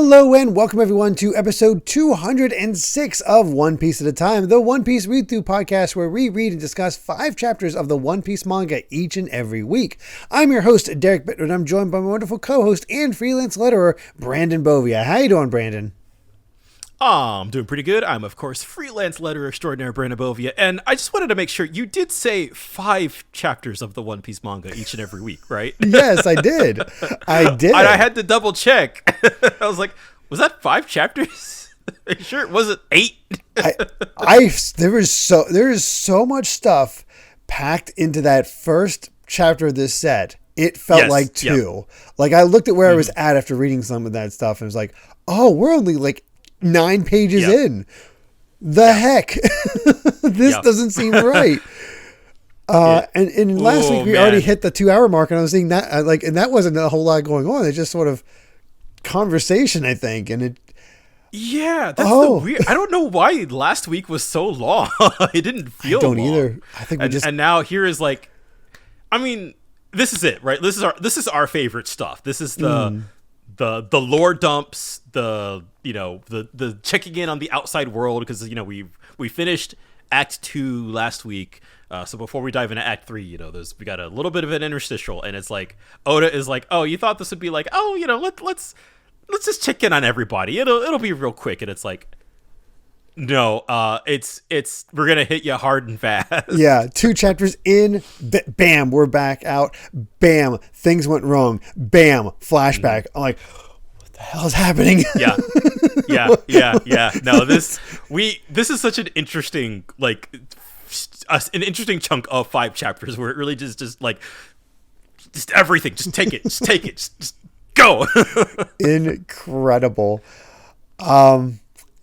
Hello and welcome everyone to episode 206 of One Piece at a Time, the One Piece read through podcast where we read and discuss 5 chapters of the One Piece manga each and every week. I'm your host, Derrick, and I'm joined by my wonderful co-host and freelance letterer, Brandon Bovia. How you doing, Brandon? I'm doing pretty good. I'm, of course, freelance letterer extraordinaire Brandon Bovia, and I just wanted to make sure you did say 5 chapters of the One Piece manga each and every week, right? Yes, I did. I did. And I had to double check. I was like, was that 5 chapters? Are you sure it wasn't 8? There is so much stuff packed into that first chapter of this set. It felt like 2. Yep. Like I looked at where I was at after reading some of that stuff and was like, oh, we're only like 9 pages in. The heck? This doesn't seem right. And last week we already hit the 2-hour mark, and I was seeing that and that wasn't a whole lot going on. It's just sort of conversation, I think, and it. Yeah, that's the weird. I don't know why last week was so long. It didn't feel. I don't long. Either. I think and now here is like, I mean, this is it, right? This is our favorite stuff. This is the lore dumps, the checking in on the outside world, because we finished Act 2 last week. So before we dive into Act 3, we got a little bit of an interstitial, and it's like Oda is like, oh, you thought this would be like, oh, let's just check in on everybody. It'll be real quick, and it's like, no, it's we're gonna hit you hard and fast. Yeah, 2 chapters in, bam, we're back out. Bam, things went wrong. Bam, flashback. I'm like, what the hell is happening? Yeah. No, this is such an interesting an interesting chunk of 5 chapters where it really just everything, just take it, just go. Incredible.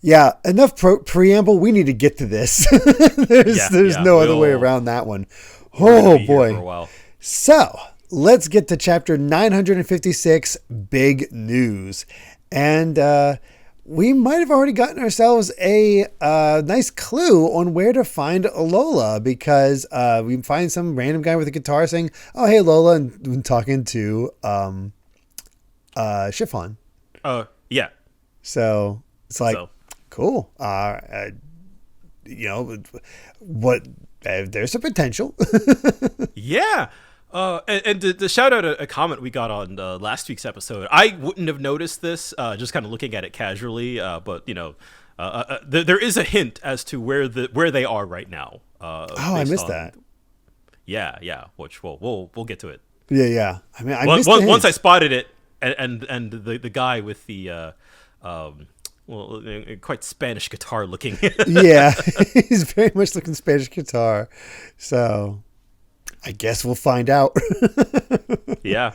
Yeah, enough preamble. We need to get to this. There's no other way around that one. Oh boy. So let's get to chapter 956, Big News. And we might have already gotten ourselves a nice clue on where to find Lola, because we find some random guy with a guitar saying, oh, hey, Lola, and talking to Chiffon. Yeah. So it's like, cool. What? There's a potential. Yeah. And to shout out a comment we got on last week's episode, I wouldn't have noticed this, just kind of looking at it casually. But there is a hint as to where they are right now. I missed that. Yeah. Which we'll get to it. Yeah. I mean, once I spotted it, and the guy with the quite Spanish guitar looking. Yeah, he's very much looking Spanish guitar. So I guess we'll find out. Yeah.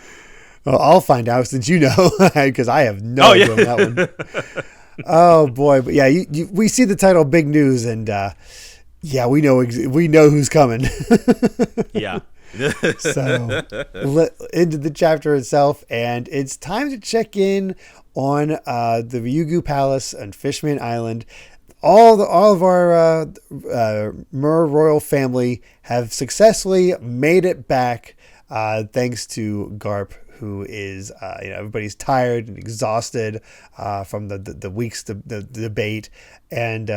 Well, I'll find out since you know, because I have no idea on that one. Oh boy, but yeah, we see the title "Big News," and we know who's coming. Yeah. So into the chapter itself, and it's time to check in on the Ryugu Palace and Fishman Island. All of our Mer royal family have successfully made it back, thanks to Garp, who is everybody's tired and exhausted from the week's the debate, and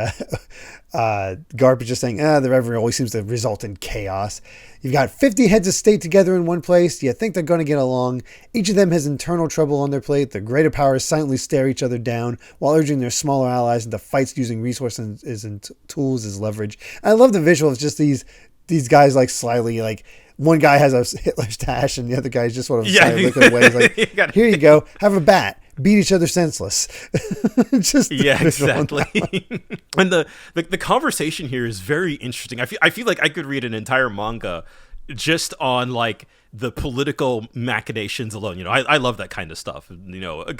Garp is just saying, the Reverend always seems to result in chaos. You've got 50 heads of state together in one place. Do you think they're going to get along? Each of them has internal trouble on their plate. The greater powers silently stare each other down while urging their smaller allies into fights using resources and tools as leverage. I love the visual of just these guys like slyly, like one guy has a Hitler stash and the other guy's just sort of slyly looking away. He's like, here you go, have a bat. Beat each other senseless. Exactly. And the conversation here is very interesting. I feel like I could read an entire manga just on like the political machinations alone. I love that kind of stuff.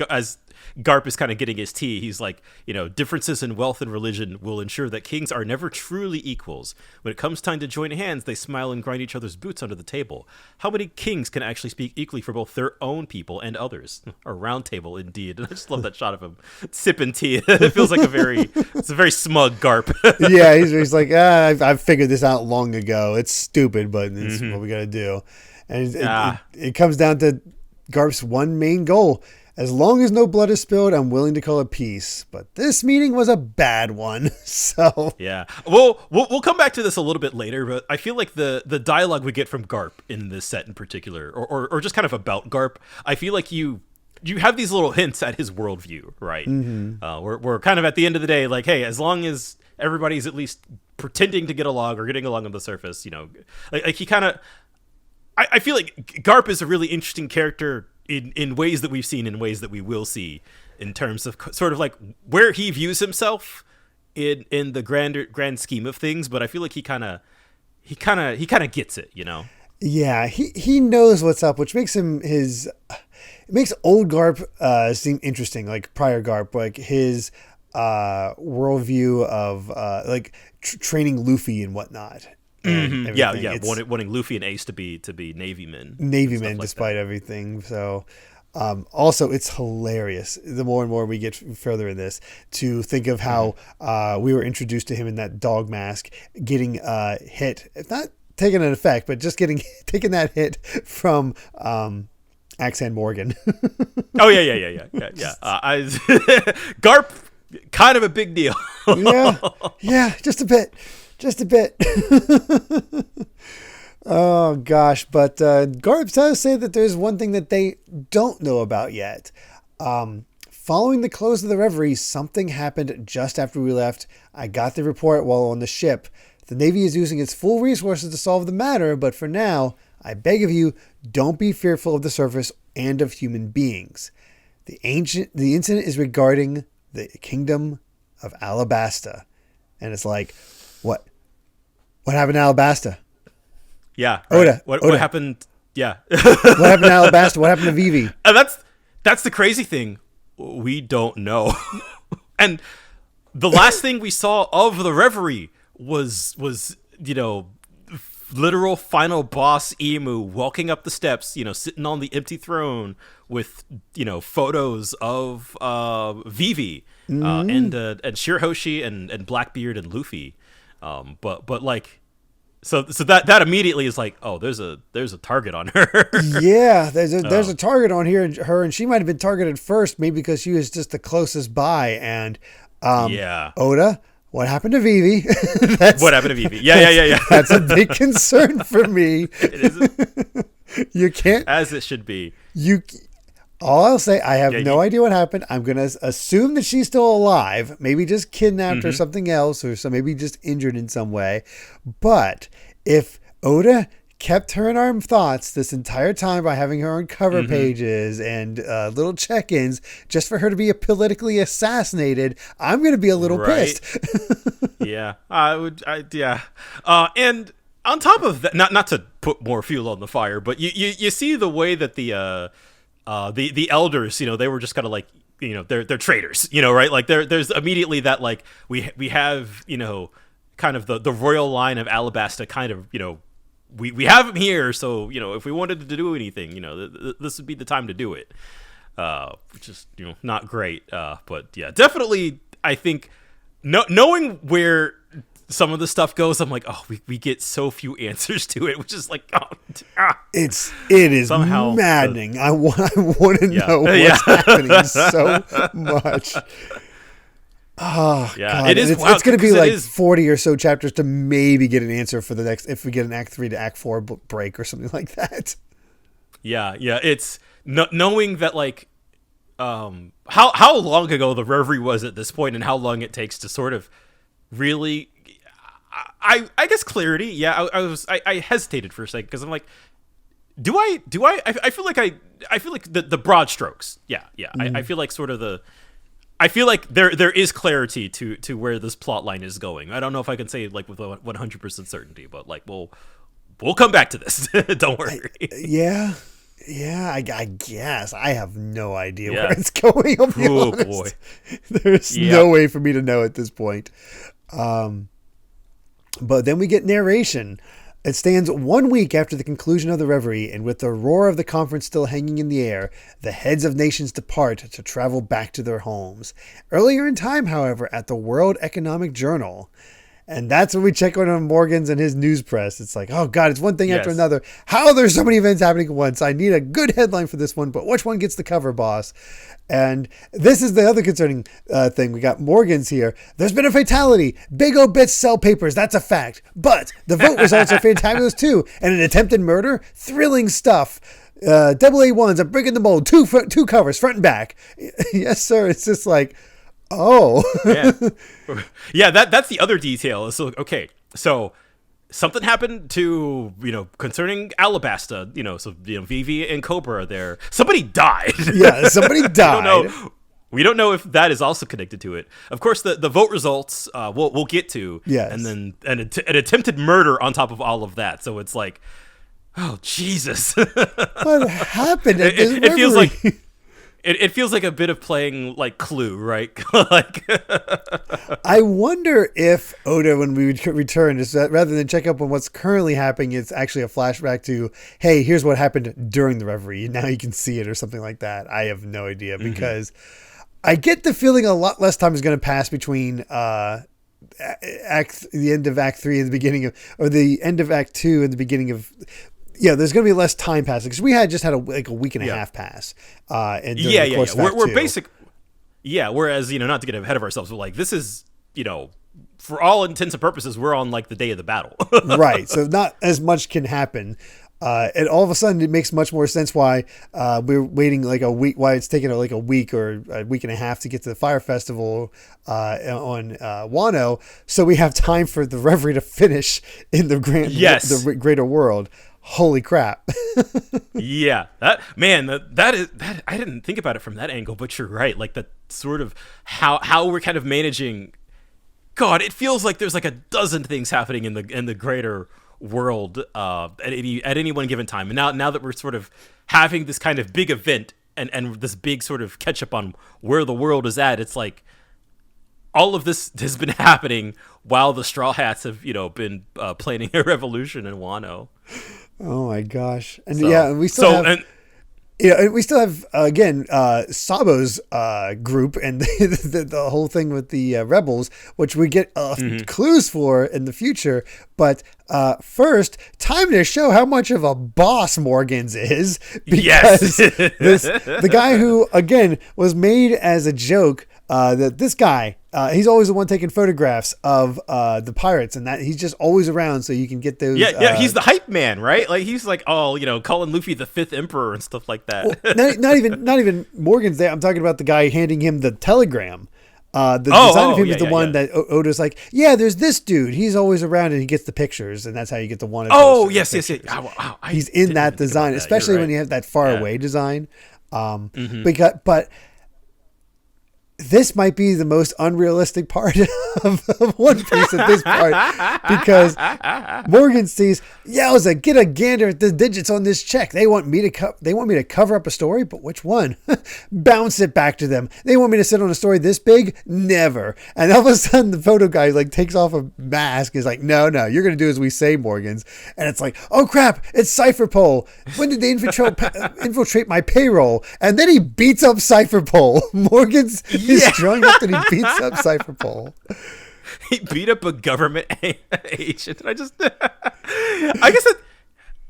As Garp is kind of getting his tea, he's like, differences in wealth and religion will ensure that kings are never truly equals. When it comes time to join hands, they smile and grind each other's boots under the table. How many kings can actually speak equally for both their own people and others? A round table, indeed. And I just love that shot of him sipping tea. It feels like it's a very smug Garp. Yeah, he's like, I've figured this out long ago. It's stupid, but it's what we got to do. And it comes down to Garp's one main goal. As long as no blood is spilled, I'm willing to call it peace. But this meeting was a bad one. So Yeah. We'll come back to this a little bit later, but I feel like the dialogue we get from Garp in this set in particular, or just kind of about Garp, I feel like you have these little hints at his worldview, right? We're kind of at the end of the day, like, hey, as long as everybody's at least pretending to get along or getting along on the surface, like he kind of, I feel like Garp is a really interesting character in ways that we've seen, in ways that we will see, in terms of sort of like where he views himself in the grand scheme of things. But I feel like he kind of gets it, Yeah, he knows what's up, which makes it makes old Garp seem interesting, like prior Garp, like his worldview of like training Luffy and whatnot. And yeah, wanting Luffy and Ace to be Navy men, despite everything. So also it's hilarious the more and more we get further in this to think of how we were introduced to him in that dog mask, getting hit, if not taking an effect, but just taking that hit from Axan Morgan. Oh yeah. Garp, kind of a big deal. yeah, just a bit. Oh gosh, but Garp does say that there's one thing that they don't know about yet. Following the close of the Reverie, something happened just after we left. I got the report while on the ship. The Navy is using its full resources to solve the matter, but for now, I beg of you, don't be fearful of the surface and of human beings. The incident is regarding the kingdom of Alabasta. And it's like, what happened to Alabasta? Yeah. Right. Oda. What happened? Yeah. What happened to Alabasta? What happened to Vivi? That's the crazy thing. We don't know. And the last thing we saw of the Reverie was literal final boss Emu walking up the steps, sitting on the empty throne with, photos of Vivi and Shirahoshi and Blackbeard and Luffy. But like, so that immediately is like, oh, there's a target on her. Yeah, there's a target on her, and she might have been targeted first, maybe because she was just the closest by. And Oda, what happened to Vivi? What happened to Vivi? Yeah. That's a big concern for me. It is. You can't, as it should be. All I'll say, I have no idea what happened. I'm going to assume that she's still alive, maybe just kidnapped or something else, or maybe just injured in some way. But if Oda kept her in our thoughts this entire time by having her on cover pages and little check-ins just for her to be politically assassinated, I'm going to be a little pissed. Yeah, I would. And on top of that, not to put more fuel on the fire, but you see the way that the elders, they were just kind of like, they're traitors, right? Like there's immediately that, like, we have, kind of the royal line of Alabasta kind of, we have him here. So, if we wanted to do anything, this would be the time to do it. Which is, not great. But yeah, definitely, I think knowing where some of the stuff goes, I'm like, oh, we get so few answers to it, which is like, it is somehow maddening. I want to know what's happening so much. Oh, yeah, God. It is. It's going to be like 40 or so chapters to maybe get an answer for the next, if we get an Act 3 to Act 4 break or something like that. Yeah. It's knowing that, like, how long ago the Reverie was at this point, and how long it takes to sort of really. I guess clarity. Yeah, I hesitated for a second because I'm like, do I feel like the broad strokes. Yeah. I feel like sort of I feel like there is clarity to where this plot line is going. I don't know if I can say like with 100% certainty, but like we'll come back to this. Don't worry. I guess I have no idea where it's going. I'll be honest. Boy. There's no way for me to know at this point. But then we get narration. It stands 1 week after the conclusion of the Reverie, and with the roar of the conference still hanging in the air, the heads of nations depart to travel back to their homes. Earlier in time, however, at the World Economic Journal, And that's when we check on Morgan's and his news press. It's like, oh God, it's one thing after Yes. another. How are there so many events happening at once? I need a good headline for this one, but which one gets the cover, boss? And this is the other concerning thing. We got Morgan's here. There's been a fatality. Big O Bits sell papers. That's a fact. But the vote results are fantabulous too. And an attempted murder? Thrilling stuff. Double A1s, a brick in the mold, two covers, front and back. Yes, sir. It's just like, oh. Yeah, that's the other detail. So okay, so something happened to concerning Alabasta. So Vivi and Cobra are there. Somebody died. Yeah, somebody died. We don't know if that is also connected to it. Of course, the vote results we'll get to. Yes. And then an attempted murder on top of all of that. So it's like, oh Jesus! What happened? It feels like. It feels like a bit of playing like Clue, right? Like, I wonder if Oda, when we return, is that rather than check up on what's currently happening, it's actually a flashback to, hey, here's what happened during the reverie. Now you can see it or something like that. I have no idea because I get the feeling a lot less time is going to pass between the end of Act 3 and the beginning of, or the end of Act 2 and the beginning of. Yeah, there's going to be less time passing because we had just had a week and a half pass. And we're basic. Yeah, whereas not to get ahead of ourselves, but like this is for all intents and purposes, we're on like the day of the battle. Right, so not as much can happen. And all of a sudden, it makes much more sense why we're waiting like a week. Why it's taking like a week or a week and a half to get to the Fire Festival on Wano, so we have time for the reverie to finish in the the greater world. Holy crap. Yeah, that is I didn't think about it from that angle, but you're right. Like the sort of how we're kind of managing. God, it feels like there's like a dozen things happening in the greater world at any one given time. And now that we're sort of having this kind of big event and this big sort of catch up on where the world is at, it's like all of this has been happening while the Straw Hats have been planning a revolution in Wano. Oh my gosh! And So- yeah, and we still so have. and And we still have again Sabo's group and the whole thing with the rebels, which we get clues for in the future. But first, time to show how much of a boss Morgan's is, because the guy who again was made as a joke. That this guy, he's always the one taking photographs of the pirates, and that he's just always around, so you can get those. Yeah, he's the hype man, right? Like he's like, calling Luffy the fifth emperor and stuff like that. Well, not even Morgan's there. I'm talking about the guy handing him the telegram. The design of him is the one that Oda's like, yeah, there's this dude. He's always around and he gets the pictures, and that's how you get the one. Oh, yes. Wow, he's in that design, especially when you have that far away design. But this might be the most unrealistic part of One Piece at this part, because Morgan sees, yowza, get a gander at the digits on this check. They want me to cover up a story, but which one? Bounce it back to them. They want me to sit on a story this big? Never. And all of a sudden, the photo guy takes off a mask. Is like, no, you're going to do as we say, Morgans. And it's like, oh crap, it's Cypher Pole. When did they infiltrate my payroll? And then he beats up Cypher Pole. Morgan's is strung up and he beats up Cypher Pole. He beat up a government agent. I guess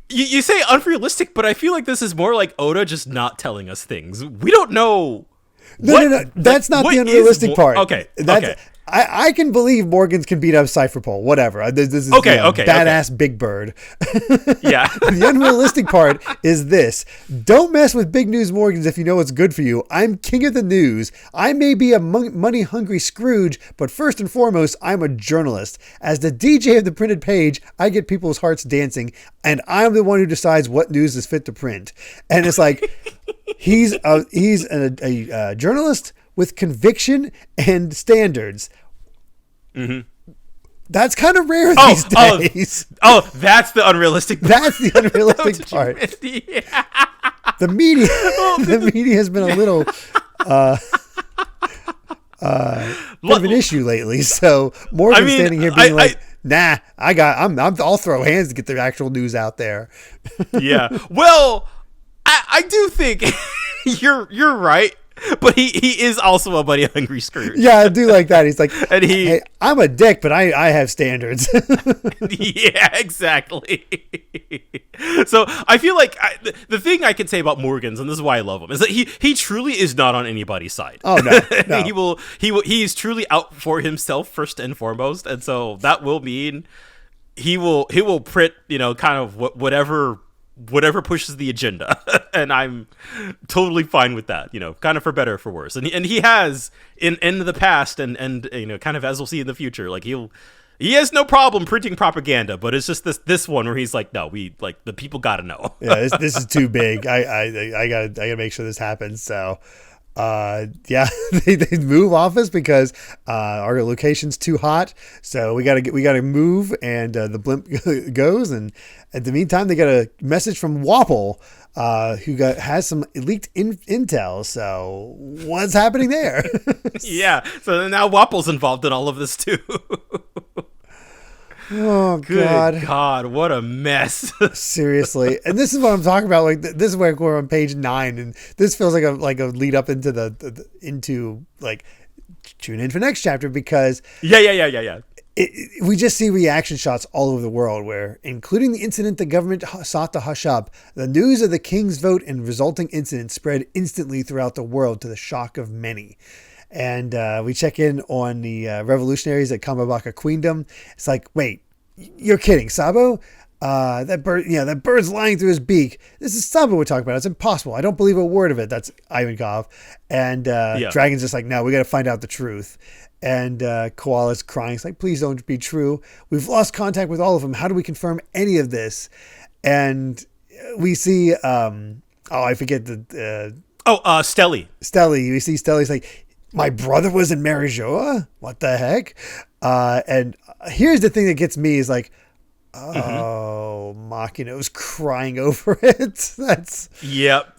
you say unrealistic, but I feel like this is more like Oda just not telling us things. We don't know. No. That's not the unrealistic part. Okay. I can believe Morgans can beat up Cypher Pole. Whatever. This is badass Big Bird. Yeah. The unrealistic part is this. Don't mess with Big News Morgans if you know what's good for you. I'm king of the news. I may be a money-hungry Scrooge, but first and foremost, I'm a journalist. As the DJ of the printed page, I get people's hearts dancing, and I'm the one who decides what news is fit to print. And it's like, he's a journalist with conviction and standards. Mm-hmm. That's kind of rare these days. That's the unrealistic part. That's the unrealistic part. The media has been a little bit of an issue lately. So Morgan's standing here being I'll throw hands to get the actual news out there. Yeah. Well, I do think you're right. But he is also a Buddy Hungry Scrooge. Yeah, I do like that. He's like, And hey, I'm a dick, but I have standards. Yeah, exactly. So I feel like the thing I can say about Morgans, and this is why I love him, is that he truly is not on anybody's side. Oh no. He's truly out for himself first and foremost, and so that will mean he will print, kind of whatever pushes the agenda. And I'm totally fine with that, kind of for better or for worse. And he has in the past and kind of as we'll see in the future, like he has no problem printing propaganda, but it's just this one where he's like, no, we like the people got to know. Yeah, this is too big. I gotta make sure this happens. So yeah, they move office because our location's too hot, so we gotta move, and the blimp goes. And at the meantime, they got a message from Wapple, who has some leaked intel. So what's happening there? Yeah, so now Wapple's involved in all of this too. Oh Good God, what a mess! Seriously, and this is what I'm talking about. Like, this is where we're on page 9, and this feels like a lead up into into like tune in for next chapter, because yeah. We just see reaction shots all over the world, where, including the incident the government sought to hush up, the news of the king's vote and resulting incident spread instantly throughout the world to the shock of many. And we check in on the revolutionaries at Kamabaka Queendom. It's like, wait, you're kidding, Sabo? That bird's lying through his beak. This is Sabo we're talking about. It's impossible. I don't believe a word of it. That's Ivankov. And Dragon's just like, no, we got to find out the truth. And Koala's crying. It's like, please don't be true. We've lost contact with all of them. How do we confirm any of this? And we see, I forget the... Stelly. We see Stelly's like, my brother was in Marijoa? What the heck? And here's the thing that gets me is like, Makino's crying over it. That's... Yep.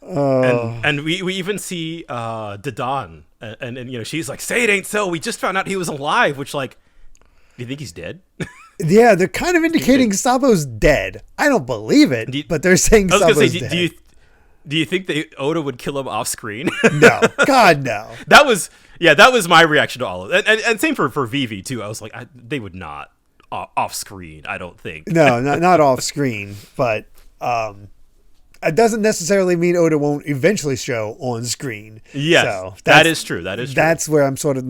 And we even see Dadan, and she's like, say it ain't so. We just found out he was alive, which, like, do you think he's dead? Yeah, they're kind of indicating Sabo's dead. I don't believe it, but they're saying Sabo's dead. Do you think Oda would kill him off screen? No, God, no. That was my reaction to all of it. And same for Vivi too. I was like, they would not off screen, I don't think. No, not off screen, but it doesn't necessarily mean Oda won't eventually show on screen. Yes, so that is true. That's where I'm sort of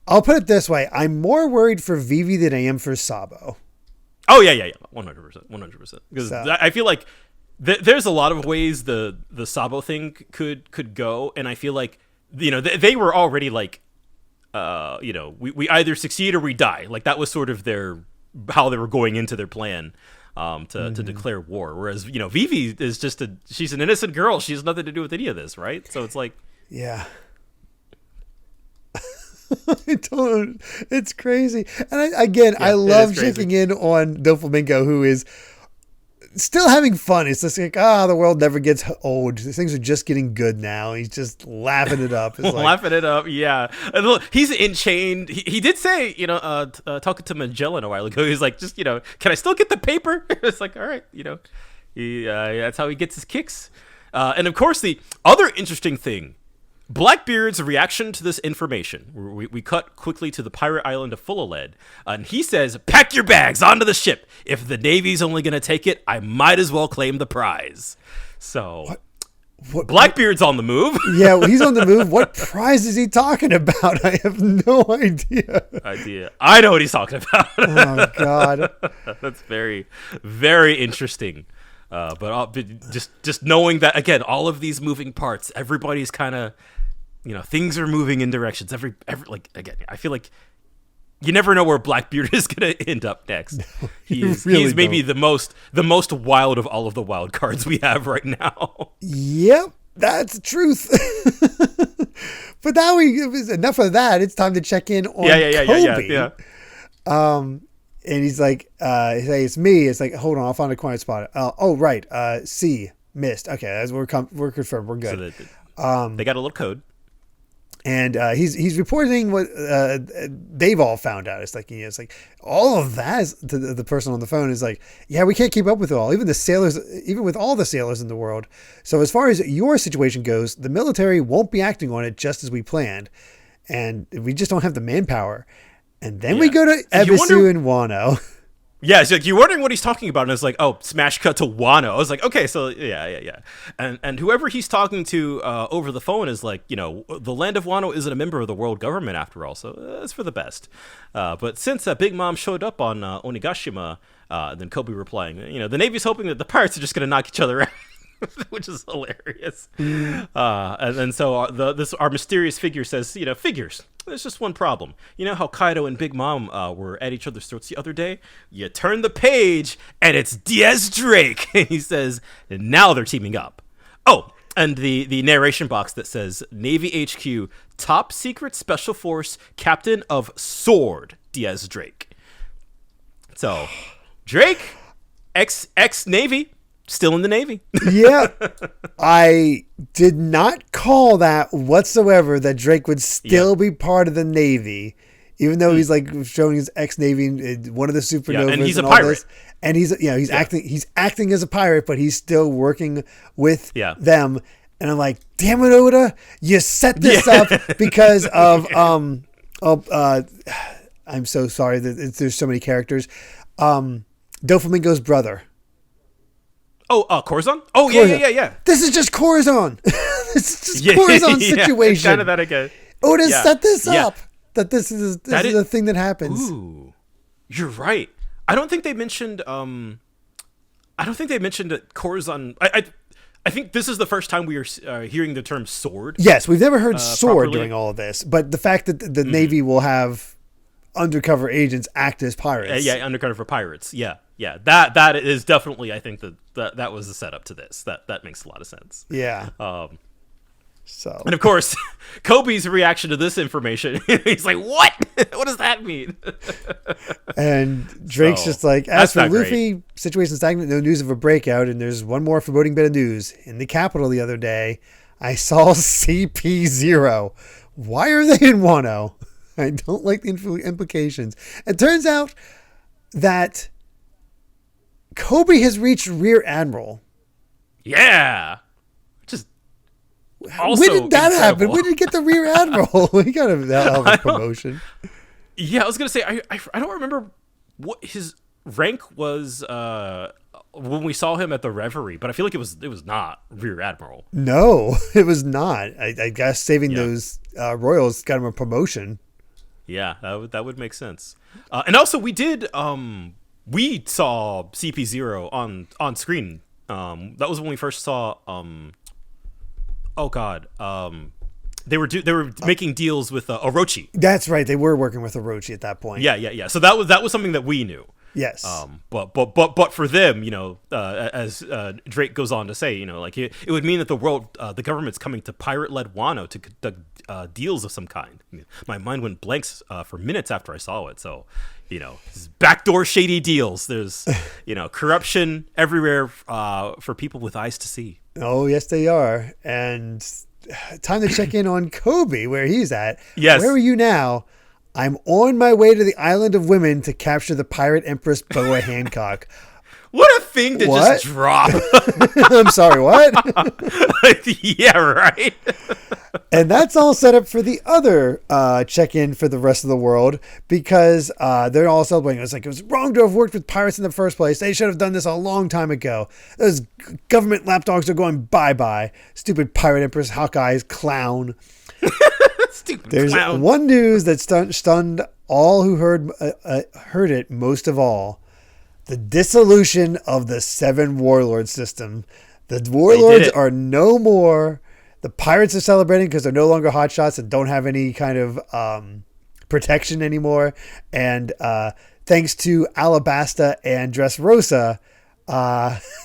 I'll put it this way: I'm more worried for Vivi than I am for Sabo. Oh yeah, 100%. Because I feel like there's a lot of ways the Sabo thing could go, and I feel like they were already like we either succeed or we die. Like, that was sort of how they were going into their plan to declare war. Whereas Vivi is she's an innocent girl. She has nothing to do with any of this, right? So it's like, yeah. It's crazy. And I love checking in on Doflamingo, who is still having fun. It's just like, the world never gets old. Things are just getting good now. He's just laughing it up. It's laughing it up, yeah. And look, he's enchained. He did say, talking to Magellan a while ago, he's like, just, can I still get the paper? It's like, all right, that's how he gets his kicks. And of course, the other interesting thing, Blackbeard's reaction to this information. We cut quickly to the pirate island of Fullaled, and he says, pack your bags onto the ship. If the Navy's only going to take it, I might as well claim the prize. So, Blackbeard's on the move. Yeah, he's on the move. What prize is he talking about? I have no idea. I know what he's talking about. Oh, God. That's very, very interesting. But just knowing that, again, all of these moving parts, everybody's kind of, things are moving in directions. Every like, again, I feel like you never know where Blackbeard is going to end up next. No, he's maybe the most wild of all of the wild cards we have right now. Yep, that's the truth. But now enough of that. It's time to check in on Kobe. Yeah. And he's like, hey, it's me. It's like, hold on, I'll find a quiet spot. Right. C, missed. Okay, we're confirmed. We're good. So they got a little code. And he's reporting what they've all found out. It's like, it's like all of that is, to the person on the phone is like, yeah, we can't keep up with it all. Even the sailors, even with all the sailors in the world. So as far as your situation goes, the military won't be acting on it just as we planned. And we just don't have the manpower. And then we go to Ebisu and Wano. Yeah, it's like you're wondering what he's talking about, and it's like, oh, smash cut to Wano. I was like, okay, so yeah. And whoever he's talking to over the phone is like, the land of Wano isn't a member of the world government after all, so it's for the best. But since Big Mom showed up on Onigashima, then Kobe replying, the Navy's hoping that the pirates are just going to knock each other out. Which is hilarious. And then so our mysterious figure says, figures. There's just one problem. You know how Kaido and Big Mom were at each other's throats the other day? You turn the page, and it's Diaz Drake. And he says, now they're teaming up. Oh, and the narration box that says, Navy HQ, top secret special force, captain of Sword, Diaz Drake. So, Drake, ex-Navy, still in the Navy. Yeah. I did not call that whatsoever, that Drake would still be part of the Navy, even though he's like showing his ex-Navy, one of the supernovas, and he's a pirate. And he's acting as a pirate, but he's still working with them. And I'm like, damn it, Oda, you set this up because of I'm so sorry that there's so many characters. Doflamingo's brother. Oh, Corazon? Oh, Corazon. Yeah. This is just Corazon. This is just Corazon's situation. It's kind of that again. Oda set this up. That this is a thing that happens. Ooh, you're right. I don't think they mentioned. That Corazon. I think this is the first time we are hearing the term sword. Yes, we've never heard sword during all of this, but the fact that the Navy will have undercover agents act as pirates. Undercover pirates. Yeah. That is definitely. I think that was the setup to this. That makes a lot of sense. Yeah. So. And of course, Kobe's reaction to this information, he's like, "What? What does that mean?" And Drake's just like, "As for Luffy, situation stagnant. No news of a breakout. And there's one more foreboding bit of news. In the capital the other day, I saw CP0. Why are they in Wano? I don't like the implications. It turns out that Kobe has reached Rear Admiral. Yeah. Just also when did that incredible. happen? When did he get the Rear Admiral? He got a hell of a promotion. Yeah, I was going to say, I don't remember what his rank was when we saw him at the Reverie, but I feel like it was not Rear Admiral. No, it was not. I guess saving those royals got him a promotion. Yeah, that would make sense. And also, we did we saw CP0 on screen. That was when we first saw. They were making deals with Orochi. That's right. They were working with Orochi at that point. Yeah. So that was something that we knew. Yes. But for them, as Drake goes on to say, like it would mean that the government's coming to pirate-led Wano to conduct deals of some kind. I mean, my mind went blanks for minutes after I saw it. So, backdoor shady deals. There's, corruption everywhere for people with eyes to see. Oh, yes, they are. And time to check in on Kobe, where he's at. Yes. Where are you now? I'm on my way to the Island of Women to capture the pirate Empress Boa Hancock. What a thing to just drop. I'm sorry, what? Yeah, right. And that's all set up for the other check-in for the rest of the world, because they're all celebrating. It's like, it was wrong to have worked with pirates in the first place. They should have done this a long time ago. Those government lapdogs are going bye-bye. Stupid pirate Empress Hawkeye's clown. There's one news that stunned all who heard it most of all. The dissolution of the 7 warlord system. The warlords are no more. The pirates are celebrating because they're no longer hotshots and don't have any kind of protection anymore. And thanks to Alabasta and Dressrosa,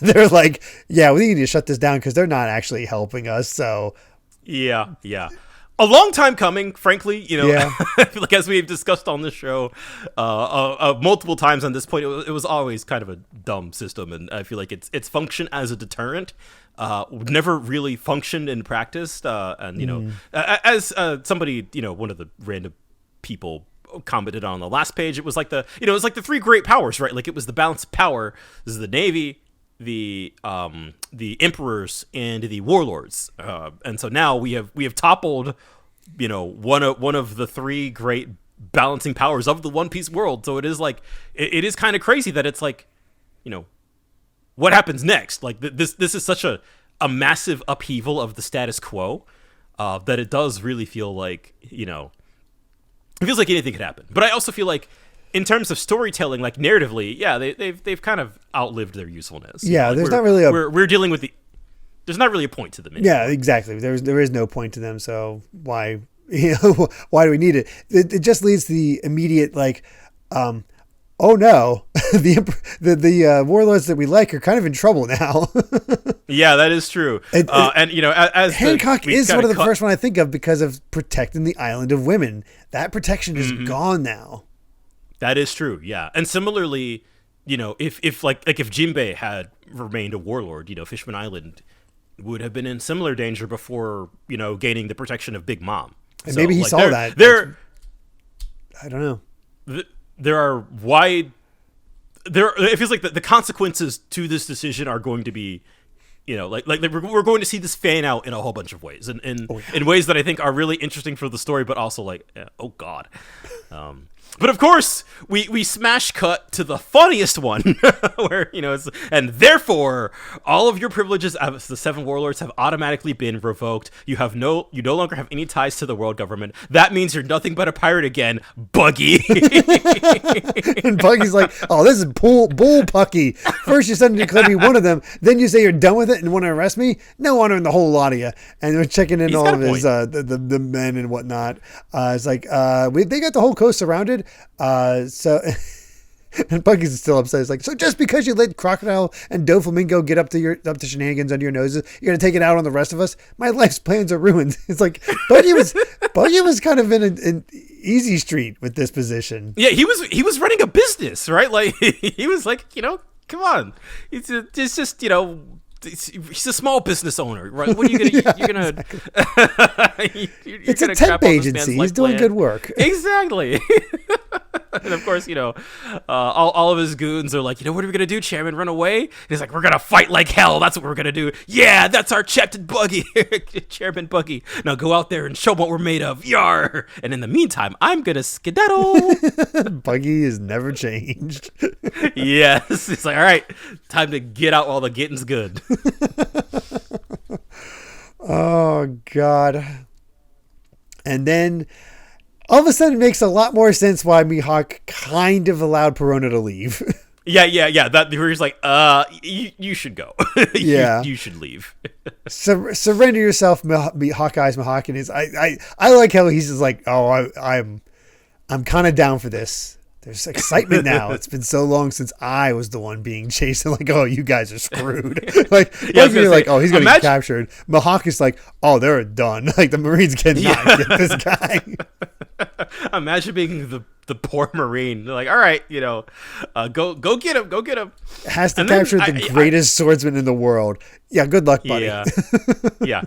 they're like, yeah, we need to shut this down because they're not actually helping us. So yeah. a long time coming, frankly. Yeah. I feel like as we've discussed on this show multiple times on this point, it was always kind of a dumb system, and I feel like its function as a deterrent never really functioned in practice. And as somebody, one of the random people commented on the last page, it was like the three great powers, right? Like it was the balance of power. This is the Navy, the emperors, and the warlords, and so now we have toppled one of the three great balancing powers of the One Piece world. So it is like it is kind of crazy that it's like, what happens next? Like this is such a massive upheaval of the status quo that it does really feel like it feels like anything could happen. But I also feel like, in terms of storytelling, like narratively, yeah, they've kind of outlived their usefulness. Yeah, like there's not really we're dealing with there's not really a point to them anymore. Yeah, exactly. There is no point to them. So why why do we need it? It just leads to the immediate oh no, the warlords that we like are kind of in trouble now. Yeah, that is true. And as Hancock is one of the first one I think of because of protecting the island of women. That protection is gone now. That is true, yeah. And similarly, if Jinbei had remained a warlord, Fishman Island would have been in similar danger before, gaining the protection of Big Mom. And maybe he saw that. I don't know. There are it feels like the consequences to this decision are going to be, we're going to see this fan out in a whole bunch of ways, and in ways that I think are really interesting for the story, but also oh God. But of course, we smash cut to the funniest one, where and therefore all of your privileges as the Seven Warlords have automatically been revoked. You no longer have any ties to the world government. That means you're nothing but a pirate again, Buggy. And Buggy's like, "Oh, this is bull pucky. First you suddenly declare me one of them, then you say you're done with it and want to arrest me. No honor in the whole lot of you." And they're checking in all of his the men and whatnot. It's like they got the whole coast surrounded. So and Buggy's still upset. It's like, so just because you let Crocodile and Doflamingo get up to shenanigans under your noses, you're gonna take it out on the rest of us? My life's plans are ruined. It's like Buggy was kind of in an easy street with this position. Yeah, he was running a business, right? Like he was like, come on, it's just he's a small business owner, right? What are you gonna? Yeah, you're gonna. Exactly. It's a temp agency. He's doing good work. Exactly. And of course, all of his goons are like, what are we gonna do, Chairman? Run away? And he's like, we're gonna fight like hell. That's what we're gonna do. Yeah, that's our Captain Buggy, Chairman Buggy. Now go out there and show them what we're made of. Yar! And in the meantime, I'm gonna skedaddle. Buggy has never changed. Yes, it's like, all right, time to get out while the getting's good. Oh God. And then all of a sudden it makes a lot more sense why Mihawk kind of allowed Perona to leave. Yeah. That he's like, you should go. Yeah. you should leave. Surrender yourself, Hawkeye's Mihawk. And I like how he's just like, oh, I'm kind of down for this. There's excitement now. It's been so long since I was the one being chased. Like, oh, you guys are screwed. You're like, oh, he's going to get captured. Mihawk is like, oh, they're done. Like, the Marines cannot get this guy. Imagine being the poor Marine. They're like, all right, go get him. Go get him. Has to capture the greatest swordsman in the world. Yeah, good luck, buddy. Yeah. Yeah.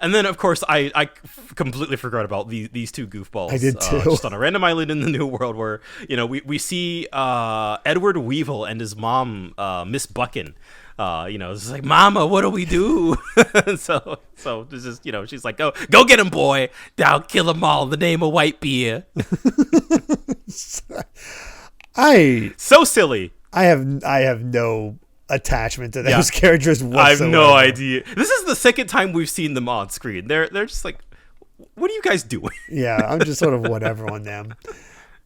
And then, of course, I completely forgot about these two goofballs. I did too. Just on a random island in the New World where, we see Edward Weevil and his mom, Miss Buckin. It's like, Mama, what do we do? so this is, she's like, go get him, boy. I'll kill them all in the name of white beer. So silly. I have no attachment to those characters whatsoever. I have no idea. This is the second time we've seen them on screen. They're just like, what are you guys doing? Yeah, I'm just sort of whatever on them.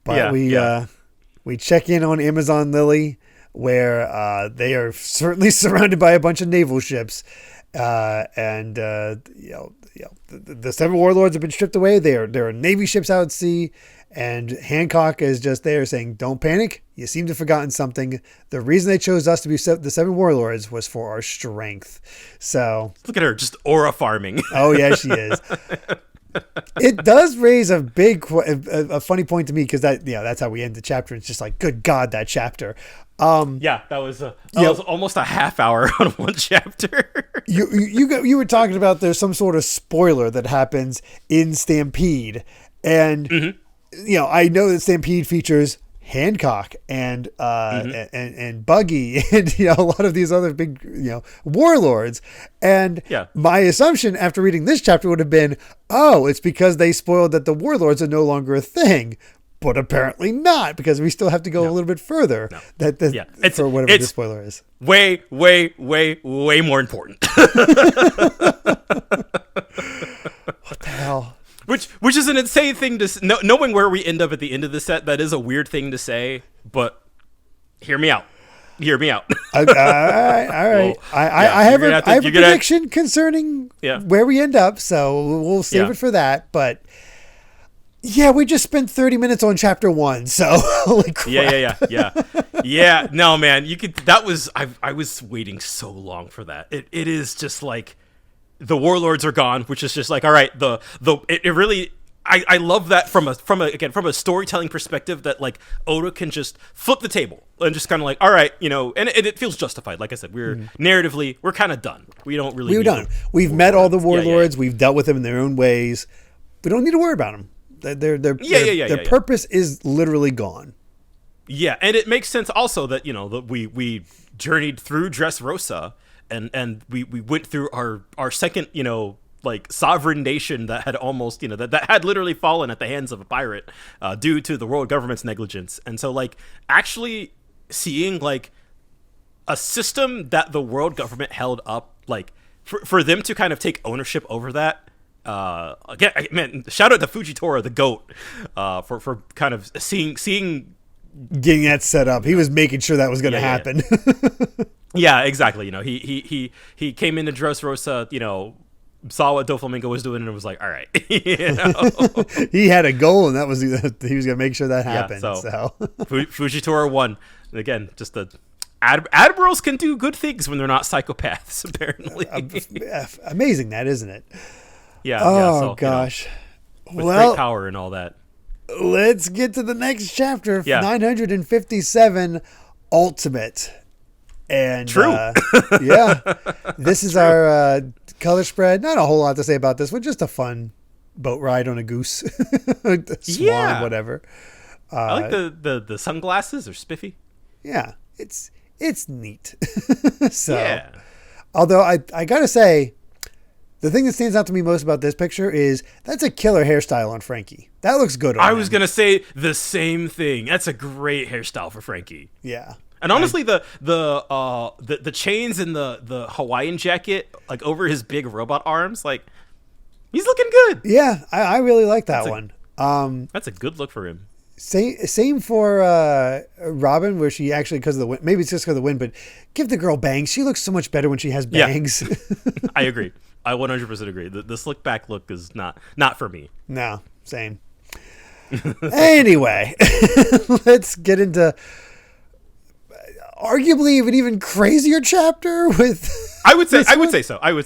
But we check in on Amazon Lily, where they are certainly surrounded by a bunch of naval ships, and the Seven Warlords have been stripped away. There are Navy ships out at sea. And Hancock is just there saying, don't panic. You seem to have forgotten something. The reason they chose us to be the Seven Warlords was for our strength. So look at her, just aura farming. Oh, yeah, she is. It does raise a a funny point to me, because that's how we end the chapter. It's just like, good God, that chapter. Yeah, that was almost a half hour on one chapter. You were talking about there's some sort of spoiler that happens in Stampede, and I know that Stampede features Hancock and and Buggy and a lot of these other big warlords, and my assumption after reading this chapter would have been, oh, it's because they spoiled that the warlords are no longer a thing. But apparently not, because we still have to go a little bit further. It's for whatever the spoiler is. Way, way, way, way more important. What the hell? Which is an insane thing to knowing where we end up at the end of the set. That is a weird thing to say, but hear me out. All right. I have a prediction concerning where we end up, so we'll save it for that. But yeah, we just spent 30 minutes on chapter 1, so holy crap. Yeah. No, man, you could. That was I was waiting so long for that. It is just like the warlords are gone, which is just like, all right. It really. I love that from a storytelling perspective, that like Oda can just flip the table and just kind of like, all right, and it feels justified. Like I said, narratively we're kind of done. We don't really. We're done. We've met all the warlords. We've dealt with them in their own ways. We don't need to worry about them. Their purpose is literally gone. Yeah, and it makes sense also that that we journeyed through Dressrosa and we went through our second like sovereign nation that had almost that had literally fallen at the hands of a pirate due to the world government's negligence. And so like actually seeing like a system that the world government held up, like for them to kind of take ownership over that. Again, man, shout out to Fujitora the goat for kind of seeing getting that set up. He was making sure that was going to happen. Yeah, exactly. He came into Dressrosa, saw what Doflamingo was doing, and was like, all right. He had a goal, and that was he was going to make sure that happened. So Fujitora won. And again, just the admirals can do good things when they're not psychopaths. Apparently, amazing that, isn't it? Yeah. Oh gosh. With great power and all that. Let's get to the next chapter. 957 Ultimate. And true. This is our color spread. Not a whole lot to say about this one. Just a fun boat ride on a goose, swan, whatever. I like the sunglasses. Are spiffy. Yeah, it's neat. Although I gotta say, the thing that stands out to me most about this picture is that's a killer hairstyle on Frankie. That looks good on him. I was going to say the same thing. That's a great hairstyle for Frankie. Yeah. And honestly, the chains and the Hawaiian jacket, like over his big robot arms, like he's looking good. Yeah, I really like that one. That's a good look for him. Same for Robin, where she actually, because of the wind, maybe it's just because of the wind, but give the girl bangs. She looks so much better when she has bangs. Yeah. I agree. I 100% agree. The slick back look is not for me. No, same. Anyway, let's get into arguably an even crazier chapter with. I would say so. I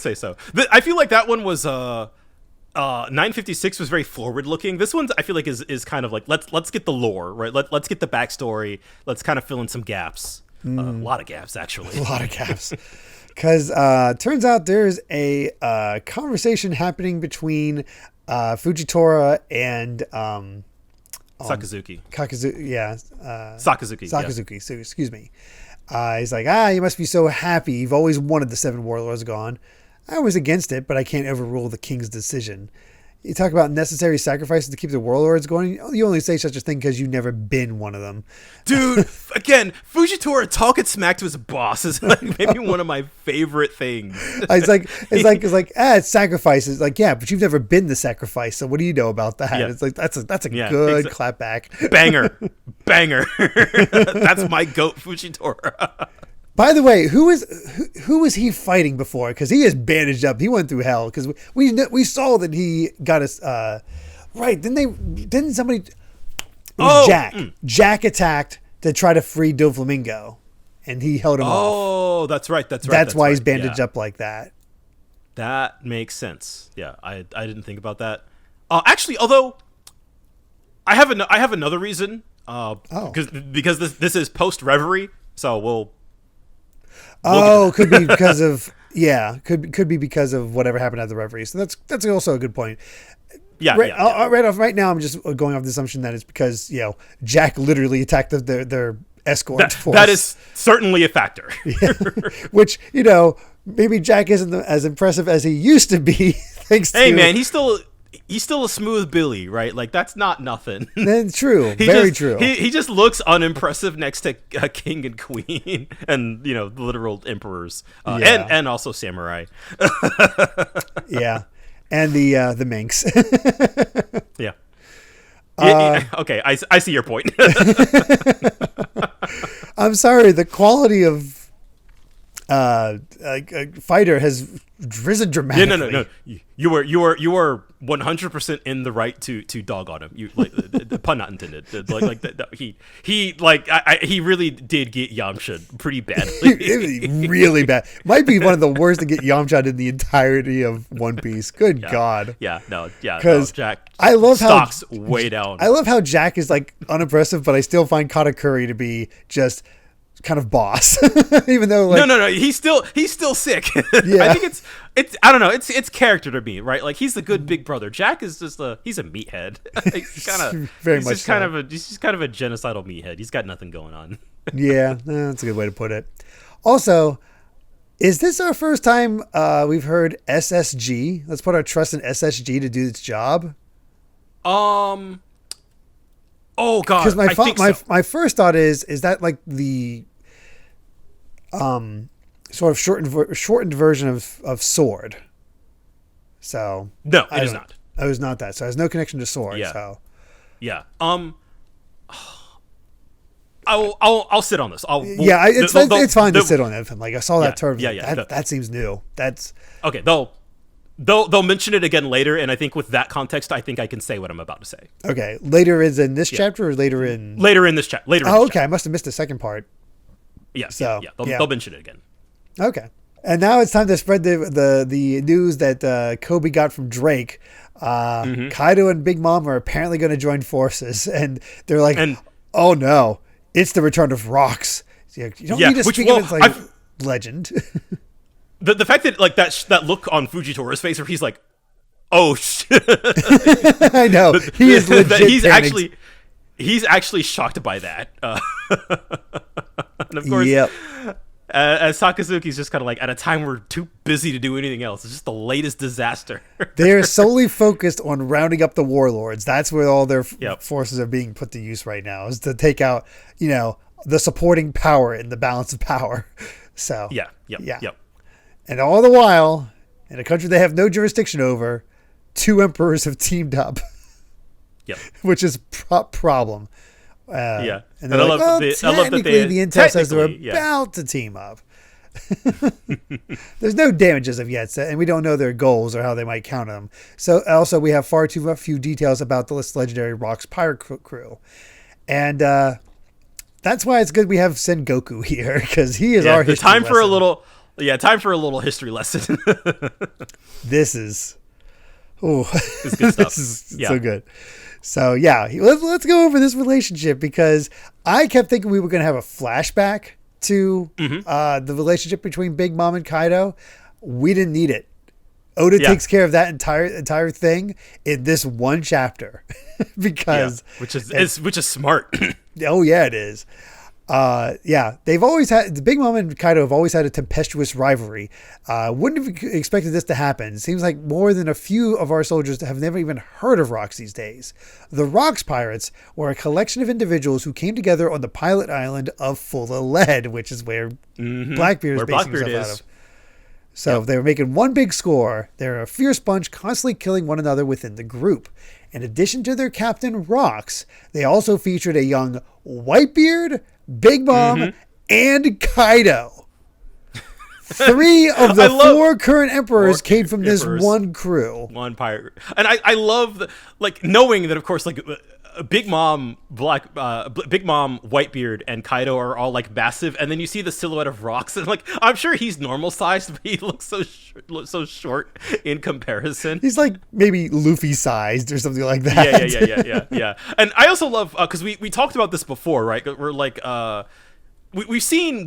feel like that one was 956 was very forward looking. This one's I feel like is kind of like let's get the lore right. Let's get the backstory. Let's kind of fill in some gaps. A lot of gaps actually. A lot of gaps. Because turns out there's a conversation happening between Fujitora and Sakazuki. Sakazuki. Yeah. So excuse me. He's like, you must be so happy. You've always wanted the 7 warlords gone. I was against it, but I can't overrule the king's decision. You talk about necessary sacrifices to keep the warlords going. You only say such a thing because you've never been one of them. Dude, again, Fujitora talking smack to his boss is like maybe one of my favorite things. It's sacrifices. Like, yeah, but you've never been the sacrifice. So what do you know about that? Yeah. It's like, that's a good clapback. Banger. That's my goat, Fujitora. By the way, who was he fighting before? Because he is bandaged up. He went through hell. Because we saw that he got us right. Didn't somebody? It was Jack. Jack attacked to try to free Doflamingo, and he held him off. Oh, that's right. That's why he's bandaged up like that. That makes sense. Yeah, I didn't think about that. Actually, although I have another reason. Because this is post Reverie, so we'll could be because of could be because of whatever happened at the Reverie. So that's also a good point. Right now, I'm just going off the assumption that it's because Jack literally attacked their escort force. That is certainly a factor. Which maybe Jack isn't as impressive as he used to be. Hey man, he's still a smooth Billy, right? Like that's not nothing. That's true. Very true. He just looks unimpressive next to king and queen and the literal emperors and also samurai. Yeah. And the Minx. Yeah. Okay, I see your point. I'm sorry. The quality of fighter has risen dramatically. No. You were 100% in the right to dog on him. You pun not intended. He really did get Yamcha pretty badly. Really bad. Might be one of the worst to get Yamcha in the entirety of One Piece. Good God. Because Jack. I love stocks way down. I love how Jack is unimpressive, but I still find Katakuri to be just kind of boss. Even though no, he's still sick. Yeah. I think it's I don't know, it's character to me, right? Like he's the good big brother. Jack is just he's a meathead. He's just kind of a genocidal meathead. He's got nothing going on. Yeah, that's a good way to put it. Also, is this our first time we've heard SSG? Let's put our trust in SSG to do its job. Oh God! Because my first thought is that like the sort of shortened version of Sword. So no, it is not. It was not that. So it has no connection to Sword. Yeah. So yeah. I'll sit on this. It's fine to sit on it. Like I saw that term. That seems new. That's okay. They'll mention it again later, and I think with that context, I think I can say what I'm about to say. Okay, later is in this chapter or later in this chapter. Okay, I must have missed the second part. Yeah, so they'll mention it again. Okay, and now it's time to spread the news that Kobe got from Drake. Kaido and Big Mom are apparently going to join forces, and they're like, "Oh no, it's the return of Rocks." You don't need to speak of it like legend. The fact that like that look on Fujitora's face where he's like, oh shit. I know. He is legit he's actually shocked by that. And of course, as Sakazuki's just kind of like, at a time we're too busy to do anything else. It's just the latest disaster. They are solely focused on rounding up the warlords. That's where all their forces are being put to use right now, is to take out, the supporting power in the balance of power. So Yep. And all the while, in a country they have no jurisdiction over, two emperors have teamed up. Yep. Which is a problem. And they're like, technically the intel says they're about to team up. There's no damages of yet, and we don't know their goals or how they might counter them. So also we have far too few details about the legendary Rocks pirate crew. And that's why it's good we have Sengoku here, because he is our history time lesson. Time for a little history lesson. This is good stuff. This is so good. So let's go over this relationship, because I kept thinking we were going to have a flashback to the relationship between Big Mom and Kaido. We didn't need it. Oda takes care of that entire thing in this one chapter, because which is smart. Oh yeah, it is. They've always had, the Big Mom and Kaido have always had a tempestuous rivalry. Wouldn't have expected this to happen. It seems like more than a few of our soldiers have never even heard of Rocks these days. The Rocks Pirates were a collection of individuals who came together on the pilot island of Full of Lead, which is where Blackbeard is basing himself out of. So they were making one big score. They're a fierce bunch, constantly killing one another within the group. In addition to their captain, Rocks, they also featured a young Whitebeard, Big Mom, and Kaido. 3 of the 4 current emperors came from this one crew. One pirate. And I love knowing that, of course, Big Mom, Big Mom, Whitebeard, and Kaido are all like massive, and then you see the silhouette of Rocks, and like I'm sure he's normal sized, but he looks so short in comparison. He's like maybe Luffy sized or something like that. Yeah. And I also love because we talked about this before, right? We're like we've seen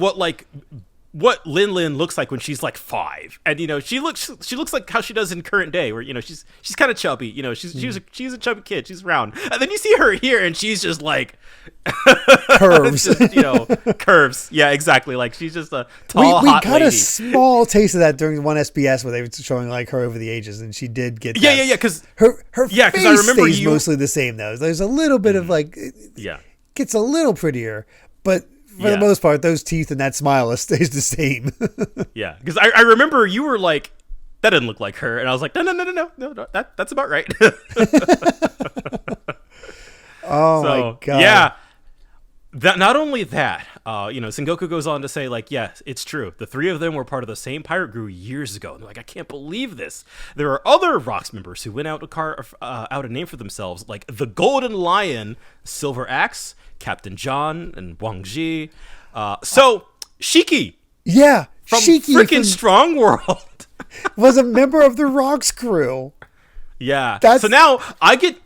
what Lin Lin looks like when she's like 5, and she looks like how she does in current day, where she's kind of chubby, she's a chubby kid, she's round, and then you see her here and she's just like curves, curves. Yeah, exactly. Like she's just a tall, we hot got lady. a small taste of that during one SBS where they were showing like her over the ages, and she did get because her face I remember stays mostly the same though. There's a little bit of like gets a little prettier, but for the most part, those teeth and that smile stays the same. Yeah, because I remember you were like, that didn't look like her, and I was like, no, that's about right. My god! Yeah, that not only that, Sengoku goes on to say like, yes, it's true. The 3 of them were part of the same pirate crew years ago. And they're like, I can't believe this. There are other Rocks members who went out a name for themselves, like the Golden Lion, Silver Axe, Captain John, and Wang Ji. So Shiki, from freaking Strong World, was a member of the Rocks crew. Yeah. So now I get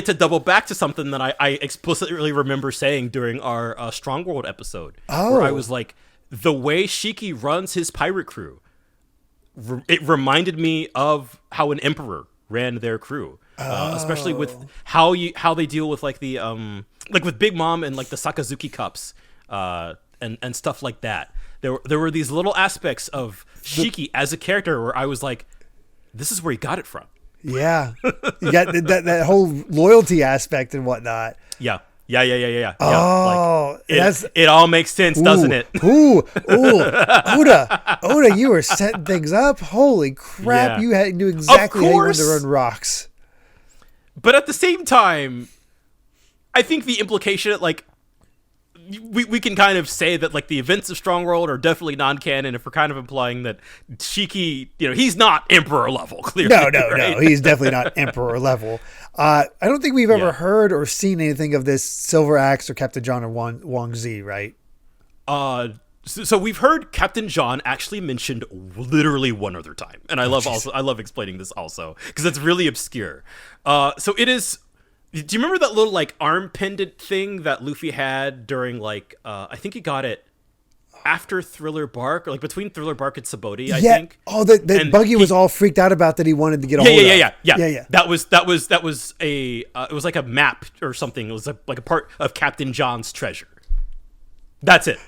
to double back to something that I explicitly remember saying during our Strong World episode, where I was like, the way Shiki runs his pirate crew, it reminded me of how an emperor ran their crew, especially with how they deal with like the like with Big Mom and like the Sakazuki cups and stuff like that. There were these little aspects of Shiki as a character where I was like, this is where he got it from. Yeah, you got that whole loyalty aspect and whatnot. Yeah. Oh, it all makes sense, doesn't it? Oda, you were setting things up. Holy crap! Yeah. You knew exactly how you wanted to run Rocks. But at the same time, I think the implication, like, we can kind of say that like the events of Strong World are definitely non-canon if we're kind of implying that Shiki, he's not Emperor level, clearly. No, he's definitely not Emperor level. I don't think we've ever heard or seen anything of this Silver Axe or Captain John or Wang Zi, right? So we've heard Captain John actually mentioned literally one other time, and I love explaining this also because it's really obscure. So it is. Do you remember that little like arm pendant thing that Luffy had during like I think he got it after Thriller Bark, or like between Thriller Bark and Sabaody, I think. Oh, that Buggy was all freaked out about that he wanted to get a hold of. Yeah. That was a it was like a map or something. It was like a part of Captain John's treasure. That's it.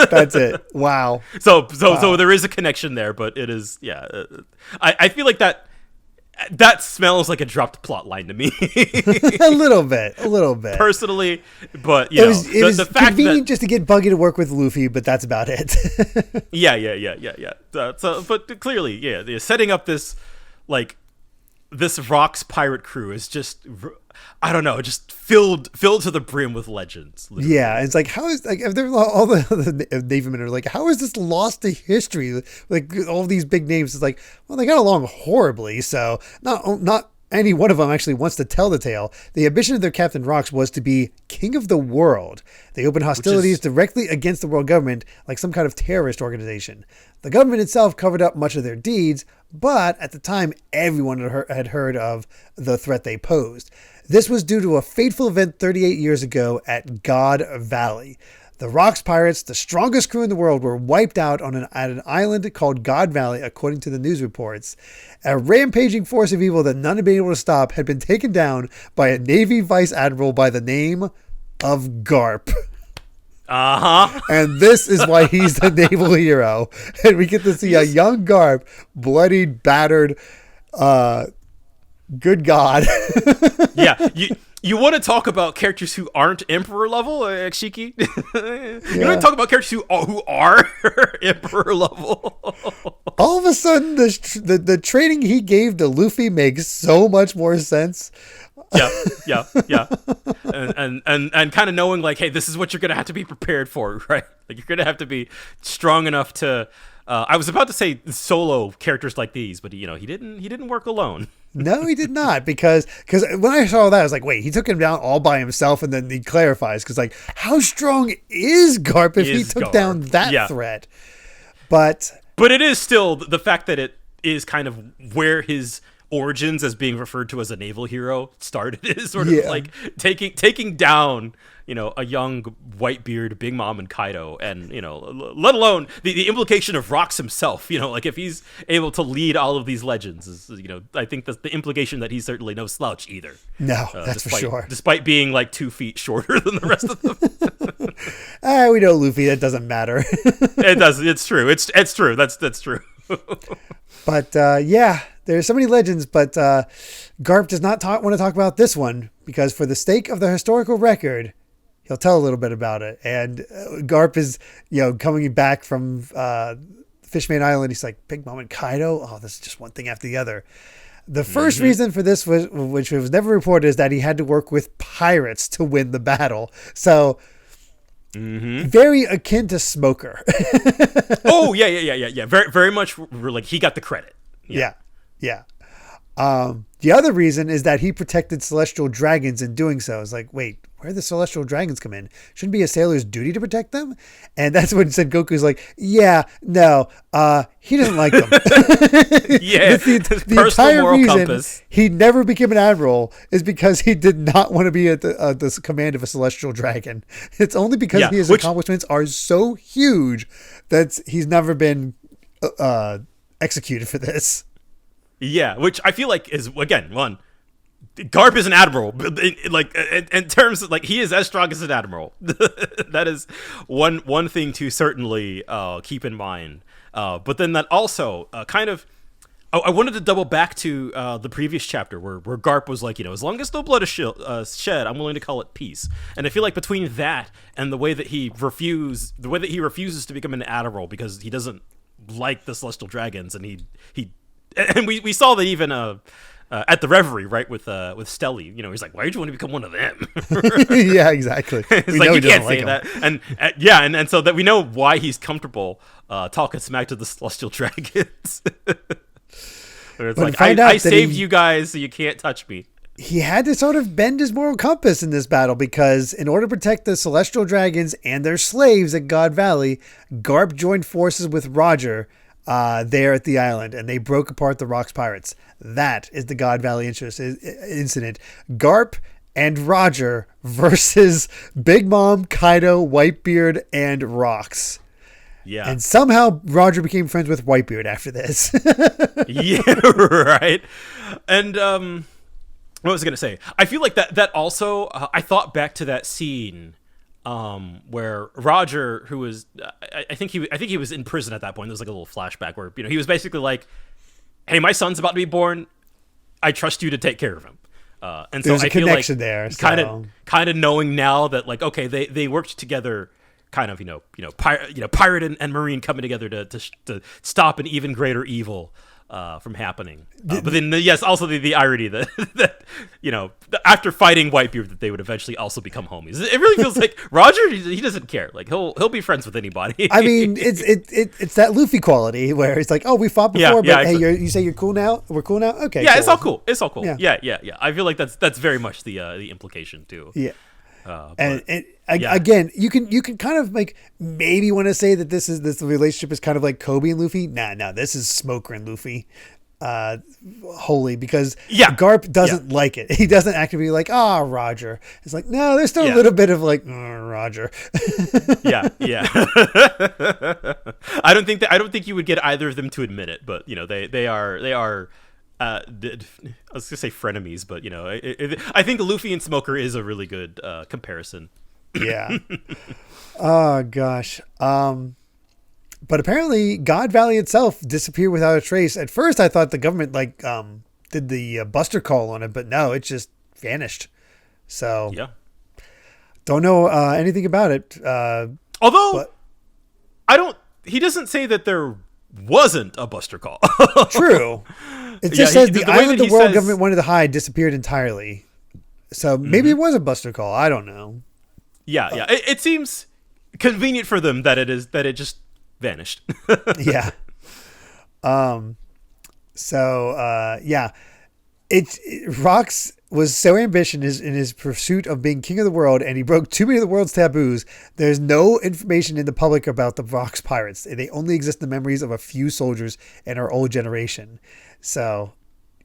That's it. Wow. So there is a connection there, but it is I feel like that smells like a dropped plot line to me. a little bit personally, but it was the fact convenient just to get Buggy to work with Luffy, but that's about it. Yeah. But clearly, setting up this Rocks pirate crew is just, I don't know, just filled to the brim with legends. Literally. Yeah, it's like, how is, like, if they're all the Navy men are like, how is this lost to history? Like all these big names, it's like, well, they got along horribly, so not any one of them actually wants to tell the tale. The ambition of their Captain Rocks was to be king of the world. They opened hostilities directly against the world government, like some kind of terrorist organization. The government itself covered up much of their deeds, but at the time, everyone had heard of the threat they posed. This was due to a fateful event 38 years ago at God Valley. The Rocks pirates, the strongest crew in the world, were wiped out at an island called God Valley, according to the news reports. A rampaging force of evil that none had been able to stop had been taken down by a Navy Vice Admiral by the name of Garp. And this is why he's the naval hero. And we get to see a young Garp, bloodied, battered, good God. Yeah, you want to talk about characters who aren't Emperor level, Shiki? You want to talk about characters who are Emperor level? All of a sudden, the training he gave to Luffy makes so much more sense. Yeah. And kind of knowing like, hey, this is what you're gonna have to be prepared for, right? Like you're gonna have to be strong enough to. I was about to say solo characters like these, but he didn't work alone. No, he did not, because when I saw that, I was like, wait, he took him down all by himself, and then he clarifies, because like, how strong is Garp if he took down that threat? But it is still the fact that it is kind of where his origins as being referred to as a naval hero started, is sort of like taking down, you know, a young Whitebeard, Big Mom, and Kaido, and, you know, let alone the implication of Rocks himself, you know, like if he's able to lead all of these legends, is, you know, I think that's the implication that he's certainly no slouch either. No, that's for sure. Despite being like 2 feet shorter than the rest of them. We know Luffy, that doesn't matter. It does. It's true. It's true. That's true. But there's so many legends, but Garp does not want to talk about this one, because for the sake of the historical record, he'll tell a little bit about it. And Garp is, you know, coming back from Fishman Island. He's like, Big Mom and Kaido? Oh, this is just one thing after the other. The first reason for this, which was never reported, is that he had to work with pirates to win the battle. So very akin to Smoker. Oh, yeah. Very, very much like he got the credit. Yeah. The other reason is that he protected celestial dragons in doing so. It's like, wait, where do the celestial dragons come in? Shouldn't it be a sailor's duty to protect them? And that's when Sengoku's like, he doesn't like them. the entire reason compass. He never became an admiral is because he did not want to be at the command of a celestial dragon. It's only because his accomplishments are so huge that he's never been executed for this. Yeah, which I feel like is, again, one, Garp is an admiral, like in terms of, like, he is as strong as an admiral. That is one thing to certainly keep in mind. But then that also kind of, I wanted to double back to the previous chapter where Garp was like, you know, as long as no blood is shed, I'm willing to call it peace. And I feel like between that and the way that he refuses to become an admiral because he doesn't like the celestial dragons, and and we saw that even at the Reverie, right, with Stelly, you know, he's like, why would you want to become one of them? Yeah, exactly. It's like, you can't say that. And so that we know why he's comfortable talking smack to the celestial dragons. Where it's like, I saved you guys, so you can't touch me. He had to sort of bend his moral compass in this battle, because in order to protect the celestial dragons and their slaves at God Valley, Garp joined forces with Roger there at the island, and they broke apart the Rocks pirates. That is the God Valley incident. Garp and Roger versus Big Mom, Kaido, Whitebeard, and Rocks. Yeah. And somehow Roger became friends with Whitebeard after this. Yeah, right. And what was I going to say? I feel like that also, I thought back to that scene where Roger, who was, I think he was in prison at that point. There was like a little flashback where, you know, he was basically like, "Hey, my son's about to be born. I trust you to take care of him." And so there's I a feel connection like there. Kind of knowing now that, like, okay, they worked together, kind of, pirate and marine coming together to stop an even greater evil from happening. But then, yes, also the irony that you know, after fighting Whitebeard, that they would eventually also become homies. It really feels like Roger, he doesn't care. Like, he'll be friends with anybody. I mean, it's that Luffy quality where it's like, oh, we fought before, but hey, you say you're cool now? We're cool now? Okay. Yeah, cool. It's all cool. Yeah. I feel like that's very much the implication too. Yeah. Again, you can kind of like maybe want to say that this relationship is kind of like Kobe and Luffy. Nah, this is Smoker and Luffy, wholly, because Garp doesn't like it. He doesn't actively like, Roger. It's like, no, there's still a little bit of like, Roger. Yeah. I don't think you would get either of them to admit it, but you know, they are. I was gonna say frenemies, but you know, I think Luffy and Smoker is a really good comparison. Yeah. Oh gosh. But apparently God Valley itself disappeared without a trace. At first I thought the government did the buster call on it, but no, it just vanished. So yeah, don't know anything about it. He doesn't say that there wasn't a buster call. True. It just says the island the world government wanted to hide disappeared entirely. So maybe it was a buster call. I don't know. Yeah. It seems convenient for them that it just vanished. Yeah. Rox was so ambitious in his pursuit of being king of the world, and he broke too many of the world's taboos. There's no information in the public about the Rox pirates. They only exist in the memories of a few soldiers in our old generation. So,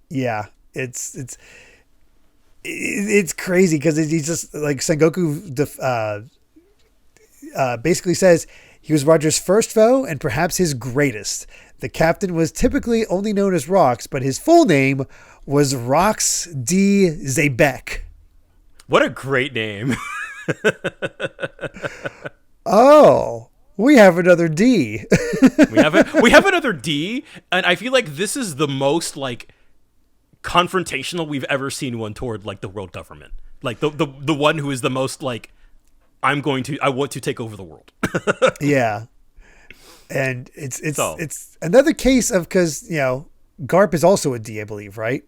yeah, it's crazy because he's just like Sengoku basically says he was Roger's first foe and perhaps his greatest. The captain was typically only known as Rox, but his full name was Rox D. Zeybek. What a great name. Oh, we have another D. we have another D, and I feel like this is the most like confrontational we've ever seen one toward like the world government. Like the one who is the most like I want to take over the world. Yeah. And it's another case of, because, you know, Garp is also a D, I believe, right?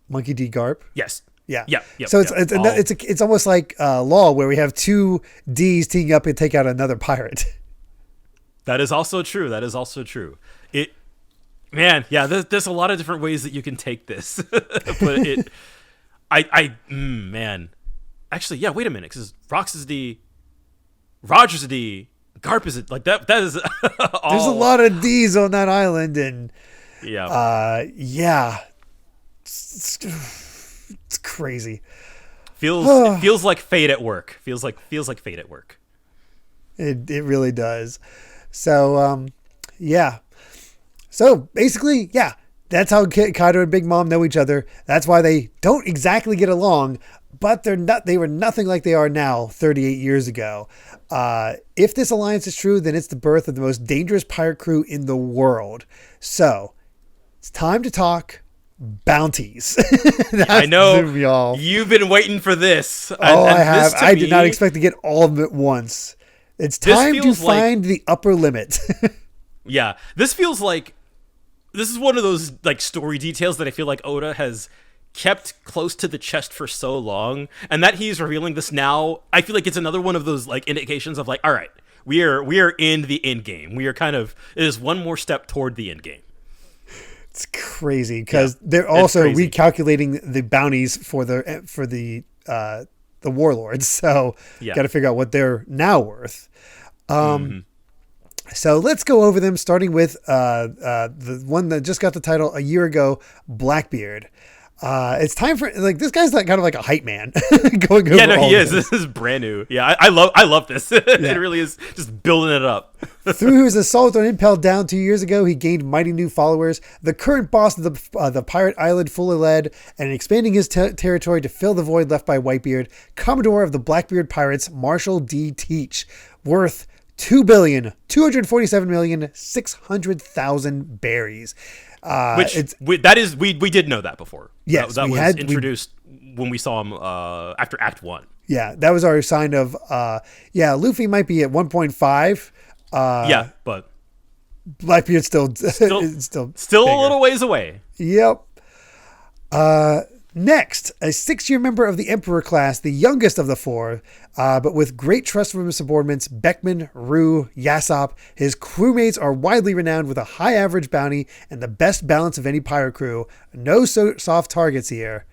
Monkey D. Garp. Yes. Yeah. Yeah. So it's almost like Law, where we have two Ds teaming up and take out another pirate. That is also true. There's a lot of different ways that you can take this. But man. Actually, yeah, wait a minute. Because Rox is D, Roger's a D, Garp is it, like that is all... There's a lot of D's on that island, and it's crazy. Feels like fate at work. Feels like fate at work. It really does. So So basically, yeah, that's how Kaido and Big Mom know each other. That's why they don't exactly get along, but they were nothing like they are now 38 years ago. If this alliance is true, then it's the birth of the most dangerous pirate crew in the world. So it's time to talk bounties. I know y'all. You've been waiting for this. I have. I did not expect to get all of them at once. It's time to find the upper limit. Yeah, this feels like this is one of those like story details that I feel like Oda has kept close to the chest for so long, and that he's revealing this now. I feel like it's another one of those like indications of like, all right, we are in the end game. We are it is one more step toward the end game. It's crazy because they're also recalculating the bounties for the warlords. So got to figure out what they're now worth. So let's go over them, starting with the one that just got the title a year ago, Blackbeard. It's time for this guy's like kind of like a hype man going over. Yeah, no, he is. This is brand new. Yeah, I love this. It really is just building it up. Through his assault on Impel Down 2 years ago, he gained mighty new followers. The current boss of the pirate island fully led and expanding his territory to fill the void left by Whitebeard, Commodore of the Blackbeard Pirates, Marshall D. Teach, worth 2,247,600,000 berries. We did know that before. Yes, that was introduced when we saw him after Act 1. Yeah, that was our sign of Luffy might be at 1.5. But Blackbeard's still a little ways away. Yep. Next, a 6-year member of the Emperor class, the youngest of the four, but with great trust from his subordinates, Beckman, Rue, Yasop. His crewmates are widely renowned with a high average bounty and the best balance of any pirate crew. No soft targets here.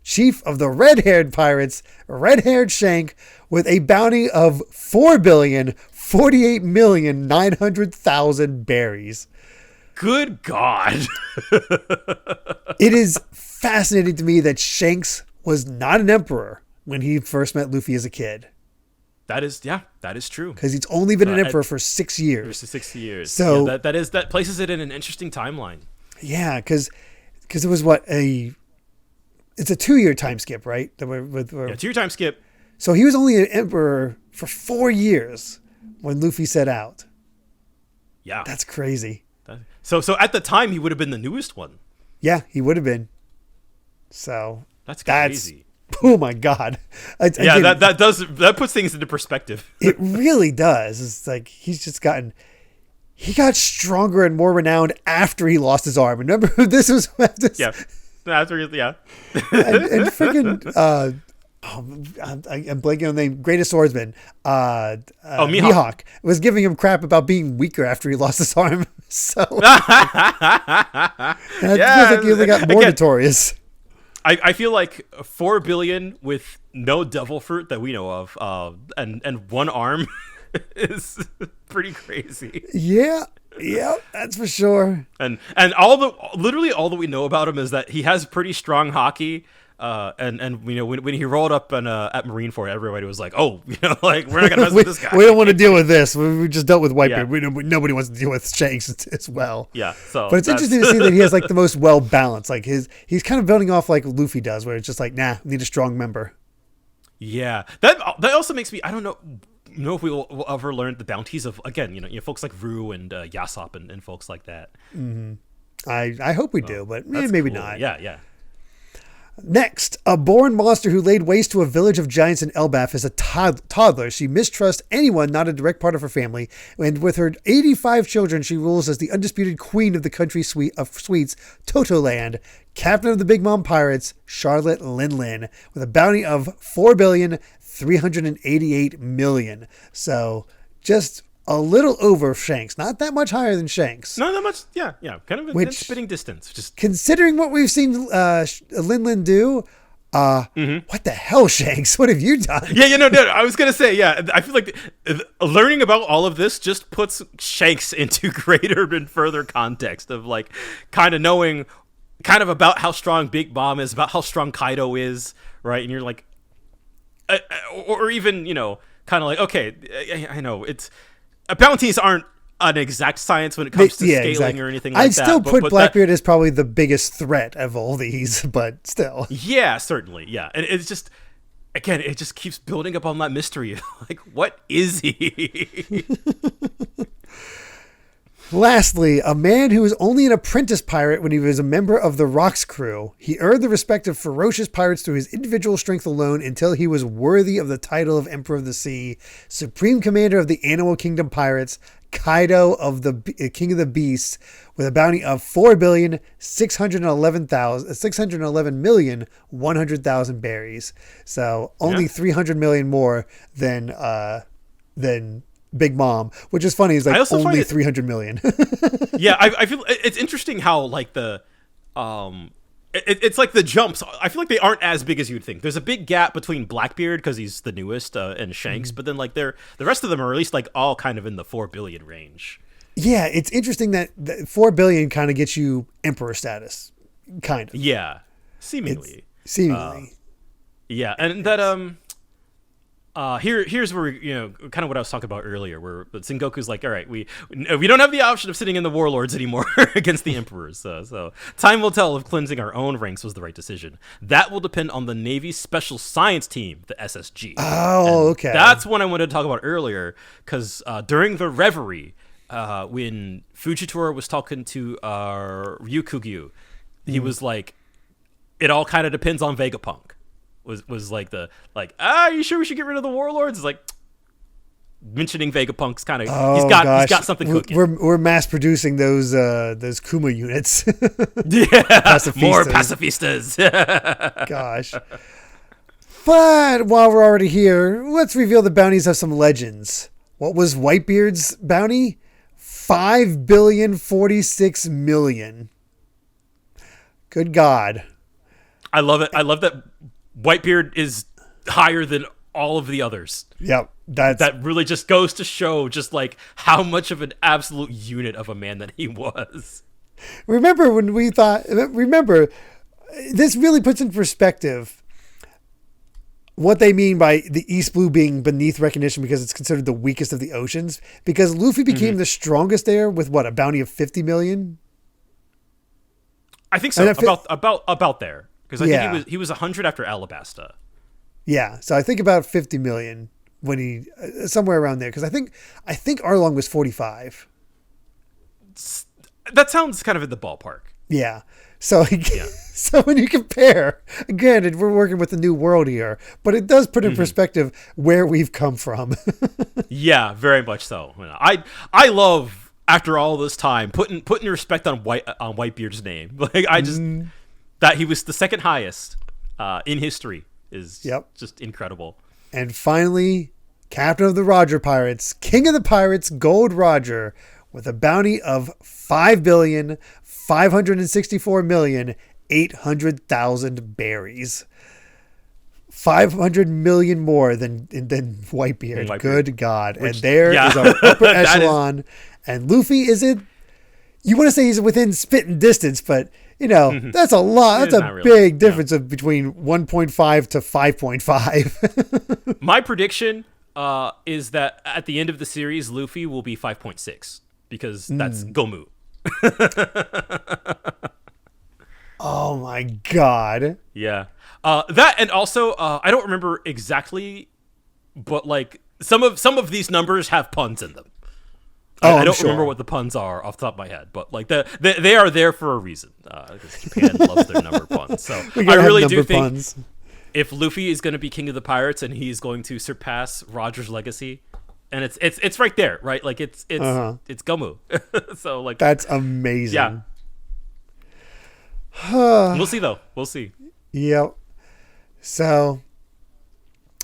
Chief of the red-haired pirates, Red-haired Shank, with a bounty of 4,048,900,000 berries. Good God. It is fascinating to me that Shanks was not an emperor when he first met Luffy as a kid. That is true. Because he's only been an emperor for 6 years. 6 years. So that places it in an interesting timeline. Yeah, because it was it's a 2-year time skip, right? 2-year time skip. So he was only an emperor for 4 years when Luffy set out. Yeah, that's crazy. So at the time he would have been the newest one. Yeah, he would have been. So that's crazy. Oh my God. That puts things into perspective. It really does. It's like he got stronger and more renowned after he lost his arm. Remember, this was and freaking I'm blanking on the name. Greatest swordsman. Mihawk was giving him crap about being weaker after he lost his arm. So feels like he only got more notorious. I feel like 4 billion with no devil fruit that we know of, and one arm is pretty crazy. Yeah, that's for sure. And literally all that we know about him is that he has pretty strong hockey. And you know, when he rolled up at Marineford, everybody was like, "Oh, you know, like we're not gonna mess with this guy. We don't want to deal with this. We just dealt with Whitebeard. Yeah. Nobody wants to deal with Shanks as well." Yeah. So, but it's interesting to see that he has like the most well balanced. Like he's kind of building off like Luffy does, where it's just like, nah, we need a strong member. Yeah, that also makes me. I don't know if we'll ever learn the bounties of, again, you know, folks like Rue and Yasop and folks like that. Mm-hmm. I hope we do, but maybe cool. not. Yeah. Next, a born monster who laid waste to a village of giants in Elbaf is a toddler. She mistrusts anyone not a direct part of her family, and with her 85 children, she rules as the undisputed queen of the country of sweets, Totoland, captain of the Big Mom Pirates, Charlotte Lin, with a bounty of 4,388,000,000. So, just a little over Shanks, not that much higher than Shanks. Not that much, yeah, kind of in spitting distance. Just considering what we've seen Lin do, what the hell, Shanks? What have you done? Yeah, no, I was gonna say, yeah, I feel like learning about all of this just puts Shanks into greater and further context of like kind of knowing kind of about how strong Big Mom is, about how strong Kaido is, right? And you're like, or even, you know, kind of like, okay, I know it's. Bounties aren't an exact science when it comes to scaling or anything like that. I'd still put Blackbeard as probably the biggest threat of all these, but still. Yeah, certainly, yeah. And it's just, again, it just keeps building up on that mystery. Like, what is he? Lastly, a man who was only an apprentice pirate when he was a member of the Rocks crew. He earned the respect of ferocious pirates through his individual strength alone until he was worthy of the title of Emperor of the Sea, Supreme Commander of the Animal Kingdom Pirates, Kaido of the King of the Beasts, with a bounty of 4,611,100,000 berries. So only 300 million more than Big Mom, which is funny. Is like only 300 million. Yeah, I feel it's interesting how like the it's like the jumps. I feel like they aren't as big as you'd think. There's a big gap between Blackbeard because he's the newest and Shanks, but then like the rest of them are at least like all kind of in the 4 billion range. Yeah, it's interesting that 4 billion kind of gets you emperor status, kind of. Yeah, seemingly. Yeah, and that here's where you know kind of what I was talking about earlier, where Sengoku's like, all right, we don't have the option of sitting in the warlords anymore against the emperors. So time will tell if cleansing our own ranks was the right decision. That will depend on the Navy's Special Science Team, the SSG. Oh, okay. That's one I wanted to talk about earlier because during the reverie, when Fujitora was talking to Ryukugyu, he was like, it all kind of depends on Vegapunk. Was like are you sure we should get rid of the warlords? It's like mentioning Vegapunk's kind of he's got something cooking. We're mass producing those Kuma units. Yeah, more pacifistas. Gosh. But while we're already here, let's reveal the bounties of some legends. What was Whitebeard's bounty? 5,046,000,000. Good God. I love it. I love that Whitebeard is higher than all of the others. Yep. That really just goes to show just like how much of an absolute unit of a man that he was. Remember this really puts in perspective what they mean by the East Blue being beneath recognition because it's considered the weakest of the oceans, because Luffy became the strongest there with a bounty of 50 million. I think so. About there. Because I think he was 100 after Alabasta. Yeah, so I think about 50 million when he somewhere around there. Because I think Arlong was 45. That sounds kind of in the ballpark. Yeah. So so when you compare, granted, we're working with the new world here, but it does put in perspective where we've come from. Yeah, very much so. I love after all this time putting respect on Whitebeard's name. Like I just. That he was the second highest in history is just incredible. And finally, captain of the Roger Pirates, king of the pirates, Gold Roger, with a bounty of 5,564,000,000 800,000 berries. 500 million more than Whitebeard. Good God. And there is our upper echelon. And Luffy is in, you want to say he's within spitting distance, but that's a lot. That's a big difference of between 1.5 to 5.5. My prediction is that at the end of the series, Luffy will be 5.6 because that's Gomu. Oh my God. Yeah. That, and also I don't remember exactly, but like some of these numbers have puns in them. I don't remember what the puns are off the top of my head, but like they are there for a reason. Because Japan loves their number puns. So I really do think if Luffy is going to be king of the pirates and he's going to surpass Roger's legacy, and it's right there, right? Like it's Gomu. So like that's amazing. Yeah. We'll see though. We'll see. Yep. So,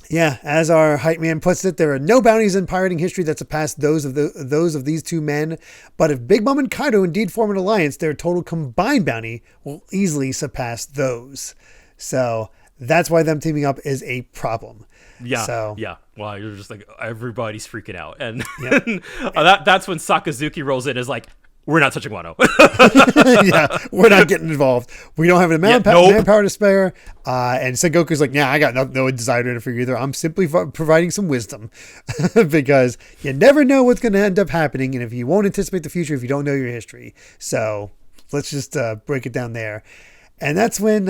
yeah, as our hype man puts it, there are no bounties in pirating history that surpass those of these two men. But if Big Mom and Kaido indeed form an alliance, their total combined bounty will easily surpass those. So that's why them teaming up is a problem. Yeah. So, yeah. Well, you're just like everybody's freaking out, and yep. That's when Sakazuki rolls in, is like, we're not touching Wano. Yeah, we're not getting involved. We don't have an manpower to spare. And Sengoku's like, yeah, I got no desire to interfere either. I'm simply providing some wisdom because you never know what's going to end up happening. And if you won't anticipate the future, if you don't know your history. So let's just break it down there. And that's when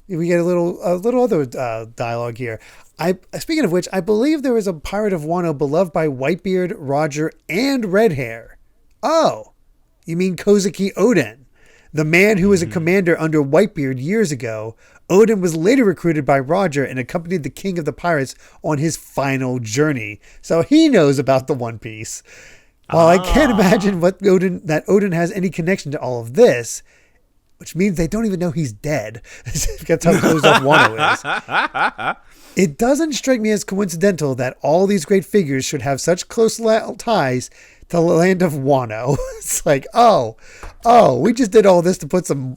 we get a little other dialogue here. Speaking of which, I believe there was a pirate of Wano beloved by Whitebeard, Roger, and Redhair. Oh. You mean Kozuki Oden, the man who was a commander under Whitebeard years ago. Oden was later recruited by Roger and accompanied the king of the pirates on his final journey. So he knows about the One Piece. While I can't imagine that Oden has any connection to all of this, which means they don't even know he's dead. That's how closed up Wano is. It doesn't strike me as coincidental that all these great figures should have such close ties to the land of Wano. It's like, oh, we just did all this to put some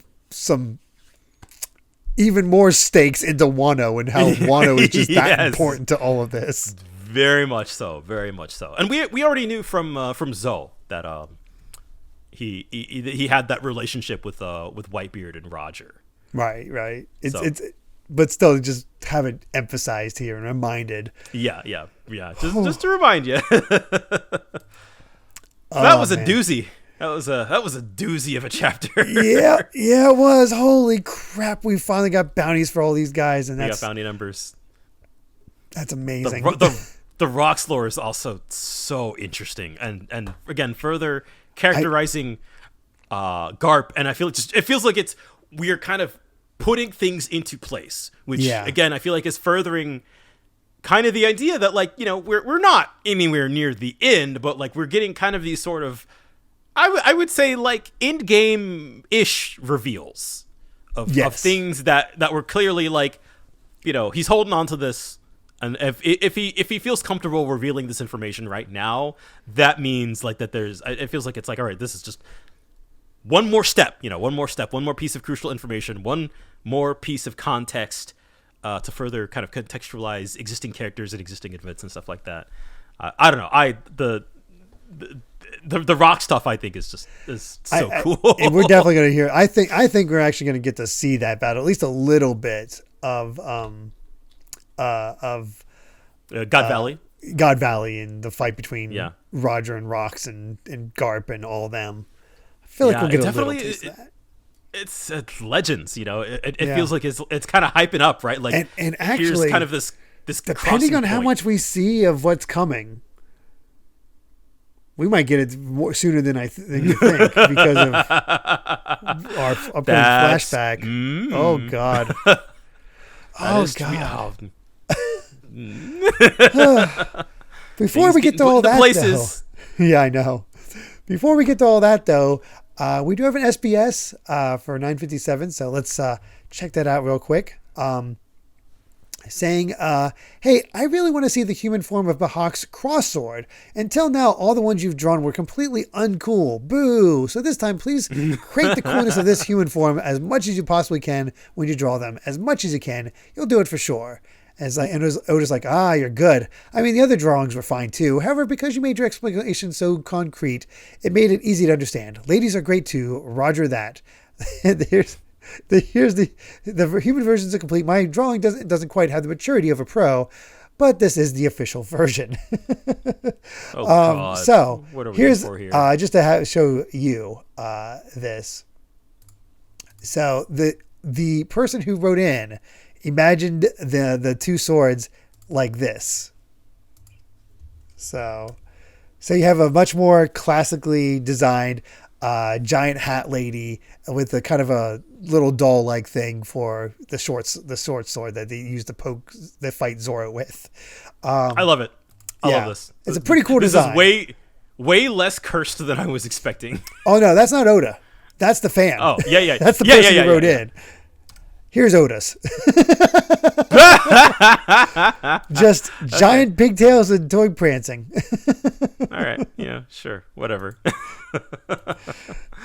even more stakes into Wano and how Wano is just that important to all of this. Very much so, very much so. And we already knew from Zoe that he had that relationship with Whitebeard and Roger. Right. It's but still just have it emphasized here and reminded. Yeah. Just to remind you. That was a doozy. That was a doozy of a chapter. yeah, it was. Holy crap! We finally got bounties for all these guys, and we got bounty numbers. That's amazing. The Rocks lore is also so interesting, and again, further characterizing Garp. And I feel it feels like we are kind of putting things into place, which again I feel like is furthering kind of the idea that, like, we're not anywhere near the end, but like we're getting kind of these sort of I would say like end game ish reveals of things that were clearly like, he's holding on to this, and if he feels comfortable revealing this information right now, that means like that it feels like it's like, all right, this is just one more step, one more piece of crucial information, one more piece of context to further kind of contextualize existing characters and existing events and stuff like that. I don't know. The rock stuff I think is so cool. And we're definitely going to hear. I think we're actually going to get to see that battle, at least a little bit of God Valley. God Valley and the fight between Roger and Rocks and Garp and all them. I feel like we'll get a little taste of that. It's legends, it feels like it's kind of hyping up, right? Like, and actually, here's kind of this depending on how much we see of what's coming, we might get it more sooner than you think because of our upcoming flashback. Oh God! Before we get to all that, places. Though, yeah, I know. Before we get to all that, though. We do have an SBS for 957, so let's check that out real quick. saying, hey, I really want to see the human form of Bahak's cross-sword. Until now, all the ones you've drawn were completely uncool. Boo! So this time, please create the coolness of this human form as much as you possibly can when you draw them. As much as you can. You'll do it for sure. And Oda's like, you're good. I mean, the other drawings were fine too. However, because you made your explanation so concrete, it made it easy to understand. Ladies are great too. Roger that. Here's the human version's incomplete. My drawing doesn't quite have the maturity of a pro, but this is the official version. God. So what are we here's for here? Just to show you this. So the person who wrote in imagined the two swords like this. So you have a much more classically designed giant hat lady with a kind of a little doll-like thing for the short sword that they use to fight Zoro with. I love it. I love this. It's a pretty cool design. This is way less cursed than I was expecting. Oh no, that's not Oda. That's the fan. Oh yeah. That's the person who wrote in. Here's Otis. Just giant pigtails and toy prancing. All right. Yeah, sure. Whatever.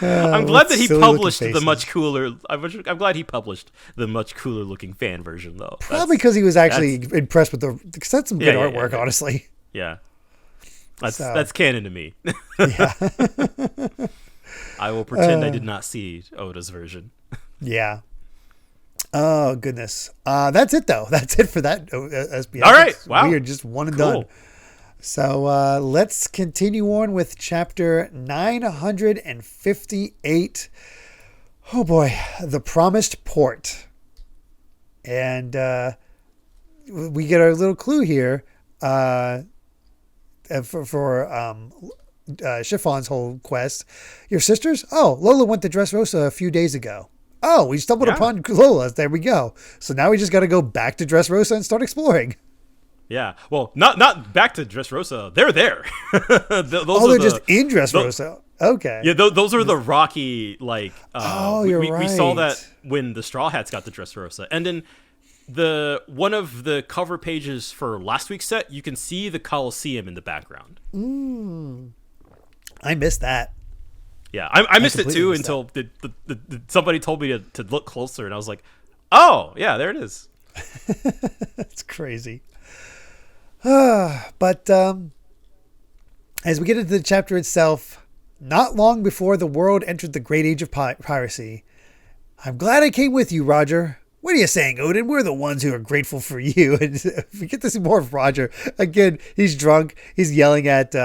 I'm glad that he published the much cooler. I'm glad he published the much cooler looking fan version, though. Probably because he was actually impressed with because that's some good artwork, honestly. Yeah. That's canon to me. Yeah. I will pretend I did not see Oda's version. Yeah. Oh, goodness. That's it, though. That's it for that SBF. All right. Wow. Weird. Just one and done. So let's continue on with chapter 958. Oh, boy. The Promised Port. And we get our little clue here for Chiffon's whole quest. Your sisters? Oh, Lola went to Dressrosa a few days ago. Oh, we stumbled upon Lola. There we go. So now we just got to go back to Dressrosa and start exploring. Yeah. Well, not back to Dressrosa. They're there. They're just in Dressrosa. Okay. Yeah, those are the rocky, like... you're right. We saw that when the Straw Hats got to Dressrosa. And then one of the cover pages for last week's set, you can see the Colosseum in the background. I missed that. Yeah, I missed it too until somebody told me to look closer, and I was like, oh, yeah, there it is. That's crazy. But as we get into the chapter itself, not long before the world entered the great age of piracy, I'm glad I came with you, Roger. What are you saying, Oden? We're the ones who are grateful for you. And we get to see more of Roger. Again, he's drunk. He's yelling at...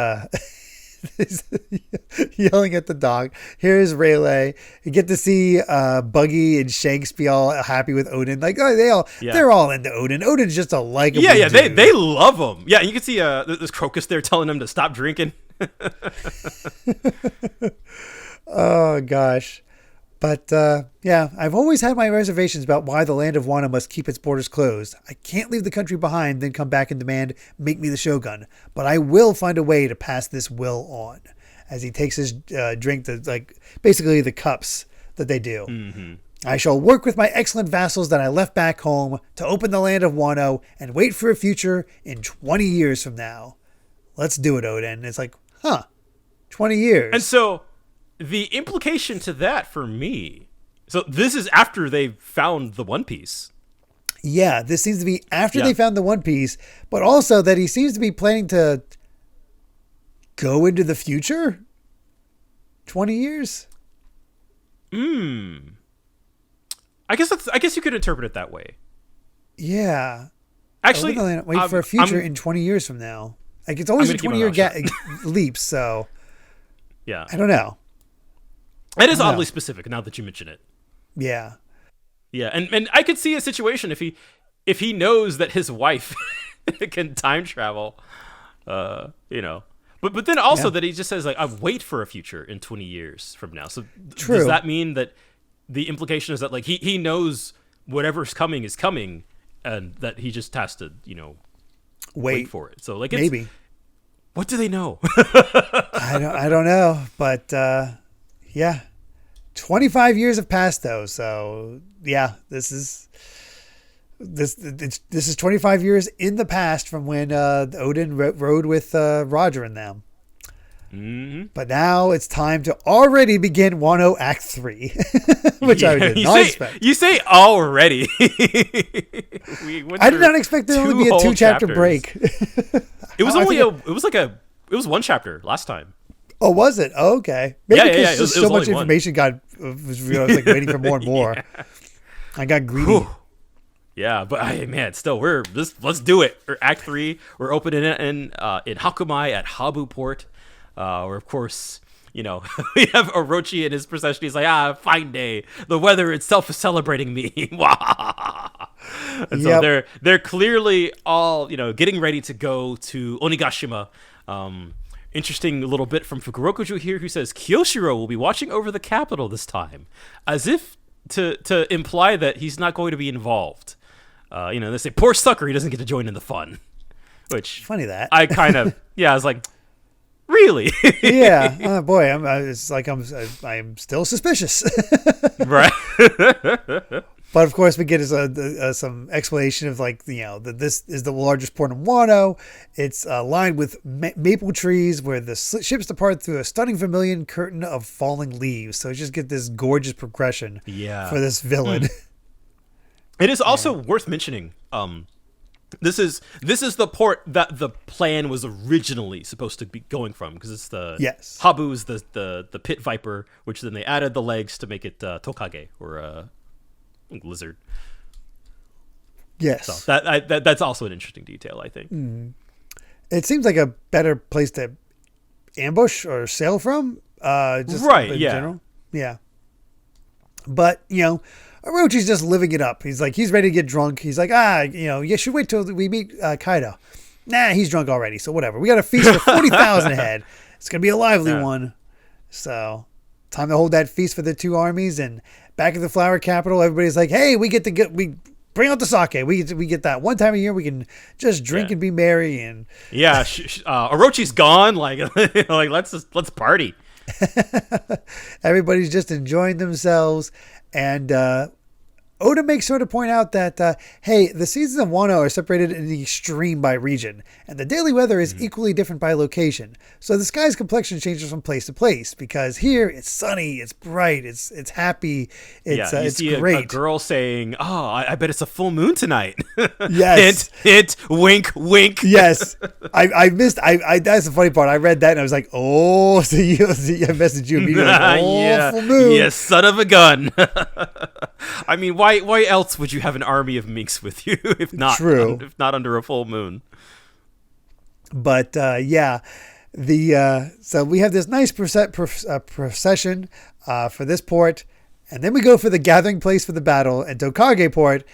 yelling at the dog. Here's Rayleigh. You get to see Buggy and Shanks be all happy with Oden. Like, they're all into Oden. Oden's just a likable dude. They love him. Yeah, you can see this Crocus there telling him to stop drinking. Oh gosh. But I've always had my reservations about why the land of Wano must keep its borders closed. I can't leave the country behind, then come back and demand, make me the shogun. But I will find a way to pass this will on. As he takes his drink, basically the cups that they do. Mm-hmm. I shall work with my excellent vassals that I left back home to open the land of Wano and wait for a future in 20 years from now. Let's do it, Oden. It's like, 20 years. And so... the implication to that for me, so this is after they found the One Piece. Yeah, this seems to be after they found the One Piece, but also that he seems to be planning to go into the future. 20 years? I guess you could interpret it that way. Yeah. Actually, wait for a future in 20 years from now. Like, it's always a 20-year leap, so yeah. I don't know. It is oddly specific now that you mention it. Yeah. Yeah, and I could see a situation if he knows that his wife can time travel, But then also that he just says like, I wait for a future in 20 years from now. So does that mean that the implication is that like he knows whatever's coming is coming, and that he just has to wait for it? So like maybe. What do they know? I don't know, but. Yeah. 25 years have passed, though. So, yeah, this is This is 25 years in the past from when Oden rode with Roger and them. Mm-hmm. But now it's time to already begin Wano Act 3, which I did not expect. You say already. I did not expect there to only be a 2-chapter break. It was only it was 1 chapter last time. Oh, was it? Oh, okay. Maybe because It was so much only information I was like waiting for more and more. Yeah. I got greedy. Whew. Yeah, but man, still, let's do it. We're Act 3. We're opening it in Hakumai at Habu Port. Where, of course, we have Orochi in his procession. He's like, fine day. The weather itself is celebrating me. And so they're clearly all, getting ready to go to Onigashima. Interesting little bit from Fukurokuju here, who says Kyoshiro will be watching over the capital this time, as if to imply that he's not going to be involved. They say, poor sucker, he doesn't get to join in the fun. Which funny that I kind of I was like, really? Yeah. Boy, I'm still suspicious. Right. But of course, we get some explanation of that this is the largest port in Wano. It's lined with maple trees where the ships depart through a stunning vermilion curtain of falling leaves. So you just get this gorgeous progression for this villain. It is also worth mentioning. This is the port that the plan was originally supposed to be going from, because it's the Habu's the pit viper, which then they added the legs to make it Tokage, or lizard. Yes, so that's also an interesting detail, I think. It seems like a better place to ambush or sail from. General. Yeah, but Orochi's just living it up. He's ready to get drunk. He's like, you should wait till we meet Kaido. Nah, he's drunk already, so whatever. We got a feast for 40,000 ahead. It's going to be a lively one. So, time to hold that feast for the two armies. And back at the Flower Capital, everybody's like, hey, we bring out the sake. We get that one time a year we can just drink and be merry. And Orochi's gone. Like let's party. Everybody's just enjoying themselves. And Oda makes sure to point out that, hey, the seasons of Wano are separated in the extreme by region, and the daily weather is equally different by location. So the sky's complexion changes from place to place, because here it's sunny, it's bright, it's happy, it's see great. A girl saying, "Oh, I bet it's a full moon tonight." Yes. hint, wink, wink. Yes. I missed. That's the funny part. I read that and I was like, oh, so I messaged you immediately. Like, full moon. Yes, son of a gun. I mean, why else would you have an army of minks with you if not under a full moon? But so we have this nice procession for this port, and then we go for the gathering place for the battle at Tokage Port,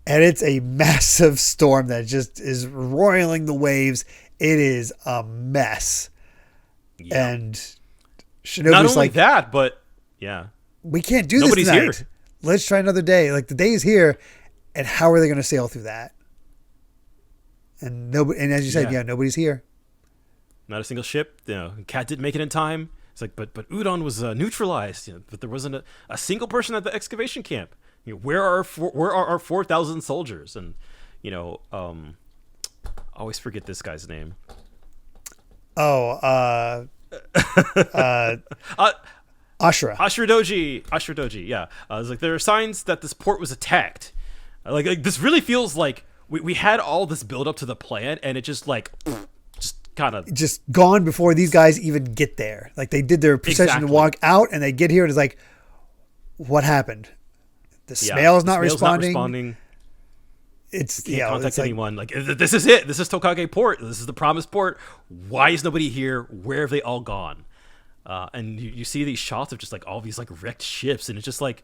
and it's a massive storm that just is roiling the waves. It is a mess. Yeah. And Shinobu's not only that, but we can't do Nobody's this tonight. Here. Let's try another day. Like, the day is here, and how are they going to sail through that? And as you said, nobody's here. Not a single ship. Cat didn't make it in time. It's like, but Udon was neutralized. But there wasn't a single person at the excavation camp. Where are our 4,000 soldiers? And always forget this guy's name. Ashura Doji, yeah. It's like, there are signs that this port was attacked. Like this really feels like we had all this build up to the plan, and it just kind of just gone before these guys even get there. Like, they did their procession to walk out, and they get here, and it's like, what happened? The snail's not responding. It's can't contact anyone. Like, this is it. This is Tokage Port. This is the promised port. Why is nobody here? Where have they all gone? And you see these shots of just like all these like wrecked ships, and it's just like,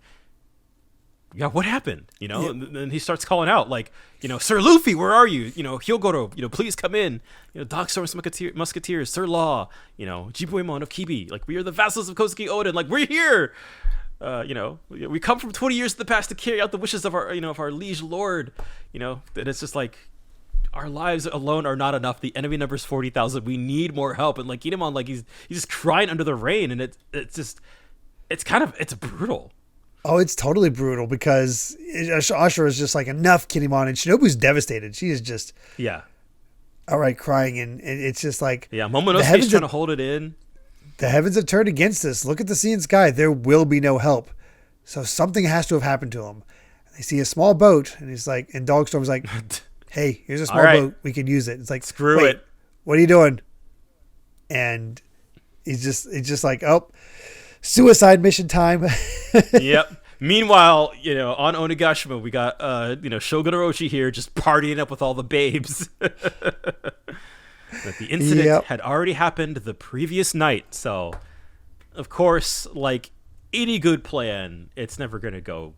what happened? And then he starts calling out like, Sir Luffy, where are you? Hyogoro, please come in. Doc Storm's Musketeers, Sir Law, Jibuemon of Kibi, like, we are the vassals of Kozuki Oden, like, we're here. We come from 20 years in the past to carry out the wishes of our, of our liege lord. And it's just like, our lives alone are not enough. The enemy number's 40,000. We need more help. And like, Kinemon, like, he's just crying under the rain, and it's brutal. Oh, it's totally brutal because Ashura is just like, enough, Kinemon, and Shinobu's devastated. She is just Yeah. outright crying, and it's just like, Yeah, Momonosuke's trying to hold it in. The heavens have turned against us. Look at the sea and sky. There will be no help. So something has to have happened to him. They see a small boat, and he's like, and Dogstorm's like, hey, here's a small boat. We can use it. It's like, screw it. What are you doing? And it's just like, oh, suicide mission time. Yep. Meanwhile, on Onigashima, we got, Shogun Orochi here just partying up with all the babes. That the incident had already happened the previous night. So, of course, like any good plan, it's never going to go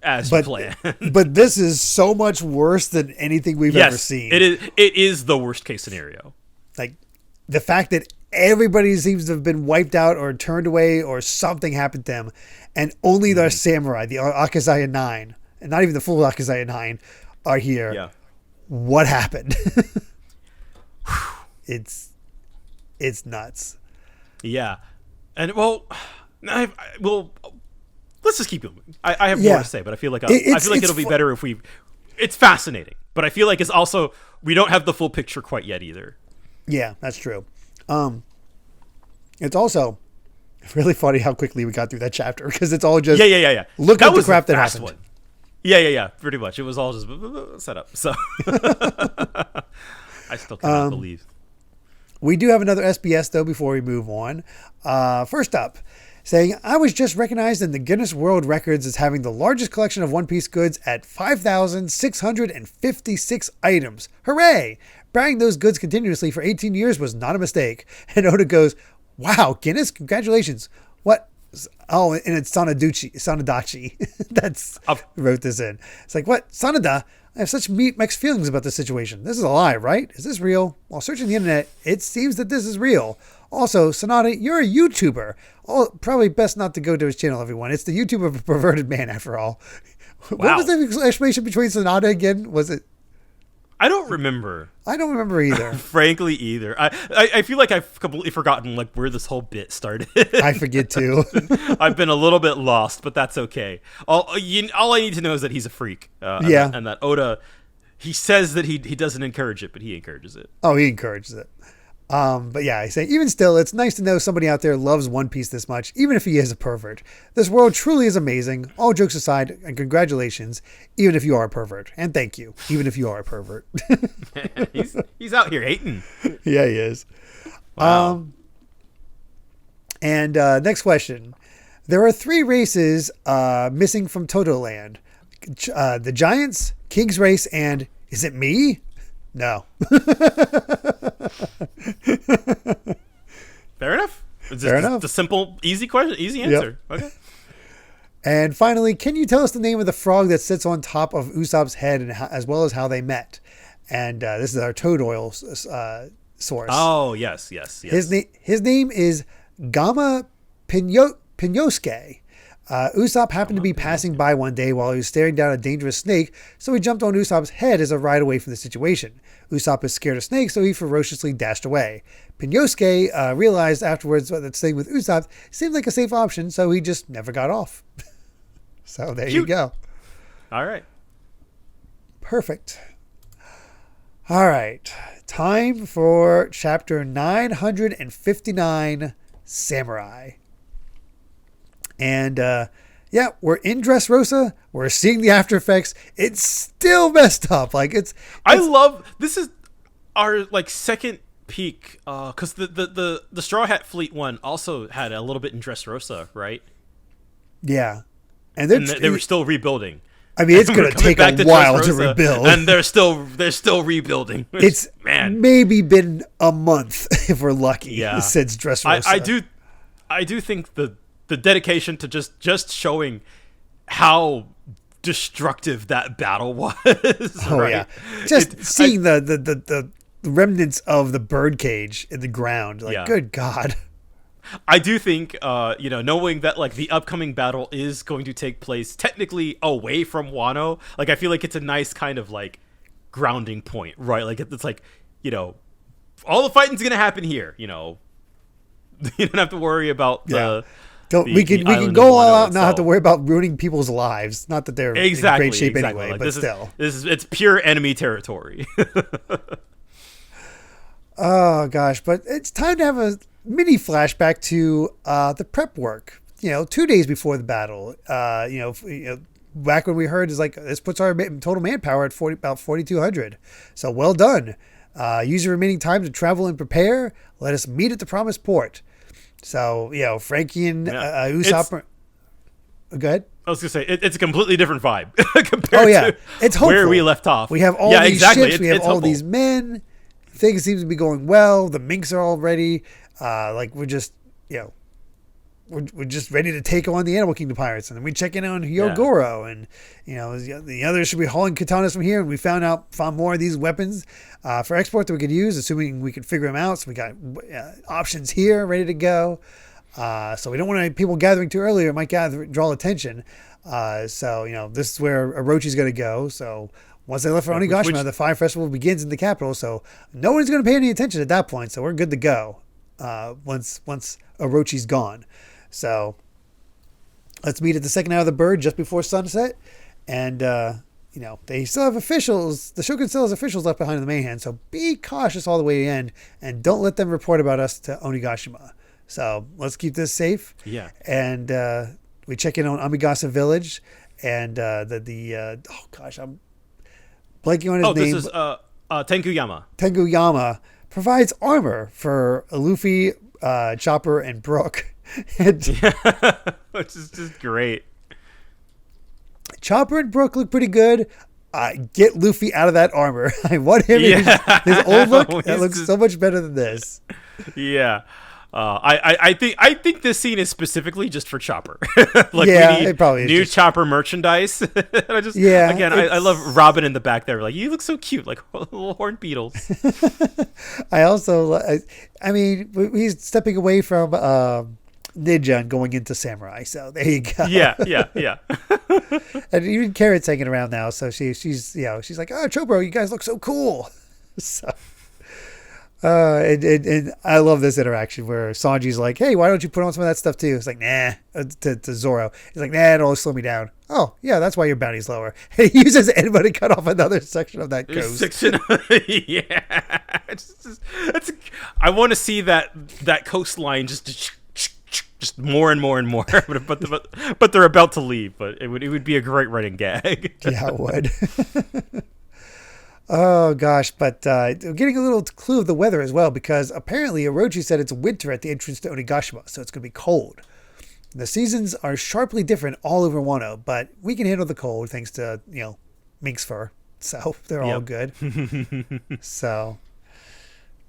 as planned. But this is so much worse than anything we've ever seen. It is the worst case scenario. Like the fact that everybody seems to have been wiped out or turned away or something happened to them, and only the samurai, the Akazaya 9, and not even the full Akazaya 9, are here. Yeah. What happened? It's nuts. Yeah. And let's just keep moving. I have more to say, but I feel like it'll be better if it's fascinating, but I feel like it's also, we don't have the full picture quite yet either. Yeah, that's true. It's also really funny how quickly we got through that chapter, because it's all just look at the crap that happened. One. Yeah, pretty much. It was all just set up. So I still cannot believe. We do have another SBS, though, before we move on. First up, saying, I was just recognized in the Guinness World Records as having the largest collection of One Piece goods at 5,656 items. Hooray! Buying those goods continuously for 18 years was not a mistake. And Oda goes, wow, Guinness, congratulations. What? Oh, and it's Sanadachi. That's wrote this in. It's like, what? Sanada? I have such mixed feelings about this situation. This is a lie, right? Is this real? While searching the internet, it seems that this is real. Also, Sanada, you're a YouTuber. Oh, probably best not to go to his channel, everyone. It's the YouTube of a perverted man, after all. Wow. What was the explanation between Sanada again? Was it? I don't remember. I don't remember either. Frankly, either. I feel like I've completely forgotten like where this whole bit started. I forget too. I've been a little bit lost, but that's okay. All I need to know is that he's a freak. And that Oda, he says that he doesn't encourage it, but he encourages it. Oh, he encourages it. But yeah, I say, even still, it's nice to know somebody out there loves One Piece this much, even if he is a pervert. This world truly is amazing. All jokes aside, and congratulations, even if you are a pervert. And thank you, even if you are a pervert. he's out here hating. Yeah, he is. Wow. And next question. There are 3 races missing from Toto Land. The Giants, King's Race, and is it me? No. Fair enough. It's Fair enough. It's a simple, easy question, easy answer. Yep. Okay. And finally, can you tell us the name of the frog that sits on top of Usopp's head, and as well as how they met? And this is our toad oil source. Oh, yes. His name is Gama Pinyosuke. Usopp happened to be passing by one day while he was staring down a dangerous snake, so he jumped on Usopp's head as a ride away from the situation. Usopp is scared of snakes, so he ferociously dashed away. Pinyosuke realized afterwards that staying with Usopp seemed like a safe option, so he just never got off. So there you go. All right. Perfect. All right. Time for chapter 959, Samurai. And we're in Dressrosa. We're seeing the after effects. It's still messed up. Like I love this is our like second peak because the Straw Hat Fleet one also had a little bit in Dressrosa, right? Yeah, and they were still rebuilding. I mean, it's going to take a while to rebuild, and they're still rebuilding. It's maybe been a month if we're lucky. Since Dressrosa. I do think the dedication to just showing how destructive that battle was. Oh right? Yeah, just seeing the remnants of the bird cage in the ground. Like, good God. I do think, knowing that like the upcoming battle is going to take place technically away from Wano, like I feel like it's a nice kind of like grounding point, right? Like it's like, all the fighting's gonna happen here. You don't have to worry about We can island go of all Wano out and not have to itself. worry about ruining people's lives. Not that they're in great shape anyway, Like, but still. It's pure enemy territory. Oh gosh, but it's time to have a mini flashback to the prep work. 2 days before the battle. Back when we heard is like this puts our total manpower at about 4,200. So well done. Use your remaining time to travel and prepare. Let us meet at the promised port. So Frankie and Usopp. Go ahead. I was gonna say it's a completely different vibe compared to it's hopeful. where we left off. We have all these ships. We have all these men. Things seem to be going well. The minks are all ready. We're just we're just ready to take on the Animal Kingdom pirates, and then we check in on Hyogoro, and the others should be hauling katanas from here. And we found more of these weapons for export that we could use, assuming we could figure them out. So we got options here ready to go. So we don't want any people gathering too early; it might draw attention. This is where Orochi's going to go. So once they left for Onigashima, the Fire Festival begins in the capital. So no one's going to pay any attention at that point. So we're good to go once Orochi's gone. So let's meet at the second hour of the bird just before sunset. And, they still have officials. The Shogun still has officials left behind in the main hand. So be cautious all the way to the end and don't let them report about us to Onigashima. So let's keep this safe. Yeah. And we check in on Amigasa Village. And I'm blanking on his name. This is Tenkuyama. Tenkuyama provides armor for Luffy, Chopper, and Brook. Which is just great. Chopper and Brook look pretty good. Get Luffy out of that armor. I want him in his old look. That looks so much better than this. Yeah. I think this scene is specifically just for Chopper. We need it probably is new Chopper merchandise. I love Robin in the back there. Like, you look so cute, like little horned beetles. I also, he's stepping away from ninja and going into samurai. So there you go. Yeah. And even Carrot's hanging around now. So she's like, oh, Chopro, you guys look so cool. So. And I love this interaction where Sanji's like, hey, why don't you put on some of that stuff too? It's like, nah, to Zoro. He's like, nah, it'll slow me down. Oh, yeah, that's why your bounty's lower. And he uses anybody to cut off another section of that coast. Yeah. I want to see that coastline just more and more and more. but they're about to leave. But it would be a great running gag. Yeah, it would. Oh, gosh. But getting a little clue of the weather as well, because apparently Orochi said it's winter at the entrance to Onigashima, so it's going to be cold. The seasons are sharply different all over Wano, but we can handle the cold thanks to, mink's fur. So they're all good. So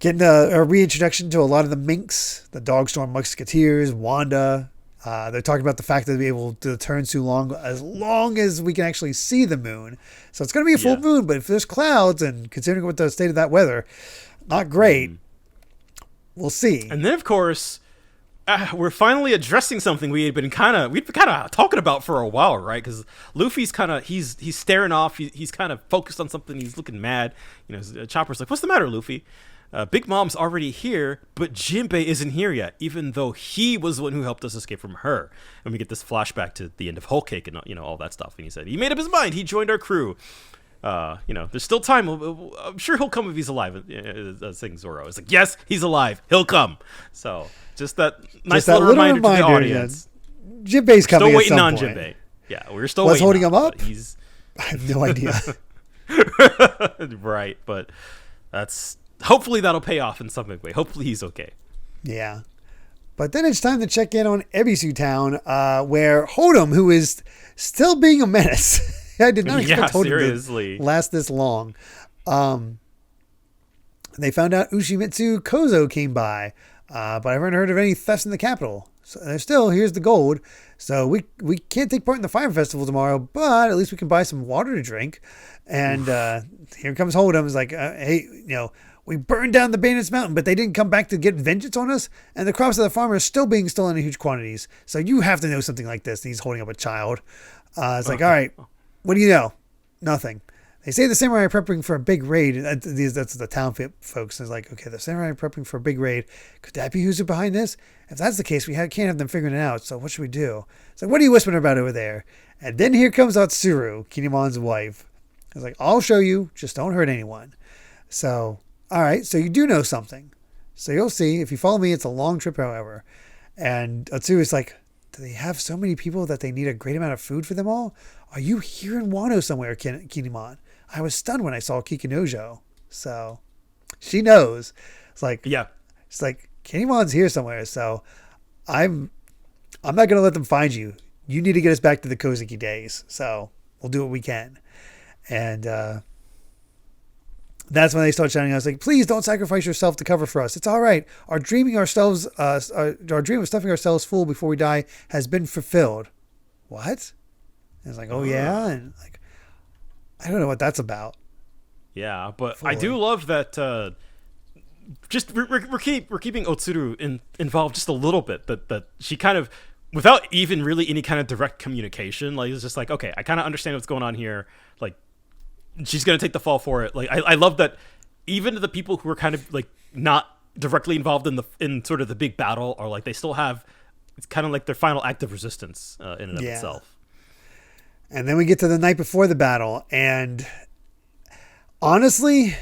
getting a reintroduction to a lot of the minks, the Dogstorm Musketeers, Wanda. They're talking about the fact that they'll be able to turn too long as we can actually see the moon. So it's going to be a full moon, but if there's clouds, and considering what the state of that weather, not great. We'll see. And then, of course, we're finally addressing something we've been kind of talking about for a while, right? Because Luffy's he's staring off. He's kind of focused on something. He's looking mad. Chopper's like, "What's the matter, Luffy? Big Mom's already here, but Jinbei isn't here yet, even though he was the one who helped us escape from her." And we get this flashback to the end of Whole Cake and all that stuff. And he said he made up his mind. He joined our crew. There's still time. I'm sure he'll come if he's alive. Saying Zoro is like, yes, he's alive. He'll come. So just that nice little reminder to the audience. Jinbei's coming. Still waiting on point. Jinbei. Yeah, we're still waiting. Holding him up? I have no idea. Right, but hopefully that'll pay off in some big way. Hopefully he's okay. Yeah. But then it's time to check in on Ebisu Town, where Hodum, who is still being a menace. I did not expect Hodum to last this long. They found out Ushimitsu Kozo came by, but I haven't heard of any thefts in the capital. So here's the gold. So we can't take part in the Fire Festival tomorrow, but at least we can buy some water to drink. And here comes Hodum. He's like, hey, we burned down the bandits' mountain, but they didn't come back to get vengeance on us. And the crops of the farmers are still being stolen in huge quantities. So you have to know something like this. And he's holding up a child. It's like, all right, what do you know? Nothing. They say the samurai are prepping for a big raid. That's the town folks. It's like, okay, the samurai are prepping for a big raid. Could that be who's behind this? If that's the case, can't have them figuring it out. So what should we do? It's like, what are you whispering about over there? And then here comes Atsuru, Kinemon's wife. I was like, I'll show you. Just don't hurt anyone. So, all right. So you do know something. So you'll see. If you follow me, it's a long trip, however. And Atsuru is like, do they have so many people that they need a great amount of food for them all? Are you here in Wano somewhere, Kinemon? I was stunned when I saw Kikinojo. So she knows. It's like, yeah. It's like, Kinemon's here somewhere. So I'm not going to let them find you. You need to get us back to the Kozuki days. So we'll do what we can. And that's when they start shouting. I was like, please don't sacrifice yourself to cover for us. It's all right. Our dream of stuffing ourselves full before we die has been fulfilled. What? And it's like, oh yeah. And like, I don't know what that's about. Yeah, but fully. I do love that. Just we're keeping Otsuru involved just a little bit. That she kind of, without even really any kind of direct communication, like it's just like, okay, I kind of understand what's going on here. Like, she's gonna take the fall for it. Like, I love that. Even the people who are kind of like not directly involved in sort of the big battle are like, they still have, it's kind of like their final act of resistance in and of itself. And then we get to the night before the battle, and honestly,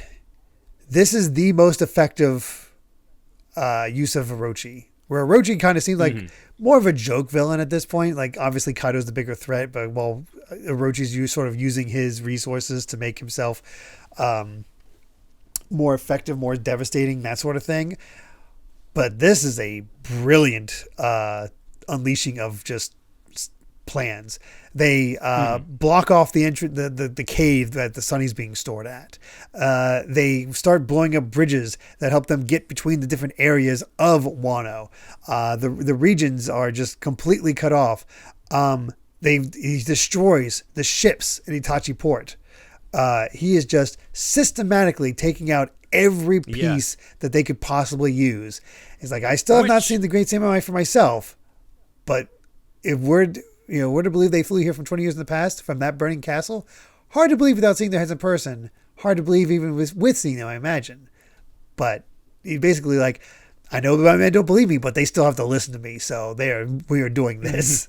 this is the most effective use of Orochi. Where Orochi kind of seems like more of a joke villain at this point. Like, obviously Kaido's the bigger threat, but Orochi's sort of using his resources to make himself more effective, more devastating, that sort of thing. But this is a brilliant unleashing of just plans. They block off the the cave that the Sunny's being stored at. They start blowing up bridges that help them get between the different areas of Wano. The regions are just completely cut off. He destroys the ships in Itachi Port. He is just systematically taking out every piece that they could possibly use. It's like, I still have not seen the Great Samurai for myself, but if we're to believe they flew here from 20 years in the past from that burning castle, hard to believe without seeing their heads in person. Hard to believe even with seeing them, I imagine. But he basically like, I know my men don't believe me, but they still have to listen to me. So we are doing this.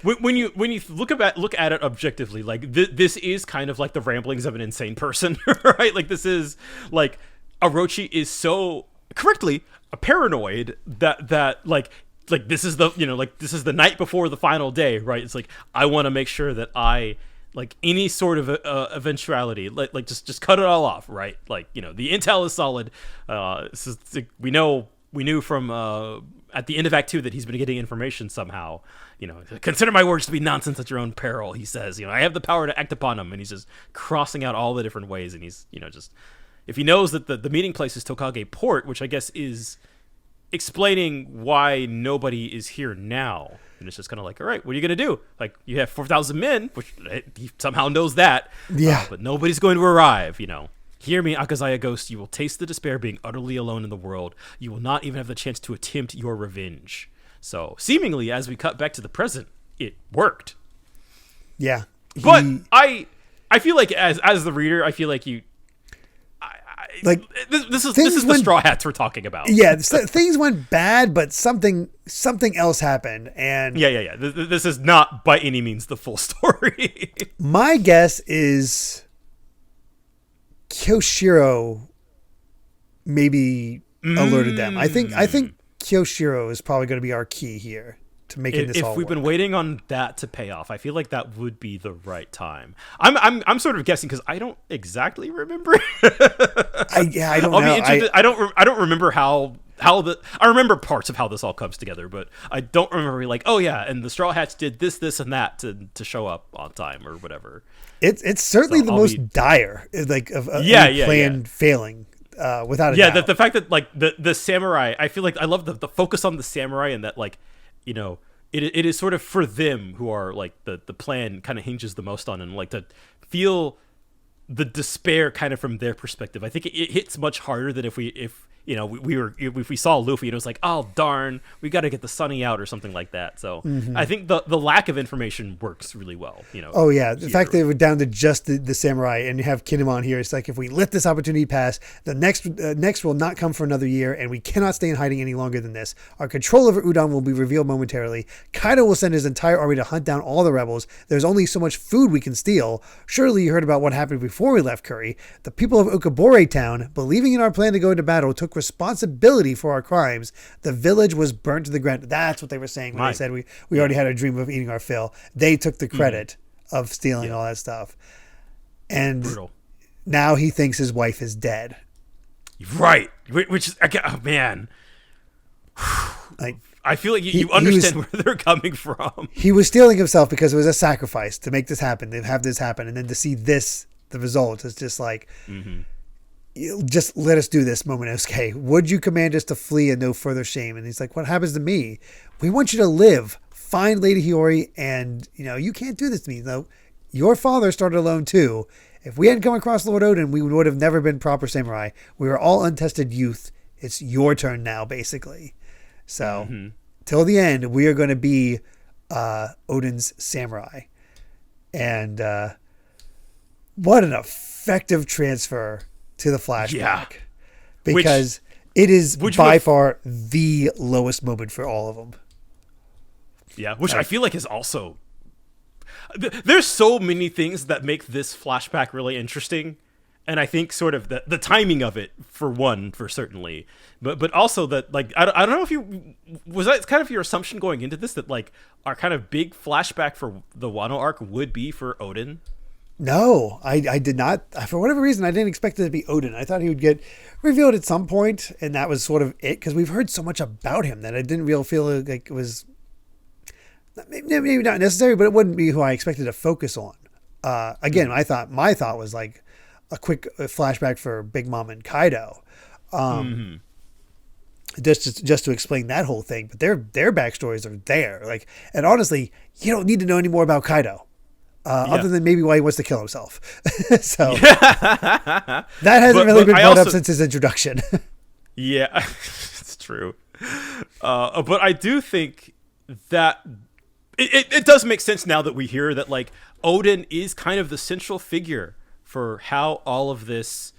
When you look at it objectively, like this is kind of like the ramblings of an insane person, right? Like, this is like, Orochi is so correctly paranoid that like this is the night before the final day, right? It's like, I want to make sure that I, like, any sort of eventuality, like just cut it all off, right? Like, the intel is solid. We knew from at the end of Act 2 that he's been getting information somehow. Consider my words to be nonsense at your own peril, he says. I have the power to act upon them, and he's just crossing out all the different ways, and he's, just, if he knows that the meeting place is Tokage Port, which I guess is explaining why nobody is here now, and it's just kind of like, all right, what are you gonna do? Like, you have 4,000 men, which he somehow knows that, but nobody's going to arrive. Hear me, Akazaya Ghost. You will taste the despair being utterly alone in the world. You will not even have the chance to attempt your revenge. So, seemingly, as we cut back to the present, it worked. Yeah, but I feel like as the reader, I feel like you. Like, this is the Straw Hats we're talking about. Yeah, things went bad, but something else happened, and yeah. This is not by any means the full story. My guess is Kyoshiro maybe alerted them. I think Kyoshiro is probably going to be our key here to making this all work. If we've been waiting on that to pay off, I feel like that would be the right time. I'm sort of guessing because I don't exactly remember. I don't know. Be interested. I don't remember how I remember parts of how this all comes together, but I don't remember like, oh yeah, and the Straw Hats did this and that to show up on time or whatever. It's certainly the most dire, like, of plan failing. Without a doubt. The fact that like the samurai, I feel like I love the focus on the samurai, and that, like, it is sort of for them who are like the plan kind of hinges the most on, and like to feel the despair kind of from their perspective. I think it hits much harder than if we saw Luffy and it was like, oh darn, we got to get the Sunny out or something like that. So I think the lack of information works really well. Oh yeah, the fact that they were down to just the samurai and you have Kinemon here, it's like if we let this opportunity pass, the next will not come for another year, and we cannot stay in hiding any longer than this. Our control over Udon will be revealed momentarily. Kaido will send his entire army to hunt down all the rebels. There's only so much food we can steal. Surely you heard about what happened before we left Curry. The people of Okabore Town, believing in our plan to go into battle, took responsibility for our crimes. The village was burnt to the ground. That's what they were saying when they said we already had a dream of eating our fill. They took the credit of stealing all that stuff. And brutal. Now he thinks his wife is dead. Right. Which is, oh man. Like, I feel like you understand where they're coming from. He was stealing himself because it was a sacrifice to make this happen, to have this happen. And then to see this, the result is just like, just let us do this, Momonosuke. Would you command us to flee and no further shame? And he's like, what happens to me? We want you to live. Find Lady Hiyori, and you can't do this to me. Though your father started alone too. If we hadn't come across Lord Oden, we would have never been proper samurai. We were all untested youth. It's your turn now, basically. So till the end, we are going to be Oden's samurai. And what an effective transfer to the flashback, because it is by far the lowest moment for all of them. Yeah, which I feel like is also there's so many things that make this flashback really interesting, and I think sort of the timing of it for certainly, but also that like I don't know if was that kind of your assumption going into this, that like our kind of big flashback for the Wano arc would be for Oden. No, I did not. For whatever reason, I didn't expect it to be Oden. I thought he would get revealed at some point, and that was sort of it, because we've heard so much about him that I didn't really feel like it was maybe not necessary, but it wouldn't be who I expected to focus on. Again, my thought was like a quick flashback for Big Mom and Kaido, just to explain that whole thing. But their backstories are there, like, and honestly, you don't need to know any more about Kaido. Other than maybe why he wants to kill himself. So that hasn't really been brought up since his introduction. Yeah, it's true. But I do think that it does make sense now that we hear that like Oden is kind of the central figure for how all of this,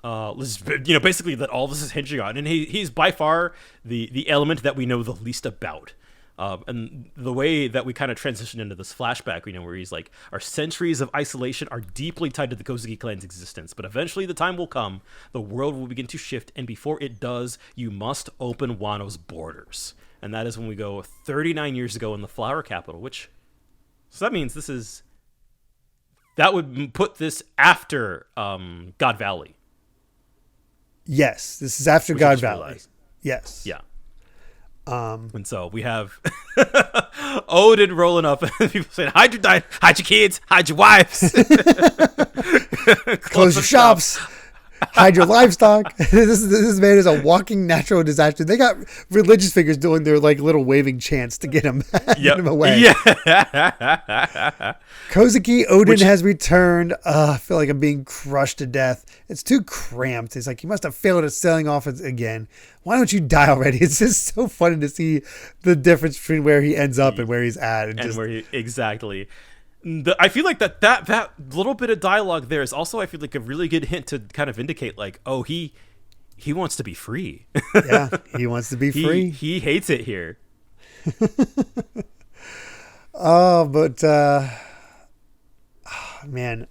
basically that all this is hinging on. And he's by far the element that we know the least about. And the way that we kind of transition into this flashback, where he's like, our centuries of isolation are deeply tied to the Kozuki clan's existence, but eventually the time will come, the world will begin to shift, and before it does, you must open Wano's borders. And that is when we go 39 years ago in the Flower Capital, so that means that would put this after God Valley. Yes, this is after God Valley. Yes. Yeah. And so we have Oden rolling up and people saying, hide your kids, hide your wives, close your shops, hide your livestock. This man is a walking natural disaster. They got religious figures doing their like little waving chants to get him, get him away. Yeah. Kozuki Oden has returned. I feel like I'm being crushed to death. It's too cramped. It's like, you must have failed at sailing off again. Why don't you die already? It's just so funny to see the difference between where he ends up and where he's at. And where he exactly. I feel like that little bit of dialogue there is also, I feel like, a really good hint to kind of indicate like, oh, he wants to be free. Yeah, he wants to be free. He hates it here. Man,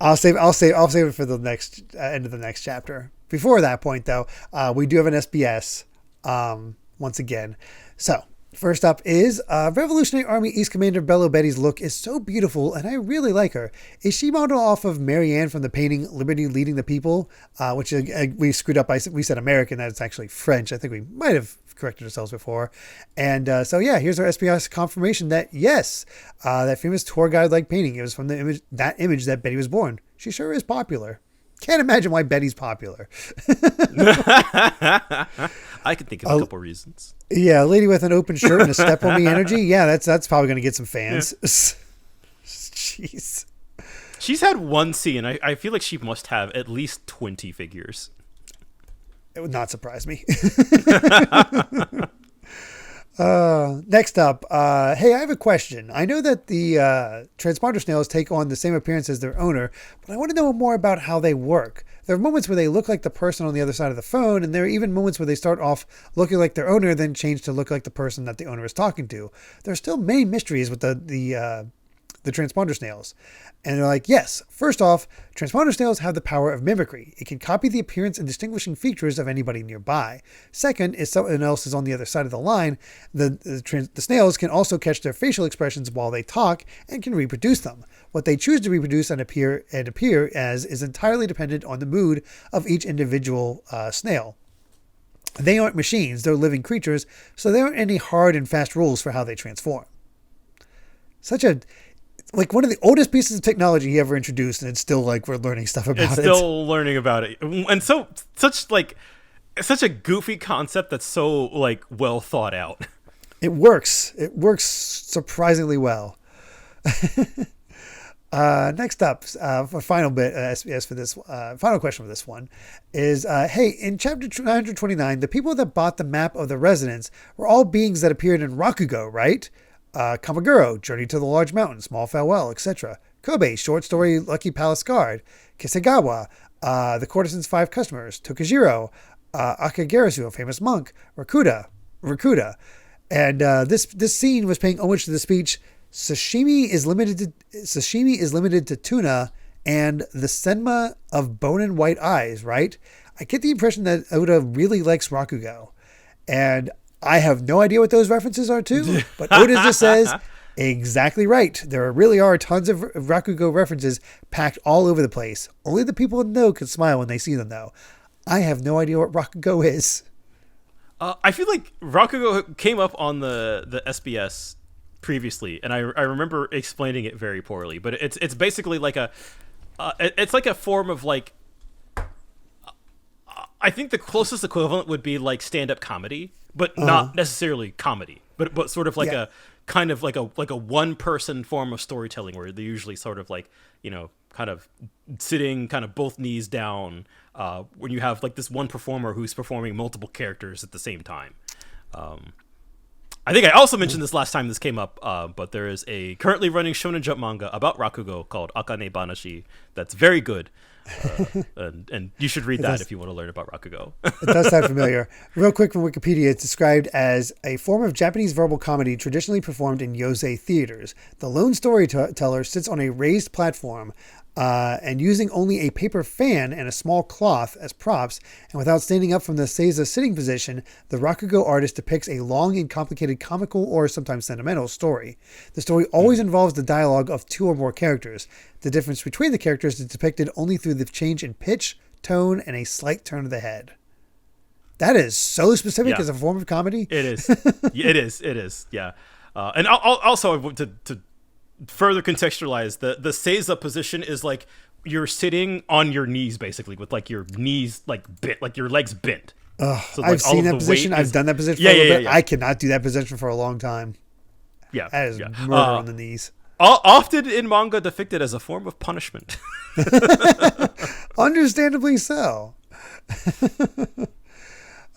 I'll save it for the next end of the next chapter. Before that point, though, we do have an SBS once again. So first up is Revolutionary Army East Commander Bello Betty's look is so beautiful, and I really like her. Is she modeled off of Marianne from the painting Liberty Leading the People, which we screwed up. We said American. That's actually French. I think we might have corrected ourselves before. And so yeah, here's our SBS confirmation that yes, that famous tour guide-like painting, it was from that image that Betty was born. She sure is popular. Can't imagine why Betty's popular. I could think of a couple reasons. Yeah, a lady with an open shirt and a step on me energy. Yeah, that's probably going to get some fans. Yeah. Jeez. She's had one scene. I feel like she must have at least 20 figures. It would not surprise me. Next up, hey, I have a question. I know that the transponder snails take on the same appearance as their owner, but I want to know more about how they work. There are moments where they look like the person on the other side of the phone, and there are even moments where they start off looking like their owner, then change to look like the person that the owner is talking to. There are still many mysteries with the transponder snails. And they're like, yes, first off, transponder snails have the power of mimicry. It can copy the appearance and distinguishing features of anybody nearby. Second, if someone else is on the other side of the line, the snails can also catch their facial expressions while they talk and can reproduce them. What they choose to reproduce and appear as is entirely dependent on the mood of each individual snail. They aren't machines, they're living creatures, so there aren't any hard and fast rules for how they transform. One of the oldest pieces of technology he ever introduced, and it's still like we're learning stuff about it. It's still learning about it. And such a goofy concept that's so like well thought out. It works. It works surprisingly well. Next up, a final bit SPS for this final question for this one is, hey, in chapter 929, the people that bought the map of the residence were all beings that appeared in Rakugo, right? Kamaguro, Journey to the Large Mountain, Small Farewell, etc. Kobe, short story Lucky Palace Guard. Kisegawa, The Courtesan's Five Customers. Tokajiro, Akagarasu, a famous monk. Rakuda. And this scene was paying homage to the speech, Sashimi is limited to tuna and the Senma of Bone and White Eyes, right? I get the impression that Oda really likes Rakugo. And I have no idea what those references are to, but Oda just says, exactly right. There really are tons of Rakugo references packed all over the place. Only the people in the know can smile when they see them, though. I have no idea what Rakugo is. I feel like Rakugo came up on the SBS previously, and I remember explaining it very poorly. But it's basically like it's like a form of like, I think the closest equivalent would be like stand-up comedy, but not necessarily comedy, but sort of like a kind of like a one-person form of storytelling where they're usually sort of like, kind of sitting kind of both knees down when you have like this one performer who's performing multiple characters at the same time. I think I also mentioned this last time this came up, but there is a currently running Shonen Jump manga about Rakugo called Akane Banashi that's very good. And you should read that if you want to learn about Rakugo. It does sound familiar. Real quick from Wikipedia, it's described as a form of Japanese verbal comedy traditionally performed in yosei theaters. The lone storyteller sits on a raised platform and using only a paper fan and a small cloth as props, and without standing up from the seiza sitting position, the Rakugo artist depicts a long and complicated comical or sometimes sentimental story. The story always involves the dialogue of two or more characters. The difference between the characters is depicted only through the change in pitch, tone, and a slight turn of the head. That is so specific as a form of comedy. It is. It is. Yeah. And also to further contextualize, the seiza position is like you're sitting on your knees basically with like your knees like bent, like your legs bent. So like I've seen that position. I've done that position for a little bit. I cannot do that position for a long time. Yeah. That is murder on the knees. Often in manga depicted as a form of punishment. Understandably so.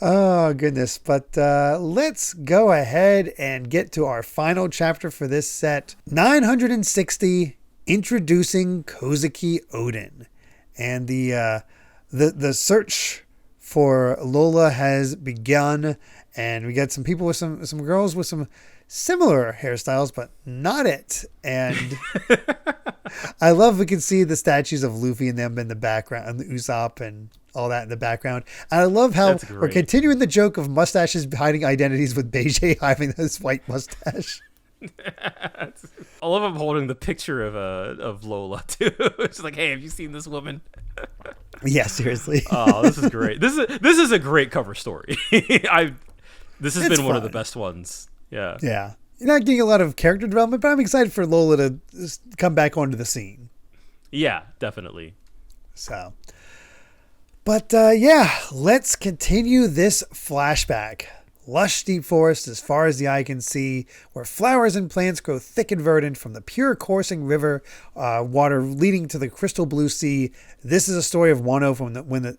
Oh, goodness. But let's go ahead and get to our final chapter for this set. 960, Introducing Kozuki Oden. And the search for Lola has begun. And we got some people with some girls with some similar hairstyles, but not it. And I love we can see the statues of Luffy and them in the background, and the Usopp and all that in the background. And I love how we're continuing the joke of mustaches hiding identities with Beijing having this white mustache. I love him holding the picture of Lola too. It's like, hey, have you seen this woman? Yeah, seriously. Oh, this is great. This is a great cover story. This has been fun. One of the best ones. Yeah. Yeah. You're not getting a lot of character development, but I'm excited for Lola to come back onto the scene. Yeah, definitely. So, but yeah, let's continue this flashback. lush deep forest as far as the eye can see, where flowers and plants grow thick and verdant from the pure coursing river water leading to the crystal blue sea. This is a story of Wano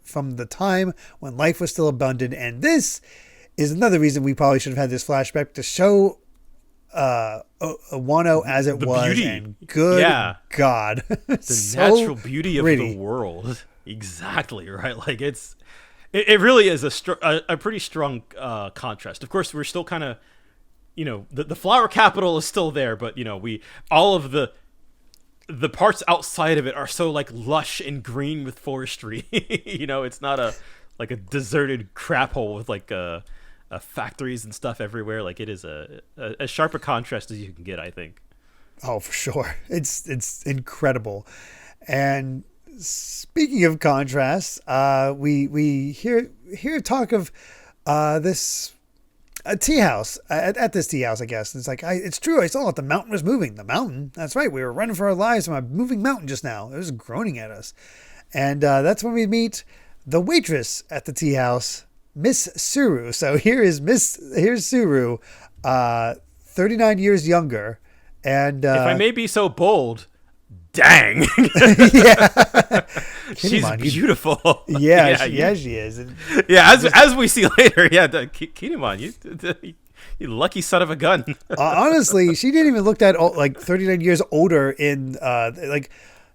from the time when life was still abundant, and this is another reason we probably should have had this flashback to show Wano as it was. Beauty. And good God, the so natural beauty pretty. of the world. Exactly right. Like it really is a pretty strong contrast. Of course, we're still kind of, the flower capital is still there, but all of the parts outside of it are so like lush and green with forestry. It's not a deserted crap hole with factories and stuff everywhere. Like it is a sharper contrast as you can get, I think. Oh, for sure. It's incredible. And speaking of contrasts, we hear talk of this tea house at this tea house, I guess. And it's like, it's true. I saw it. The mountain was moving. The mountain. That's right. We were running for our lives from a moving mountain just now. It was groaning at us. And that's when we meet the waitress at the tea house, Miss Suru. So here's Suru, 39 years younger. And if I may be so bold, dang. Yeah. She's beautiful. Yeah, she is. And as we see later, Kinemon, you lucky son of a gun. Honestly, she didn't even look that old, 39 years older in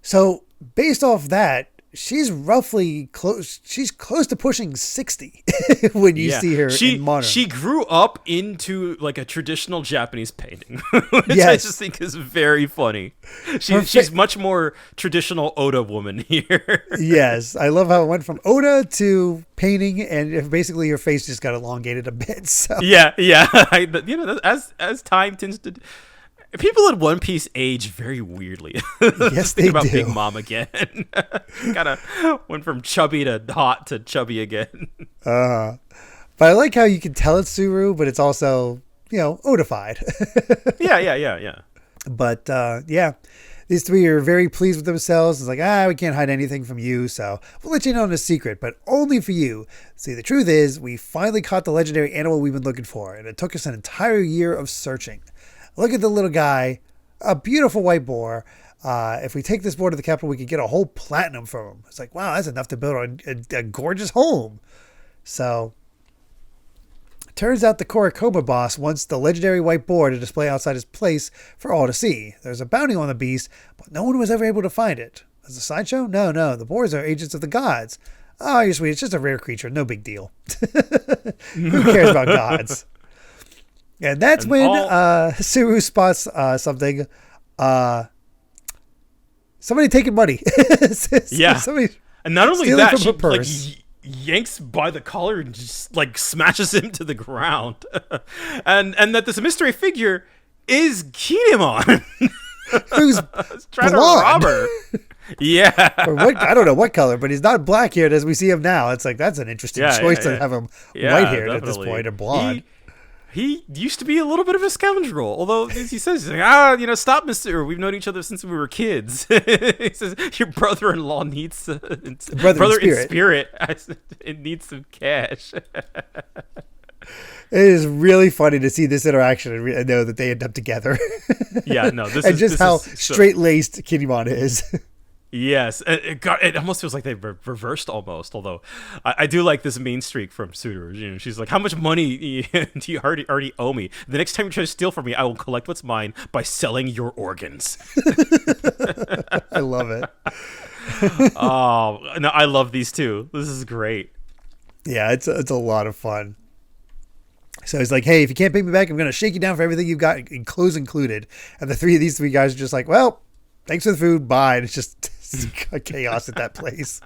so based off that, she's roughly close. She's close to pushing 60 when you see her in modern. She grew up into like a traditional Japanese painting, which I just think is very funny. She's much more traditional Oda woman here. Yes, I love how it went from Oda to painting, and basically her face just got elongated a bit. So. Yeah. As time tends to. People in One Piece age very weirdly. Yes, they Think about do. Big Mom again. Kind of went from chubby to hot to chubby again. But I like how you can tell it's Suru, but it's also, Odified. Yeah. But these three are very pleased with themselves. It's like, we can't hide anything from you, so we'll let you know in a secret, but only for you. See, the truth is, we finally caught the legendary animal we've been looking for, and it took us an entire year of searching. Look at the little guy, a beautiful white boar. If we take this boar to the capital, we could get a whole platinum from him. It's like, wow, that's enough to build a gorgeous home. So, it turns out the Korakoba boss wants the legendary white boar to display outside his place for all to see. There's a bounty on the beast, but no one was ever able to find it. As a sideshow? No. The boars are agents of the gods. Oh, you're sweet. It's just a rare creature. No big deal. Who cares about gods? And that's when Suru spots something. Somebody taking money. Somebody and not only that, she purse. Yanks by the collar and just smashes him to the ground. and that this mystery figure is Kinemon. Who's trying to rob her. Yeah. I don't know what color, but he's not black haired as we see him now. It's like, that's an interesting choice to have him white haired at this point and blonde. He used to be a little bit of a scoundrel, although as he says, he's like, stop, mister. We've known each other since we were kids. He says, your brother-in-law needs brother in spirit. It needs some cash. It is really funny to see this interaction and know that they end up together. How straight-laced Kinemon is. Yes, it almost feels like they reversed almost. Although I do like this mean streak from Suter. She's like, "How much money do you already owe me? The next time you try to steal from me, I will collect what's mine by selling your organs." I love it. Oh no, I love these two. This is great. Yeah, it's a lot of fun. So he's like, "Hey, if you can't pay me back, I'm going to shake you down for everything you've got, clothes included." And these three guys are just like, "Well, thanks for the food. Bye." And it's just chaos at that place.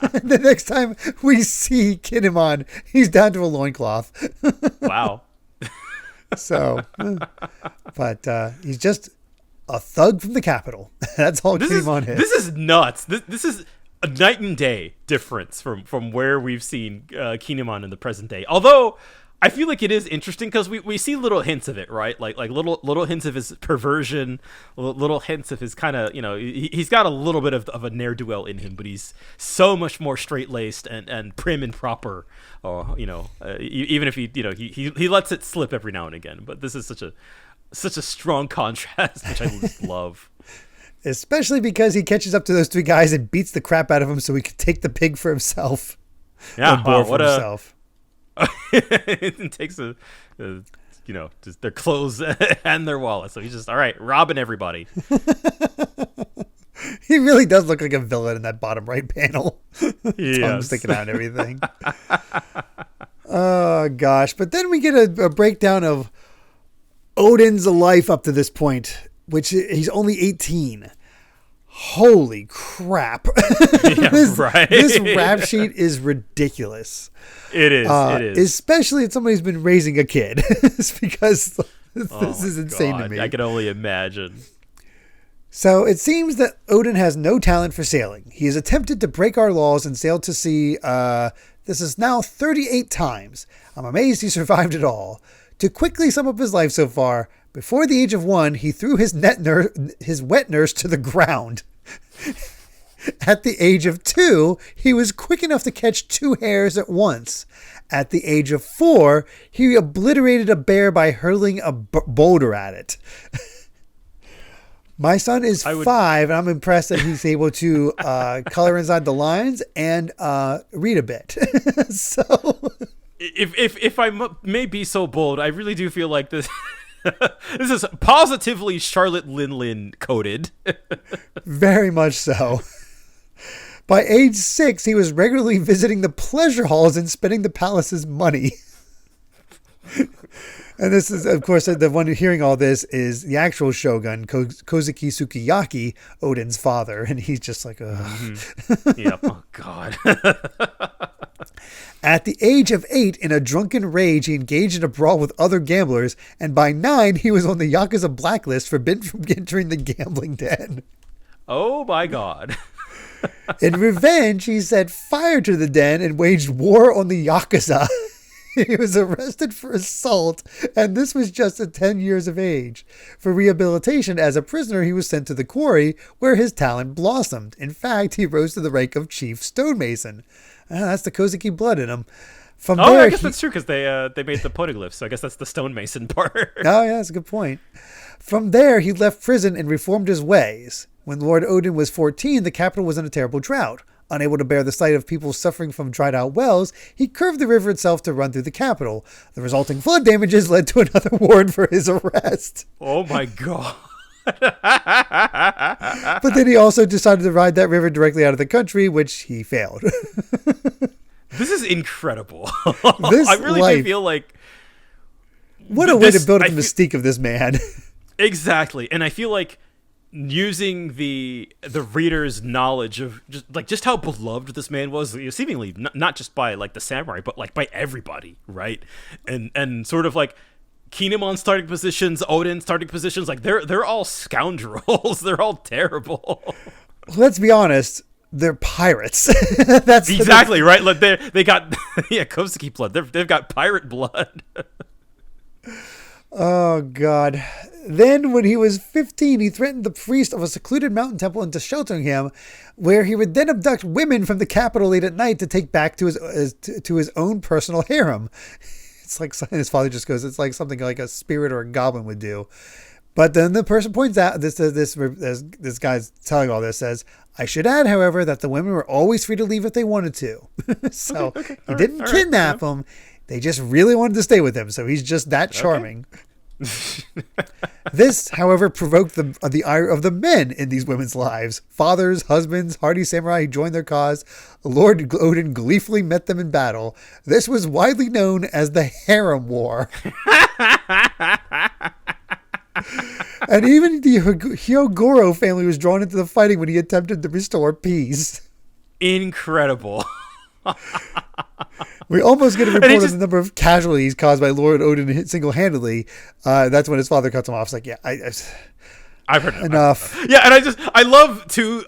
The next time we see Kinemon, he's down to a loincloth. Wow. So, but he's just a thug from the capital. That's all Kinemon is. This is nuts. This is a night and day difference from where we've seen Kinemon in the present day. Although I feel like it is interesting because we see little hints of it, right? Like little hints of his perversion, little hints of his kind of, he's got a little bit of a ne'er-do-well in him, but he's so much more straight-laced and prim and proper. Even if he lets it slip every now and again. But this is such a strong contrast, which I just love. Especially because he catches up to those three guys and beats the crap out of them so he can take the pig for himself. Yeah, wow, what himself. It takes just their clothes and their wallet. So he's just, all right, robbing everybody. He really does look like a villain in that bottom right panel. Yes. Tongue sticking out and everything. Oh, gosh. But then we get a breakdown of Oden's life up to this point, which he's only 18. Holy crap. Yeah, right. This rap sheet is ridiculous. It is. It is. Especially if somebody's been raising a kid. It's because this is insane to me. I can only imagine. So it seems that Oden has no talent for sailing. He has attempted to break our laws and sailed to sea. This is now 38 times. I'm amazed he survived it all. To quickly sum up his life so far, before the age of 1, he threw his wet nurse to the ground. At the age of 2, he was quick enough to catch 2 hares at once. At the age of 4, he obliterated a bear by hurling a boulder at it. My son is 5, and I'm impressed that he's able to color inside the lines and read a bit. So, if I may be so bold, I really do feel like this. This is positively Charlotte Linlin coded. Very much so. By age 6, he was regularly visiting the pleasure halls and spending the palace's money. And this is, of course, the one hearing all this is the actual shogun, Kozuki Sukiyaki, Oden's father. And he's just like, ugh. Mm-hmm. Yeah. Oh, God. At the age of 8, in a drunken rage, he engaged in a brawl with other gamblers. And by 9, he was on the Yakuza blacklist, forbidden from entering the gambling den. Oh, my God. In revenge, he set fire to the den and waged war on the Yakuza. He was arrested for assault, and this was just at 10 years of age. For rehabilitation as a prisoner, he was sent to the quarry, where his talent blossomed. In fact, he rose to the rank of chief stonemason. That's the Kozuki blood in him. From there, I guess that's true, because they made the poneglyphs, so I guess that's the stonemason part. Oh, yeah, that's a good point. From there, he left prison and reformed his ways. When Lord Oden was 14, the capital was in a terrible drought. Unable to bear the sight of people suffering from dried-out wells, he curved the river itself to run through the capital. The resulting flood damages led to another warrant for his arrest. Oh, my God. But then he also decided to ride that river directly out of the country, which he failed. This is incredible. This I really life, do feel like... What a way to build up the mystique of this man. Exactly. And I feel like using the reader's knowledge of just how beloved this man was, seemingly not just by like the samurai, but like by everybody, right? And sort of like Kinemon starting positions, Oden starting positions, like they're all scoundrels. They're all terrible. Let's be honest, they're pirates. That's exactly right. Like they got Kozuki blood. They've got pirate blood. Oh, God. Then, when he was 15, he threatened the priest of a secluded mountain temple into sheltering him, where he would then abduct women from the capital late at night to take back to his own personal harem. It's like his father just goes, it's like something like a spirit or a goblin would do. But then the person points out, this guy's telling all this, says, I should add, however, that the women were always free to leave if they wanted to. So he didn't kidnap them. They just really wanted to stay with him, so he's just that charming. Okay. This, however, provoked the ire of the men in these women's lives. Fathers, husbands, hardy samurai who joined their cause. Lord Oden gleefully met them in battle. This was widely known as the Harem War. And even the Hyogoro family was drawn into the fighting when he attempted to restore peace. Incredible. We almost get a report of the number of casualties caused by Lord Oden single-handedly. That's when his father cuts him off. It's like, yeah, I've heard enough. Yeah, and I love too.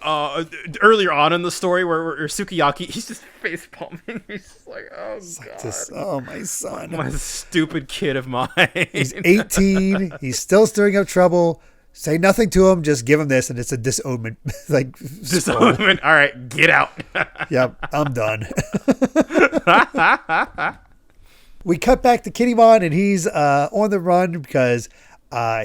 Earlier on in the story where Sukiyaki, he's just face palming. He's just like, oh god, oh my son, my stupid kid of mine. He's 18. He's still stirring up trouble. Say nothing to him. Just give him this, and it's a disownment. Like disownment. All right, get out. Yep, I'm done. We cut back to Kinnymon, and he's on the run because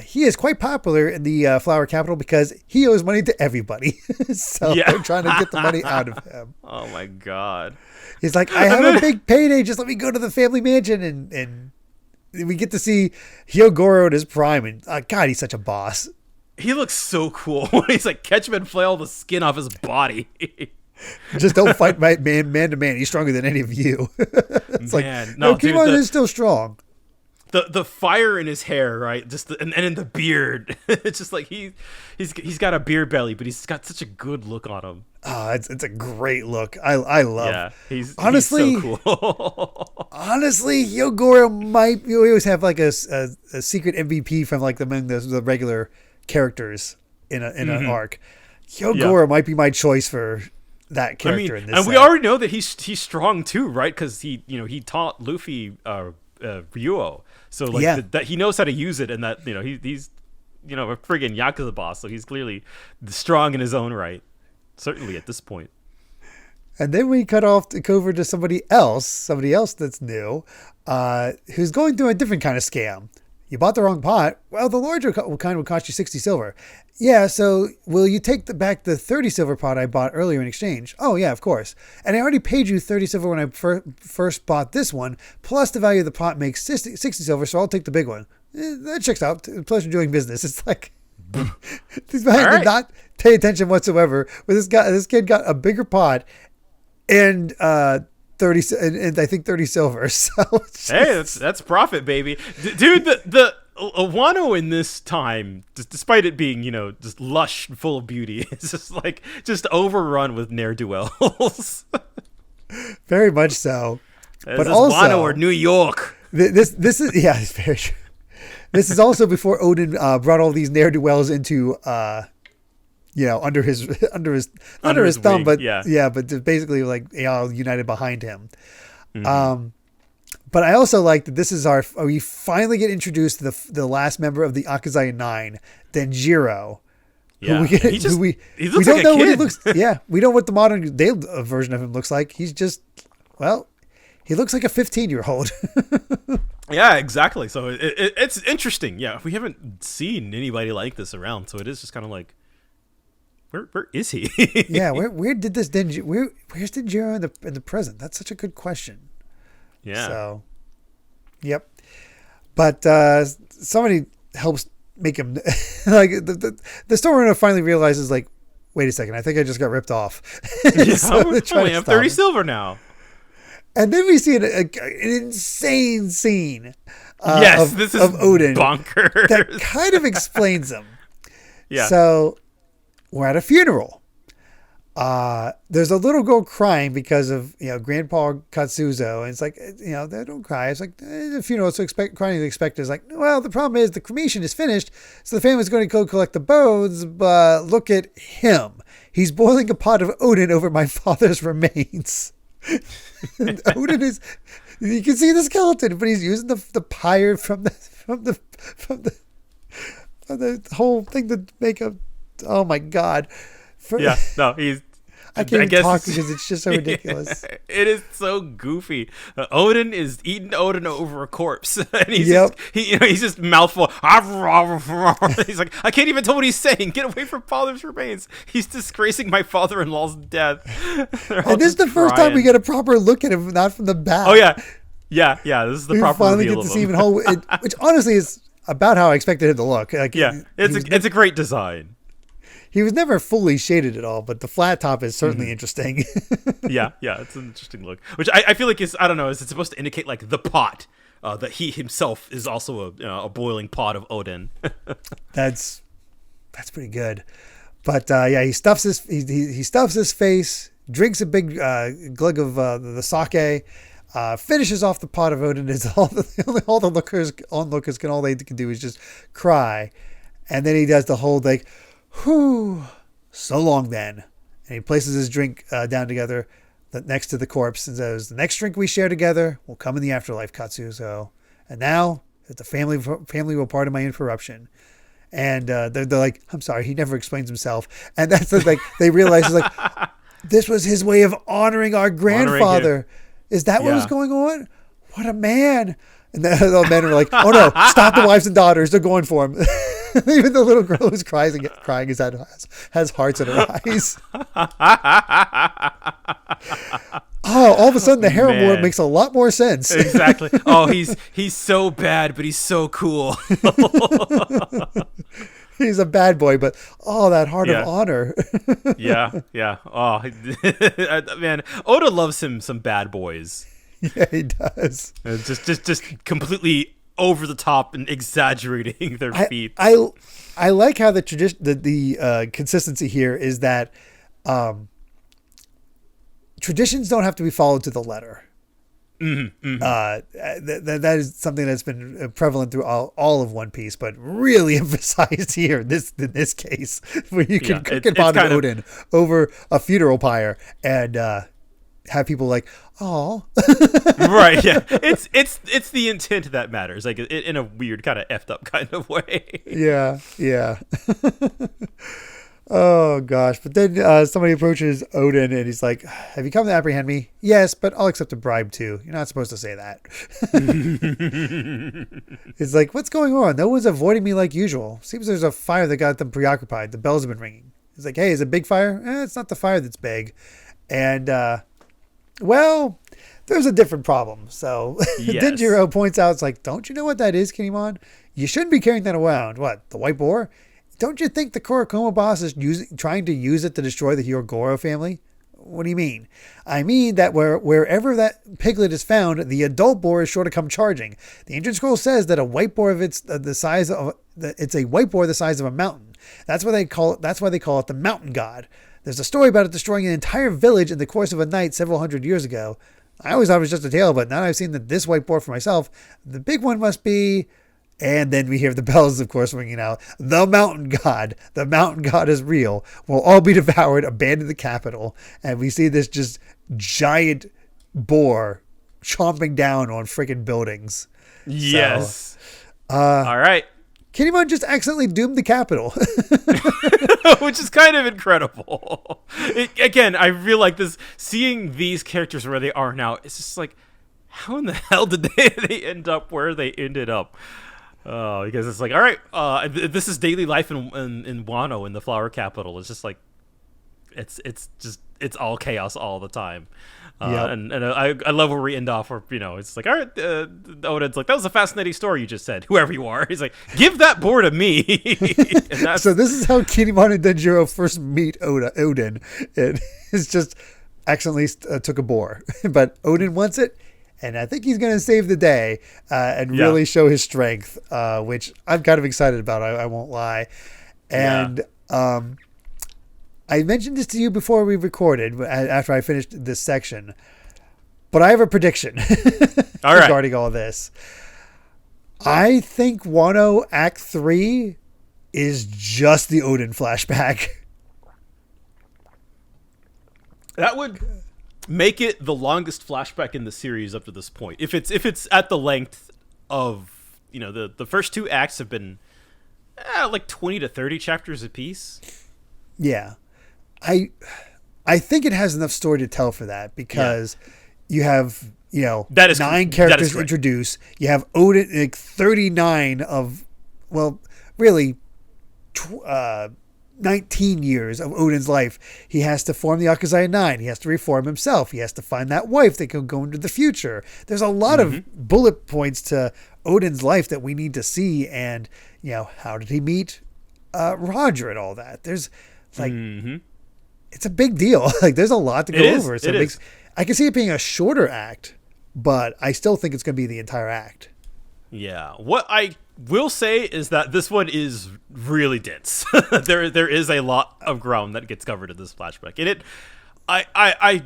he is quite popular in the flower capital because he owes money to everybody. So they're trying to get the money out of him. Oh my god. He's like, I have a big payday. Just let me go to the family mansion, and we get to see Hyogoro in his prime, and God, he's such a boss. He looks so cool. He's like, catch him and flail the skin off his body. Just don't fight man to man. He's stronger than any of you. It's man, like, no, Kinemon is still strong. The fire in his hair, right? Just and in the beard. It's just like he's got a beer belly, but he's got such a good look on him. Oh, it's a great look. I love. Yeah, he's honestly so cool. Honestly, Hyogoro might. You always have like a secret MVP from like among the regular characters in an arc. Hyogoro might be my choice for that character in this. And we already know that he's strong too, right? Because he taught Luffy Ryuo, so like that he knows how to use it, and that he's a friggin' Yakuza boss, so he's clearly strong in his own right. Certainly at this point. And then we cut off over to somebody else that's new, who's going through a different kind of scam. You bought the wrong pot. Well, the larger kind would cost you 60 silver. Yeah, so will you take back the 30 silver pot I bought earlier in exchange? Oh, yeah, of course. And I already paid you 30 silver when I first bought this one, plus the value of the pot makes 60 silver, so I'll take the big one. That checks out. Pleasure doing business. It's like, this man did not pay attention whatsoever. But this kid got a bigger pot and 30 and I think 30 silver. So hey, that's profit, baby. Dude, the Wano in this time, despite it being, just lush and full of beauty, is just overrun with ne'er-do-wells. Very much so. But also Wano or New York. This is it's very true. This is also before Oden brought all these ne'er-do-wells into under his thumb, wing, but basically like all united behind him. Mm-hmm. But I also like that this is we finally get introduced to the last member of the Akazaya 9, Denjiro. Yeah, he looks like a kid. What he looks. Yeah, we know what the modern day version of him looks like. He's just he looks like a 15-year-old. Yeah, exactly. So it's interesting. Yeah, we haven't seen anybody like this around, so it is just kind of like, where is he? Yeah, where did this Denjiro? Where's Denjiro in the present? That's such a good question. Yeah. So, yep. But somebody helps make him like the store owner finally realizes like, wait a second, I think I just got ripped off. So I only have 30 silver now. And then we see an insane scene. This is of Oden bonkers. That kind of explains him. Yeah. So we're at a funeral. There's a little girl crying because of Grandpa Katsuzo, and it's like they don't cry. It's like the funeral, so crying is expected. It's like, well, the problem is the cremation is finished, so the family's going to go collect the bones. But look at him; he's boiling a pot of Oden over my father's remains. And Oden is, you can see the skeleton, but he's using the pyre from the whole thing to make a. Oh my god! I can't even talk because it's just so ridiculous. It is so goofy. Oden is eating Oden over a corpse, and he's he's just mouthful. He's like, I can't even tell what he's saying. Get away from father's remains. He's disgracing my father-in-law's death. And this is the first time we get a proper look at him, not from the back. Oh yeah. This is the proper finally reveal get to see him in whole, which honestly is about how I expected him to look. Like, it's a great design. He was never fully shaded at all, but the flat top is certainly interesting. yeah, it's an interesting look. Which I feel like is it supposed to indicate like the pot that he himself is also a boiling pot of Oden. That's pretty good. But he stuffs his face, drinks a big glug of the sake, finishes off the pot of Oden. Is all the onlookers can do is just cry. And then he does the whole like, whew, so long then. And he places his drink down together next to the corpse and says, the next drink we share together will come in the afterlife, Katsuzo. And now that the family will pardon my interruption. And they're like, I'm sorry, he never explains himself. And that's like, they realize it's like, this was his way of honoring our grandfather. Is that what was going on? What a man. And the men are like, oh no, stop the wives and daughters. They're going for him. Even the little girl who's crying has hearts in her eyes. Oh, all of a sudden the harem war makes a lot more sense. Exactly. Oh, he's so bad, but he's so cool. He's a bad boy, but that heart of honor. Yeah. Oh, man, Oda loves him some bad boys. Yeah, he does. Just completely over the top and exaggerating their feats. I like how the tradition, the consistency here is that traditions don't have to be followed to the letter. That is something that's been prevalent through all of One Piece, but really emphasized here in this case, where you can cook and pot Oden over a funeral pyre and have people like, oh, right, yeah. It's the intent that matters, like in a weird kind of effed up kind of way. Yeah. Oh gosh! But then somebody approaches Oden and he's like, "Have you come to apprehend me?" "Yes, but I'll accept a bribe too." "You're not supposed to say that." It's like, "What's going on? No one's avoiding me like usual. Seems there's a fire that got them preoccupied. The bells have been ringing." He's like, "Hey, is it a big fire?" It's not the fire that's big. And well, there's a different problem. So yes. Denjiro points out, it's like, "Don't you know what that is, Kinemon? You shouldn't be carrying that around. What, the white boar? Don't you think the Kurokoma boss is trying to use it to destroy the Hyogoro family?" "What do you mean?" "I mean that wherever that piglet is found, the adult boar is sure to come charging. The ancient scroll says that a white boar of it's a white boar the size of a mountain. That's why they call it the mountain god. There's a story about it destroying an entire village in the course of a night several hundred years ago. I always thought it was just a tale, but now I've seen this white boar for myself. The big one must be..." And then we hear the bells, of course, ringing out. "The mountain god. The mountain god is real. We'll all be devoured. Abandon the capital." And we see this just giant boar chomping down on freaking buildings. Yes. So, all right. Kinemon just accidentally doomed the capital. Which is kind of incredible. Again, I feel like seeing these characters where they are now, it's just like, how in the hell did they end up where they ended up? Because it's like, all right, this is daily life in Wano, in the flower capital. It's just like, it's all chaos all the time. Yep. And I love where we end off, where, it's like, all right, Oden's like, that was a fascinating story you just said, whoever you are. He's like, give that boar to me. And so this is how Kinemon and Denjiro first meet Oden. It is just accidentally took a boar, but Oden wants it. And I think he's going to save the day and really show his strength, which I'm kind of excited about. I won't lie. And I mentioned this to you before we recorded, after I finished this section. But I have a prediction regarding all this. I think Wano Act 3 is just the Oden flashback. That would make it the longest flashback in the series up to this point. If it's at the length of, the first two acts have been like 20 to 30 chapters apiece. Yeah. I think it has enough story to tell for that, because you have, that is 9 characters introduced. You have Oden, like 39 of, well, really 19 years of Oden's life. He has to form the Akazaya 9. He has to reform himself. He has to find that wife that can go into the future. There's a lot of bullet points to Oden's life that we need to see. And, how did he meet Roger and all that? There's like, it's a big deal. Like, there's a lot to go over. So I can see it being a shorter act, but I still think it's going to be the entire act. Yeah. What I will say is that this one is really dense. There is a lot of ground that gets covered in this flashback. And I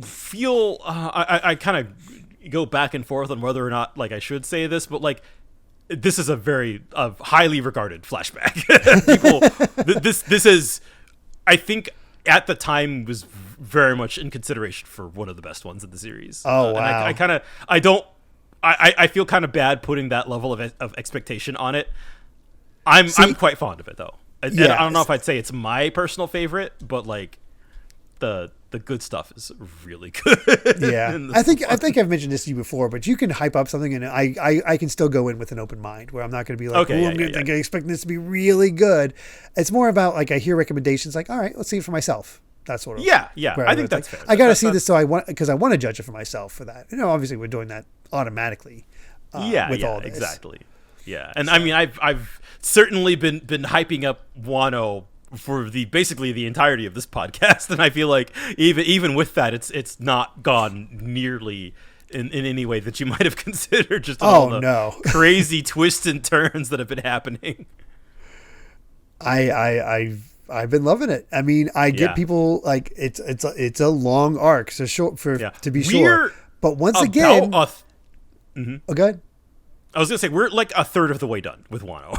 feel I kind of go back and forth on whether or not, like, I should say this, but like, this is a very highly regarded flashback. People, this is, I think, at the time was very much in consideration for one of the best ones in the series. Oh wow! And I feel kind of bad putting that level of expectation on it. I'm quite fond of it though. And I don't know if I'd say it's my personal favorite, but like the good stuff is really good. Yeah, I think I've mentioned this to you before, but you can hype up something, and I can still go in with an open mind, where I'm not going to be like, I'm expecting this to be really good. It's more about like I hear recommendations, like, all right, let's see it for myself. That's sort of I think that's fair. I got to see this, so I want to judge it for myself for that. Obviously we're doing that automatically. With all this. Exactly. Yeah, and so. I mean, I've certainly been hyping up Wano for basically the entirety of this podcast, and I feel like even with that, it's not gone nearly in any way that you might have considered. Just all the crazy twists and turns that have been happening. I've been loving it. I mean, I get people like it's a long arc, so to be sure. But once again, oh, go ahead. I was gonna say we're like a third of the way done with Wano.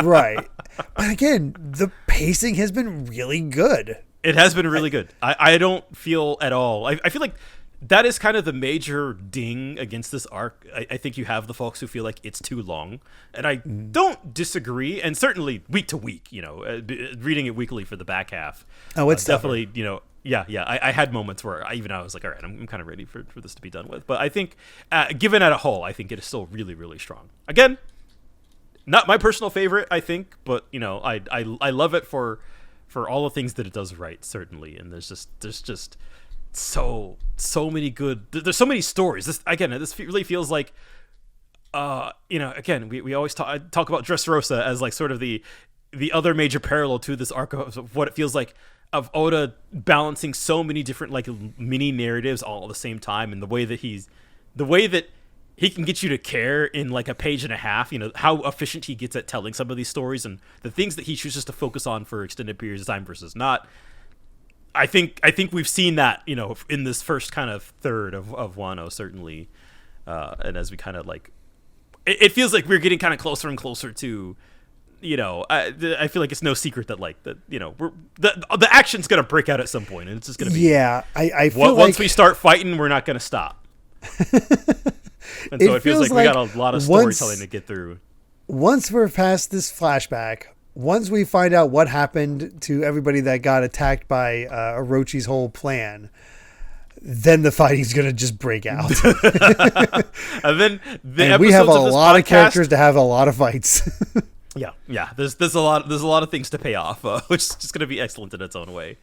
Right. But again, the pacing has been really good. It has been really good. I don't feel at all. I feel like that is kind of the major ding against this arc. I think you have the folks who feel like it's too long, and I don't disagree. And certainly week to week, reading it weekly for the back half. Oh, it's definitely, I had moments where I was like, all right, I'm kind of ready for this to be done with. But I think, given at a whole, I think it is still really, really strong. Again, not my personal favorite, I think, but I love it for all the things that it does right, certainly. And there's just so many good. There's so many stories. This really feels like, again, we always talk about Dressrosa as like sort of the other major parallel to this arc of what it feels like of Oda balancing so many different like mini narratives all at the same time, and the way that he can get you to care in like a page and a half, how efficient he gets at telling some of these stories and the things that he chooses to focus on for extended periods of time versus not. I think we've seen that, in this first kind of third of Wano, certainly. And as we kind of like, it feels like we're getting kind of closer and closer to, I feel like it's no secret that like the action's going to break out at some point, and it's just going to be, I feel once we start fighting, we're not going to stop. And so it feels like we got a lot of storytelling to get through. Once we're past this flashback, once we find out what happened to everybody that got attacked by Orochi's whole plan, then the fighting's going to just break out. And then we have a lot of characters to have a lot of fights. Yeah. There's a lot of things to pay off, which is just going to be excellent in its own way.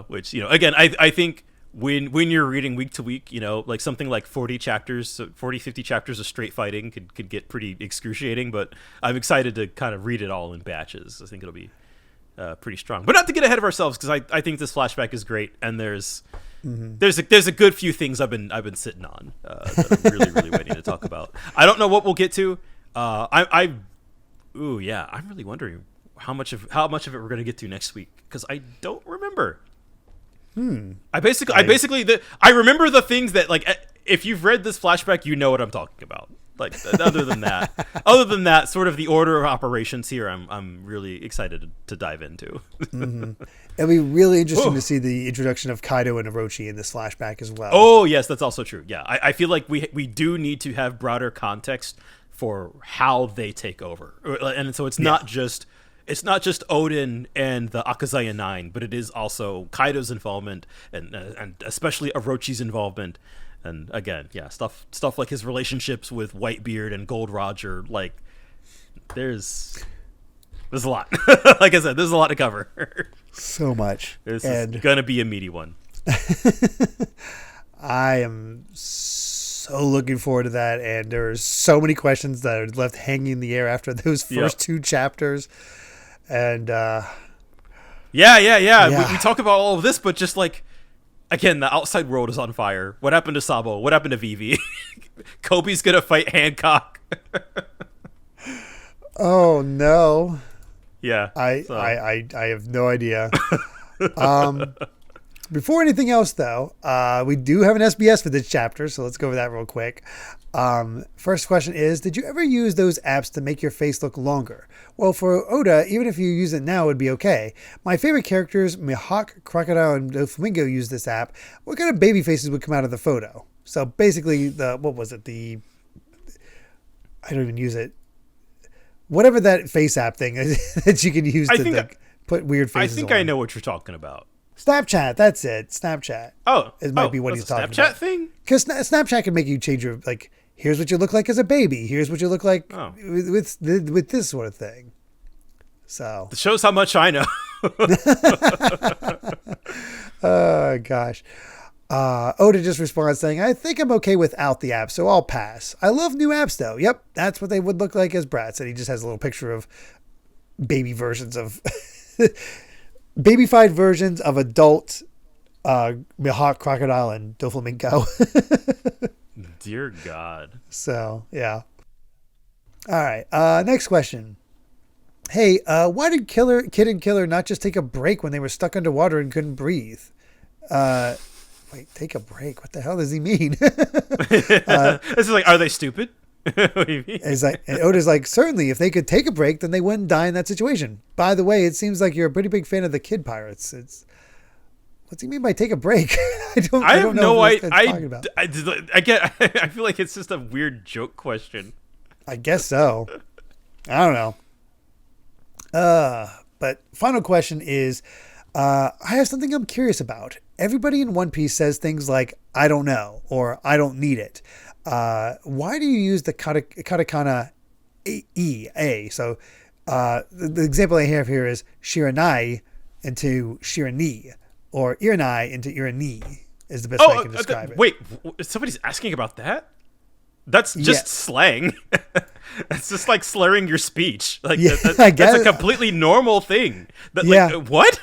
Which again, I think when you're reading week to week, like something like 40 chapters, 50 chapters of straight fighting could get pretty excruciating, but I'm excited to kind of read it all in batches. I think it'll be pretty strong. But not to get ahead of ourselves, because I think this flashback is great, and there's a good few things I've been sitting on that I'm really, really waiting to talk about. I don't know what we'll get to. I'm really wondering how much of it we're going to get to next week, because I don't remember. I remember the things that, like, if you've read this flashback, you know what I'm talking about. Like, other than that, sort of the order of operations here, I'm really excited to dive into. It'll be really interesting to see the introduction of Kaido and Orochi in this flashback as well. Oh yes, that's also true. Yeah, I feel like we do need to have broader context for how they take over, and so it's not just Oden and the Akazaya 9, but it is also Kaido's involvement and especially Orochi's involvement. And again, stuff like his relationships with Whitebeard and Gold Roger. Like, there's a lot. Like I said, there's a lot to cover. So much. This is gonna be a meaty one. I am so looking forward to that, and there's so many questions that are left hanging in the air after those first two chapters. And we talk about all of this, but just like, again, the outside world is on fire. What happened to Sabo? What happened to Vivi? Kobe's gonna fight Hancock. Oh no. Yeah. I have no idea. Before anything else, though, we do have an SBS for this chapter, so let's go over that real quick. First question is, did you ever use those apps to make your face look longer? Well, for Oda, even if you use it now, it would be okay. My favorite characters, Mihawk, Crocodile, and Doflamingo use this app. What kind of baby faces would come out of the photo? So basically, I don't even use it. Whatever that face app thing is that you can use to put weird faces on. I know what you're talking about. Snapchat, that's it. Snapchat. It might be what he's talking Snapchat about. Thing? Because Snapchat can make you change your, like, here's what you look like as a baby. Here's what you look like with this sort of thing. So it shows how much I know. Oh, gosh. Oda just responds saying, I think I'm okay without the app, so I'll pass. I love new apps, though. Yep, that's what they would look like as brats. And he just has a little picture of baby versions of... babyfied versions of adult Mihawk, Crocodile, and Doflamingo. Dear God. So, yeah. All right. Next question. Hey, why did Kid and Killer not just take a break when they were stuck underwater and couldn't breathe? Wait, take a break? What the hell does he mean? This is like, are they stupid? What do you mean? And Oda's like, certainly, if they could take a break, then they wouldn't die in that situation. By the way, it seems like you're a pretty big fan of the Kid Pirates. What's he mean by take a break? I don't know what he's talking about. I feel like it's just a weird joke question. I guess so. I don't know. But final question is, I have something I'm curious about. Everybody in One Piece says things like, I don't know, or I don't need it. Why do you use the katakana A? So the example I have here is Shiranai into Shirani, or Iranai into Irani is the best way I can describe it. Wait, somebody's asking about that? That's just slang. That's just like slurring your speech. Like that's a completely normal thing. What?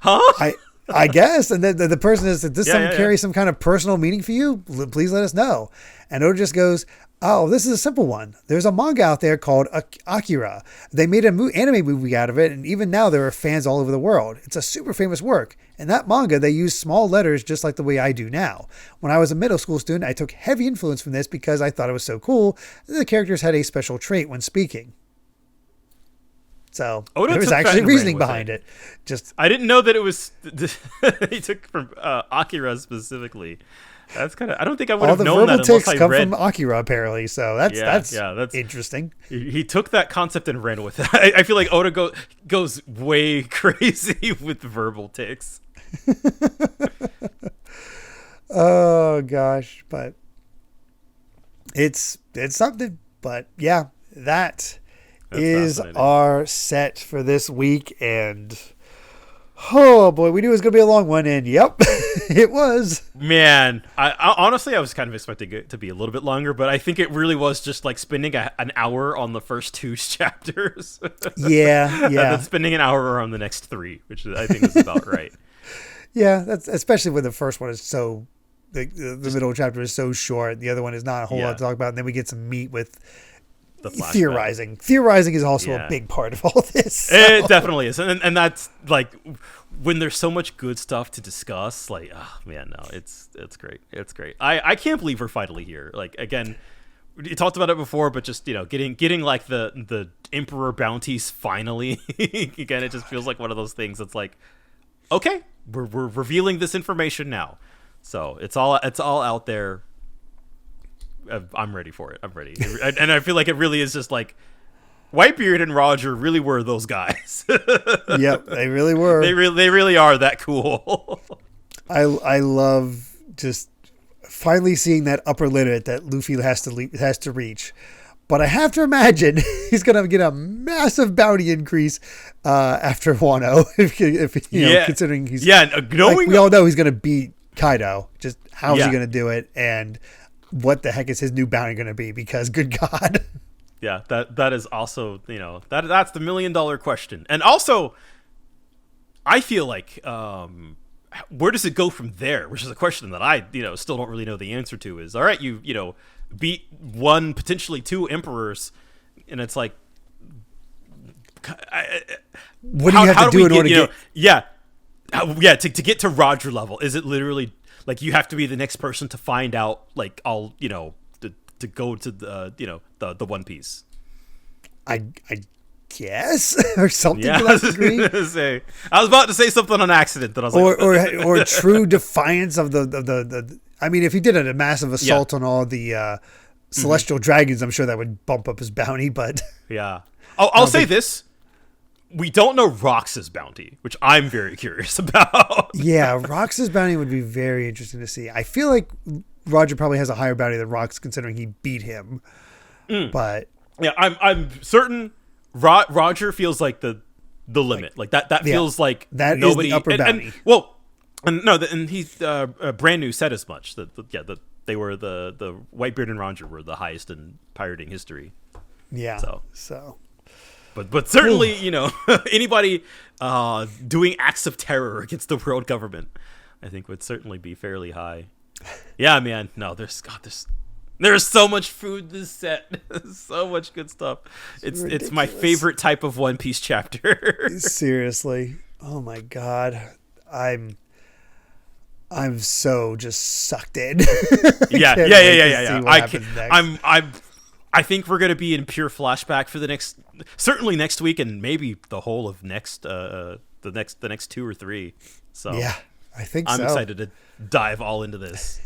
Huh? I guess. And then the person is, does this carry some kind of personal meaning for you? Please let us know. And Oda just goes, oh, this is a simple one. There's a manga out there called Akira. They made an anime movie out of it, and even now there are fans all over the world. It's a super famous work. In that manga, they use small letters just like the way I do now. When I was a middle school student, I took heavy influence from this because I thought it was so cool. The characters had a special trait when speaking. So there was actually reasoning behind it. I didn't know that it was he took from Akira specifically. That's kind of, I don't think I would have known that unless I read. All the verbal tics come from Akira apparently, so that's interesting. He took that concept and ran with it. I feel like Oda goes way crazy with verbal tics. Oh gosh, but it's something. But yeah, that's is our set for this week, and oh boy, we knew it was gonna be a long one, and yep, it was. Man, I honestly I was kind of expecting it to be a little bit longer, but I think it really was just like spending an hour on the first two chapters. Yeah. And then spending an hour on the next three, which I think is about right. Yeah, that's especially when the first one is so the middle chapter is so short. The other one is not a whole lot to talk about, and then we get some meat with the theorizing. Theorizing is also a big part of all this. So. It definitely is, and that's like when there's so much good stuff to discuss. Like, oh man, no, it's great. It's great. I can't believe we're finally here. Like again, you talked about it before, but just getting like the Emperor bounties finally. Again, it just feels like one of those things that's like, okay, we're revealing this information now, so it's all out there. I'm ready for it. I'm ready. And I feel like it really is just like Whitebeard and Roger really were those guys. Yep, they really were. They really are that cool. I love just finally seeing that upper limit that Luffy has to reach. But I have to imagine he's going to get a massive bounty increase after Wano. Considering he's we all know he's going to beat Kaido. Just how is he going to do it? And what the heck is his new bounty going to be? Because good God. Yeah, that is also, that's the $1 million question. And also, I feel like, where does it go from there? Which is a question that I, still don't really know the answer to. Is all right, you beat one, potentially two emperors, and it's like, what do you have to do in order to get? Yeah. to get to Roger level, is it literally like you have to be the next person to find out like all to go to the One Piece? I guess or something Yeah, to that degree. I was about to say something on accident that I was or true defiance of the. I mean, if he did a massive assault on all the celestial dragons, I'm sure that would bump up his bounty. But yeah, I'll say this. We don't know Rox's bounty, which I'm very curious about. Yeah, Rox's bounty would be very interesting to see. I feel like Roger probably has a higher bounty than Rox, considering he beat him. But yeah, I'm certain Roger feels like the limit. Like that feels like that nobody is the upper bounty. And he Brand New said as much that they were the Whitebeard and Roger were the highest in pirating history. Yeah. So. But certainly, anybody doing acts of terror against the world government, I think would certainly be fairly high. Yeah, man. No, there's so much food this set. So much good stuff. It's my favorite type of One Piece chapter. Seriously. Oh my God. I'm so just sucked in. Yeah. I think we're gonna be in pure flashback for certainly next week, and maybe the whole of the next 2 or 3. So yeah, I think I'm excited to dive all into this.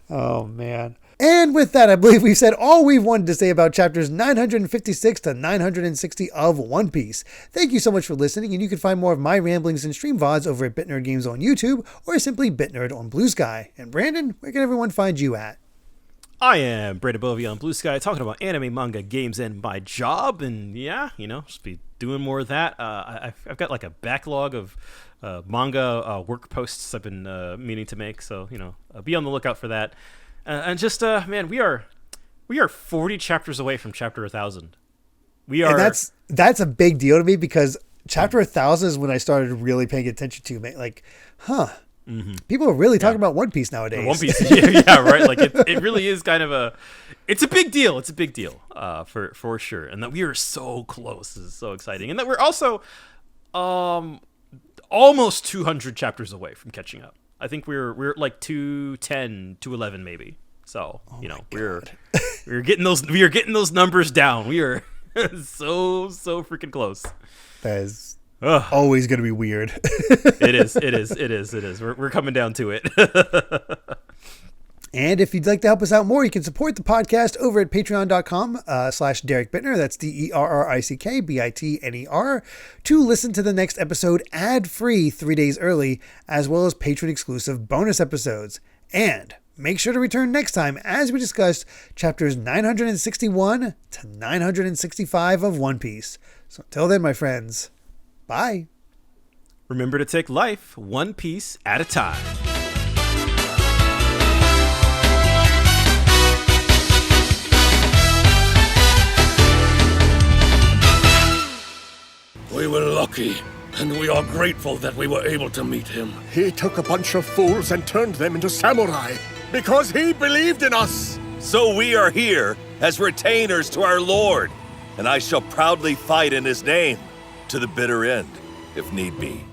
Oh man. And with that, I believe we've said all we've wanted to say about chapters 956 to 960 of One Piece. Thank you so much for listening, and you can find more of my ramblings and stream VODs over at BitNerd Games on YouTube, or simply BitNerd on BlueSky. And Brandon, where can everyone find you at? I am Brandon Bovia on BlueSky, talking about anime, manga, games, and my job. And yeah, just be doing more of that. I've got like a backlog of manga work posts I've been meaning to make. So, be on the lookout for that. And just, man, we are 40 chapters away from chapter 1000. We are. And that's a big deal to me, because chapter 1000 is when I started really paying attention to, like, people are really talking about One Piece nowadays. One Piece, yeah, right. Like it really is kind of it's a big deal. It's a big deal, for sure. And that we are so close. This is so exciting. And that we're also, almost 200 chapters away from catching up. I think we're like 210, 211 maybe. So we're getting those numbers down. We are so freaking close. That is always going to be weird. It is. We're coming down to it. And if you'd like to help us out more, you can support the podcast over at patreon.com/Derrick Bittner. That's DerrickBitner to listen to the next episode ad-free 3 days early, as well as patron-exclusive bonus episodes. And make sure to return next time as we discuss chapters 961 to 965 of One Piece. So until then, my friends, bye. Remember to take life one piece at a time. We were lucky, and we are grateful that we were able to meet him. He took a bunch of fools and turned them into samurai because he believed in us. So we are here as retainers to our Lord, and I shall proudly fight in his name to the bitter end, if need be.